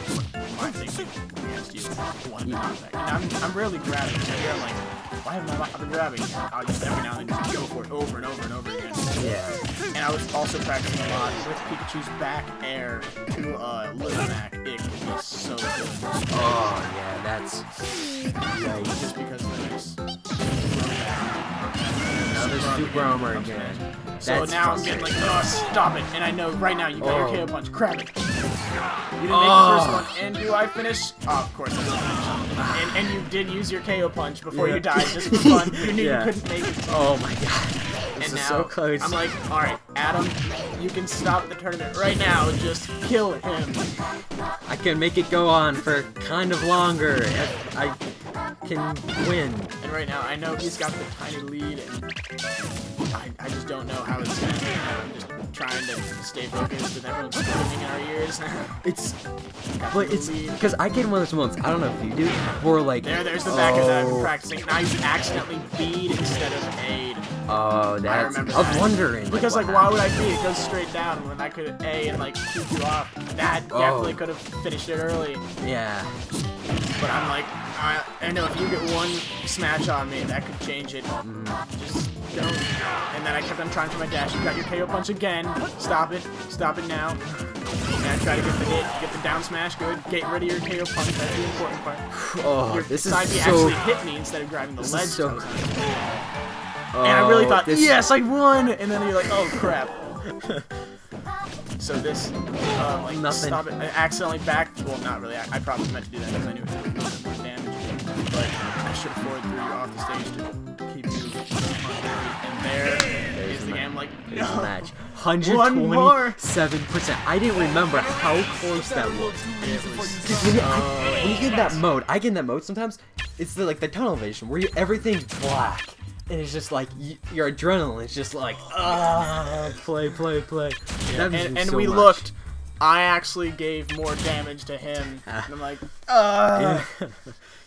Speaker 3: my thing against you. One knockback. And I'm rarely grabbing. So here I'm like, why haven't I been grabbing? I'll just every now and then just go for it over and over and over again.
Speaker 2: Yeah.
Speaker 3: And I was also practicing a lot with Pikachu's back air to Little Mac. It can be so good.
Speaker 2: Oh yeah, that's nice.
Speaker 3: Just because of this.
Speaker 2: Another super armor again.
Speaker 3: So
Speaker 2: That's
Speaker 3: now I'm getting like, oh, stop it. And I know right now you got your KO punch. Grab it. You didn't make the first one. And do I finish? Oh, of course I did. And you did use your KO punch before you died just for fun. You knew you couldn't make it.
Speaker 2: Oh my god. This
Speaker 3: And
Speaker 2: is
Speaker 3: now
Speaker 2: so close.
Speaker 3: I'm like, alright, Adam, you can stop the tournament right now and just kill him.
Speaker 2: I can make it go on for kind of longer if I can win.
Speaker 3: And right now, I know he's got the tiny lead, and I just don't know how it's going to end. I'm just trying to stay focused, and everyone's screaming in our ears.
Speaker 2: But it's because I get one of those moments, I don't know if you do, where like...
Speaker 3: There's the back of that I've been practicing. Now you accidentally bead instead of aid.
Speaker 2: Oh, that's...
Speaker 3: remember
Speaker 2: I was
Speaker 3: that.
Speaker 2: wondering.
Speaker 3: Because,
Speaker 2: like,
Speaker 3: why would I bead? It goes straight down when I could A and, like, keep you off. That definitely could have finished it early.
Speaker 2: Yeah.
Speaker 3: But I'm like, I know if you get one smash on me, that could change it. Just don't. And then I kept on trying for my dash. You got your KO punch again. Stop it. Stop it now. And I try to get the hit, get the down smash. Good. Get rid of your KO punch. That's the important part.
Speaker 2: Oh,
Speaker 3: Your
Speaker 2: this is
Speaker 3: side B
Speaker 2: so...
Speaker 3: actually hit me instead of grabbing the ledge.
Speaker 2: so...
Speaker 3: And I really thought,
Speaker 2: this...
Speaker 3: yes, I won! And then you're like, oh crap. So this, like,
Speaker 2: Nothing.
Speaker 3: stop it. I accidentally backed. Well, not really. I probably meant to do that because I knew it would do more damage. But I should have forward threw you off the stage to keep you on. And there's the game. Like,
Speaker 2: There's the
Speaker 3: no.
Speaker 2: match.
Speaker 3: One more.
Speaker 2: 127%. I didn't remember how close that was.
Speaker 3: It was
Speaker 2: When you get that mode, I get in that mode sometimes. It's the tunnel vision where everything's black. And it's just like, your adrenaline is just like, play.
Speaker 3: Yeah.
Speaker 2: That means
Speaker 3: and
Speaker 2: so
Speaker 3: we
Speaker 2: much.
Speaker 3: looked, I actually gave more damage to him. And I'm like,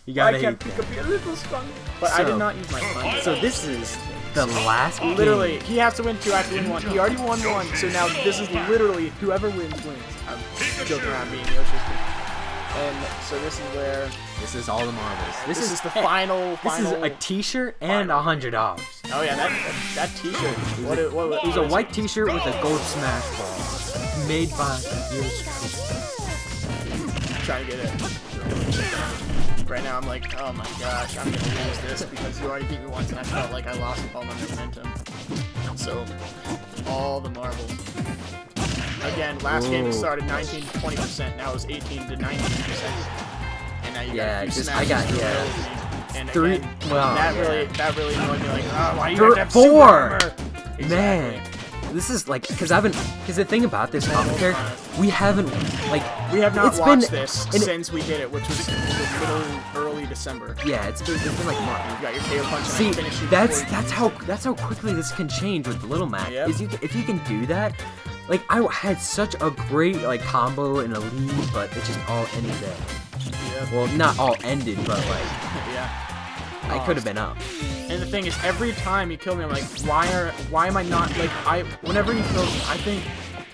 Speaker 2: You gotta
Speaker 3: I can't
Speaker 2: hate
Speaker 3: pick
Speaker 2: that.
Speaker 3: up a little stun. But I
Speaker 2: So-
Speaker 3: did not use my stun.
Speaker 2: So this is the last
Speaker 3: Literally,
Speaker 2: game.
Speaker 3: he has to win 2, I have to win 1. He already won 1, so now this is literally whoever wins, wins. I'm joking around being Yoshi's. And so this is where...
Speaker 2: This is all the marbles.
Speaker 3: This is the final...
Speaker 2: This is a t-shirt and $100.
Speaker 3: Oh yeah, that t-shirt. What
Speaker 2: It was a
Speaker 3: is
Speaker 2: white t-shirt with a gold smash ball. Made by yours
Speaker 3: it? Trying to get it. Right now I'm like, oh my gosh, I'm gonna lose this because you already beat me once and I felt like I lost all my momentum. So, all the marbles. Again, last game you started 19 to 20%, now it's 18 to 19%. And now you got a few smashes to roll. And
Speaker 2: Three-
Speaker 3: again,
Speaker 2: well,
Speaker 3: that
Speaker 2: yeah.
Speaker 3: really annoyed me. Like, oh, why you
Speaker 2: Thir-
Speaker 3: have to have
Speaker 2: four!
Speaker 3: super armor? Exactly.
Speaker 2: Man, this is like, because the thing about this commentary, we haven't, like,
Speaker 3: We have not
Speaker 2: it's
Speaker 3: watched
Speaker 2: been-
Speaker 3: this
Speaker 2: and it-
Speaker 3: since we did it, which was in the middle, early December.
Speaker 2: yeah, it's been like March.
Speaker 3: You got your KO punch and
Speaker 2: See,
Speaker 3: I finished you
Speaker 2: that's
Speaker 3: before
Speaker 2: that's how quickly this can change with Little Mac.
Speaker 3: Yep.
Speaker 2: Is if you can do that, like I had such a great like combo in a lead, but it just all ended there.
Speaker 3: Yep.
Speaker 2: Well, not all ended, but like
Speaker 3: Yeah.
Speaker 2: I could have been up.
Speaker 3: And the thing is, every time he killed me, I'm like, why am I not, like, whenever he kills me, I think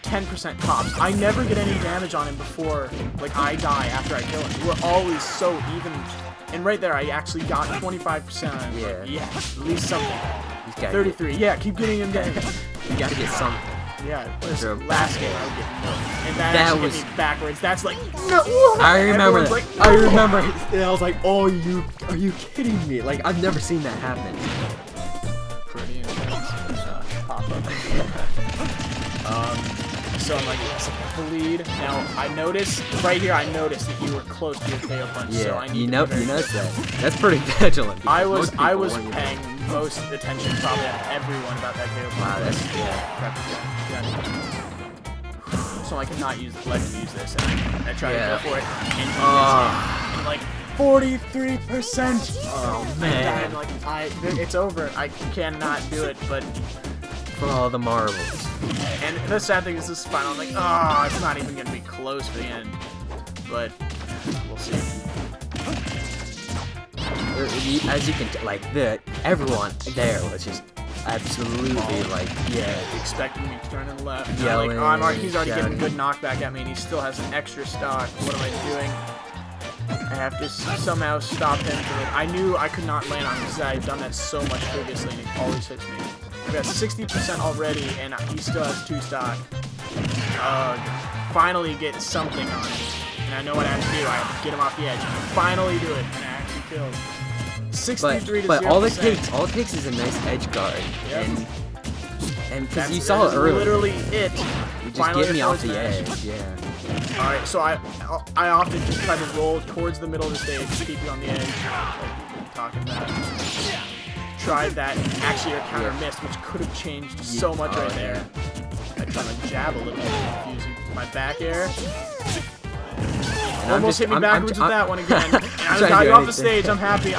Speaker 3: 10% cops. I never get any damage on him before, like, I die after I kill him. We're always so even. And right there, I actually got 25% on him.
Speaker 2: Yeah.
Speaker 3: Yeah, at least something.
Speaker 2: He's gotta
Speaker 3: 33. Yeah, keep getting him damage.
Speaker 2: You gotta get something.
Speaker 3: Yeah, this
Speaker 2: Sure.
Speaker 3: last game I would get no. And that actually
Speaker 2: was-
Speaker 3: hit me backwards. That's like, no!
Speaker 2: I remember
Speaker 3: Everyone's
Speaker 2: that.
Speaker 3: like,
Speaker 2: I
Speaker 3: no!
Speaker 2: remember. And I was like, oh, are you kidding me? Like I've never seen that happen.
Speaker 3: Pretty intense. Pop up. So I'm like, yes, I got the lead. Now I noticed right here. I noticed that you were close to your KO punch.
Speaker 2: Yeah,
Speaker 3: so I need
Speaker 2: you
Speaker 3: to
Speaker 2: know,
Speaker 3: be very
Speaker 2: you noticed
Speaker 3: careful.
Speaker 2: that. That's pretty vigilant.
Speaker 3: I
Speaker 2: because
Speaker 3: was
Speaker 2: most people
Speaker 3: was
Speaker 2: wouldn't.
Speaker 3: paying most attention probably out of everyone about that KO punch.
Speaker 2: Wow, that's
Speaker 3: So I could not let him use this, and I tried to
Speaker 2: Yeah.
Speaker 3: go for it, and he gets hit, and like 43%.
Speaker 2: Oh
Speaker 3: And
Speaker 2: man,
Speaker 3: like it's over. I cannot do it, but.
Speaker 2: for all the marbles.
Speaker 3: And the sad thing is this is final. I'm like, oh, it's not even gonna be close for the end. But we'll see.
Speaker 2: As you can like everyone there was just absolutely like
Speaker 3: Expecting me to turn and left. And I'm
Speaker 2: Yelling,
Speaker 3: like, oh, he's already getting a
Speaker 2: shouting.
Speaker 3: good knockback at me, and he still has an extra stock. What am I doing? I have to somehow stop him from it. I knew I could not land on him because I've done that so much previously, and he always hits me. I've got 60% already, and he still has 2 stock. Finally get something on him. And I know what I have to do. I have to get him off the edge. Finally do it, and I actually killed. 63 to 0%.
Speaker 2: but all it takes is a nice edge guard,
Speaker 3: Yep.
Speaker 2: and because you saw it
Speaker 3: That's
Speaker 2: earlier,
Speaker 3: literally it.
Speaker 2: you just
Speaker 3: Finally
Speaker 2: get me
Speaker 3: a
Speaker 2: off
Speaker 3: forward
Speaker 2: the
Speaker 3: smash.
Speaker 2: edge, yeah.
Speaker 3: Alright, so I often just try to roll towards the middle of the stage to keep you on the edge. Like we've been talking about. Tried that, and actually your counter missed, which could have changed so much right there. I tried to jab a little bit, confusing my back air.
Speaker 2: And
Speaker 3: Almost hit me backwards with that one again. And I
Speaker 2: trying to
Speaker 3: got
Speaker 2: do
Speaker 3: you off the
Speaker 2: anything.
Speaker 3: stage. I'm happy.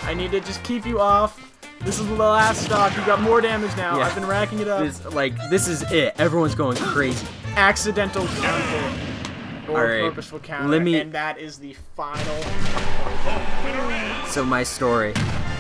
Speaker 3: I need to just keep you off. This is the last stock. You got more damage now.
Speaker 2: Yeah.
Speaker 3: I've been racking it up.
Speaker 2: This is it. Everyone's going crazy.
Speaker 3: Accidental counter. Or
Speaker 2: Alright,
Speaker 3: purposeful counter.
Speaker 2: let me-
Speaker 3: And that is the final.
Speaker 2: So my story,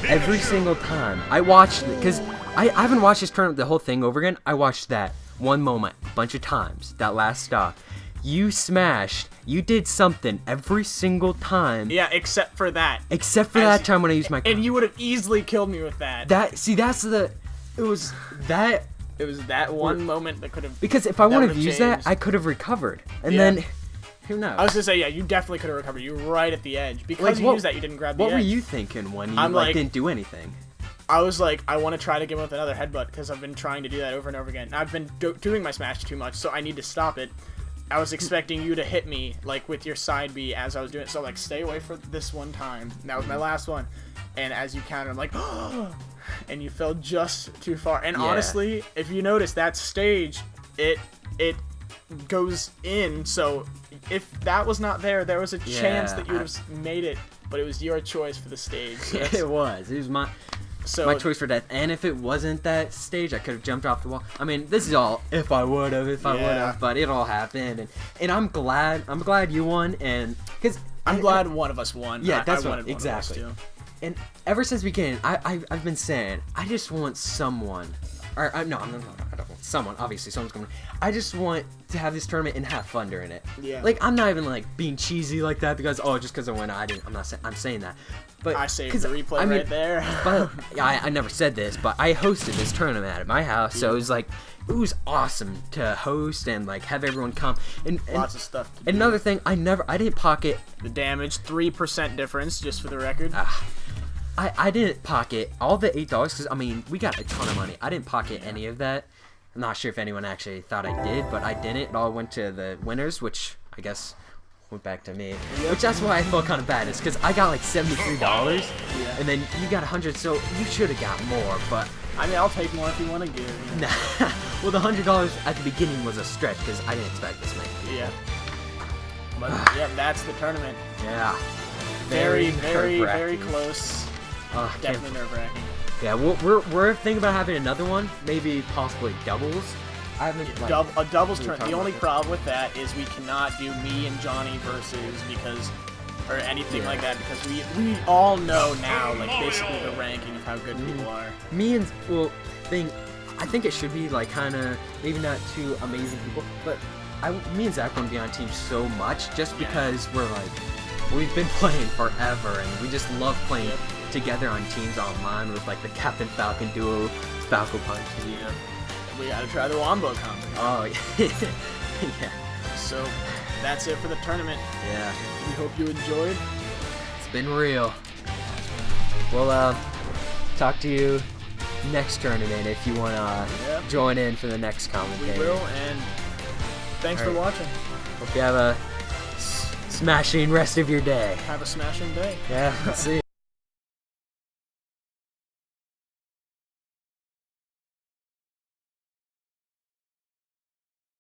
Speaker 2: every single time I watched it, because I haven't watched this tournament the whole thing over again. I watched that one moment a bunch of times. That last stock, you smashed. You did something every single time.
Speaker 3: Yeah, except for that.
Speaker 2: Except for that time when I used my.
Speaker 3: And you would have easily killed me with that.
Speaker 2: It was that.
Speaker 3: It was that one moment that could have.
Speaker 2: Because if I
Speaker 3: That
Speaker 2: would have
Speaker 3: would've
Speaker 2: used that,
Speaker 3: changed.
Speaker 2: I could have recovered. And
Speaker 3: Yeah.
Speaker 2: then, who knows?
Speaker 3: I was gonna say, yeah, you definitely could have recovered. You were right at the edge. Because
Speaker 2: Like,
Speaker 3: you
Speaker 2: what-
Speaker 3: used that, you didn't grab the
Speaker 2: What
Speaker 3: edge.
Speaker 2: were you thinking when you
Speaker 3: I'm like-
Speaker 2: didn't do anything?
Speaker 3: I was like, I want to try to get him with another headbutt because I've been trying to do that over and over again. And I've been doing my smash too much, so I need to stop it. I was expecting you to hit me, like, with your side B as I was doing it. So, like, stay away for this one time. And that was my last one. And as you counter, I'm like, and you fell just too far. And
Speaker 2: Yeah.
Speaker 3: honestly, if you notice, that stage, it goes in. So if that was not there, there was a chance
Speaker 2: Yeah,
Speaker 3: that you would have made it. But it was your choice for the stage. So that's-
Speaker 2: It was. It was my.
Speaker 3: So
Speaker 2: my choice for death. And if it wasn't that stage, I could have jumped off the wall. I mean, this is all if I would have, but it all happened, and I'm glad you won, and because
Speaker 3: I'm glad one of us won.
Speaker 2: Yeah, that's
Speaker 3: I
Speaker 2: what
Speaker 3: wanted one
Speaker 2: exactly.
Speaker 3: Of us too.
Speaker 2: And ever since the beginning, I've been saying I just want someone, or no, I don't want someone. Obviously, someone's coming. I just want to have this tournament and have fun during it.
Speaker 3: Yeah.
Speaker 2: Like I'm not even like being cheesy like that because just because I won, I'm not saying I'm saying that. But
Speaker 3: I saved the replay right there.
Speaker 2: But I never said this, but I hosted this tournament at my house, so it was awesome to host and like have everyone come and
Speaker 3: Lots of stuff to do.
Speaker 2: Another thing, I didn't pocket
Speaker 3: The damage, 3% difference, just for the record.
Speaker 2: I didn't pocket all the $8 because I mean we got a ton of money. I didn't pocket any of that. I'm not sure if anyone actually thought I did, but I didn't. It all went to the winners, which I guess went back to me. Which that's why I felt kind of bad. Is because I got like $73, and then you got 100, so you should have got more. But
Speaker 3: I mean, I'll take more if you want to give.
Speaker 2: nah. Well, the $100 at the beginning was a stretch because I didn't expect this many.
Speaker 3: Yeah. But yeah, that's the tournament.
Speaker 2: Yeah.
Speaker 3: Very
Speaker 2: nerve-wracking.
Speaker 3: close. Definitely nerve-wracking.
Speaker 2: Yeah, we're thinking about having another one, maybe possibly doubles. I haven't
Speaker 3: A doubles tournament. The only
Speaker 2: about
Speaker 3: problem with that is we cannot do me and Johnny versus or anything like that because we all know now like basically the ranking of how good people are.
Speaker 2: I think it should be like kind of maybe not too amazing people, but me and Zach want to be on teams so much just because we've been playing forever and we just love playing together on teams online with like the Captain Falcon duo, Falco Punch.
Speaker 3: Yeah. We gotta try the Wombo combo.
Speaker 2: Oh yeah.
Speaker 3: So that's it for the tournament.
Speaker 2: Yeah.
Speaker 3: We hope you enjoyed.
Speaker 2: It's been real. We'll talk to you next tournament if you wanna join in for the next commentator.
Speaker 3: We will, and thanks for watching.
Speaker 2: Hope you have a smashing rest of your day.
Speaker 3: Have a smashing day.
Speaker 2: Yeah, let's see.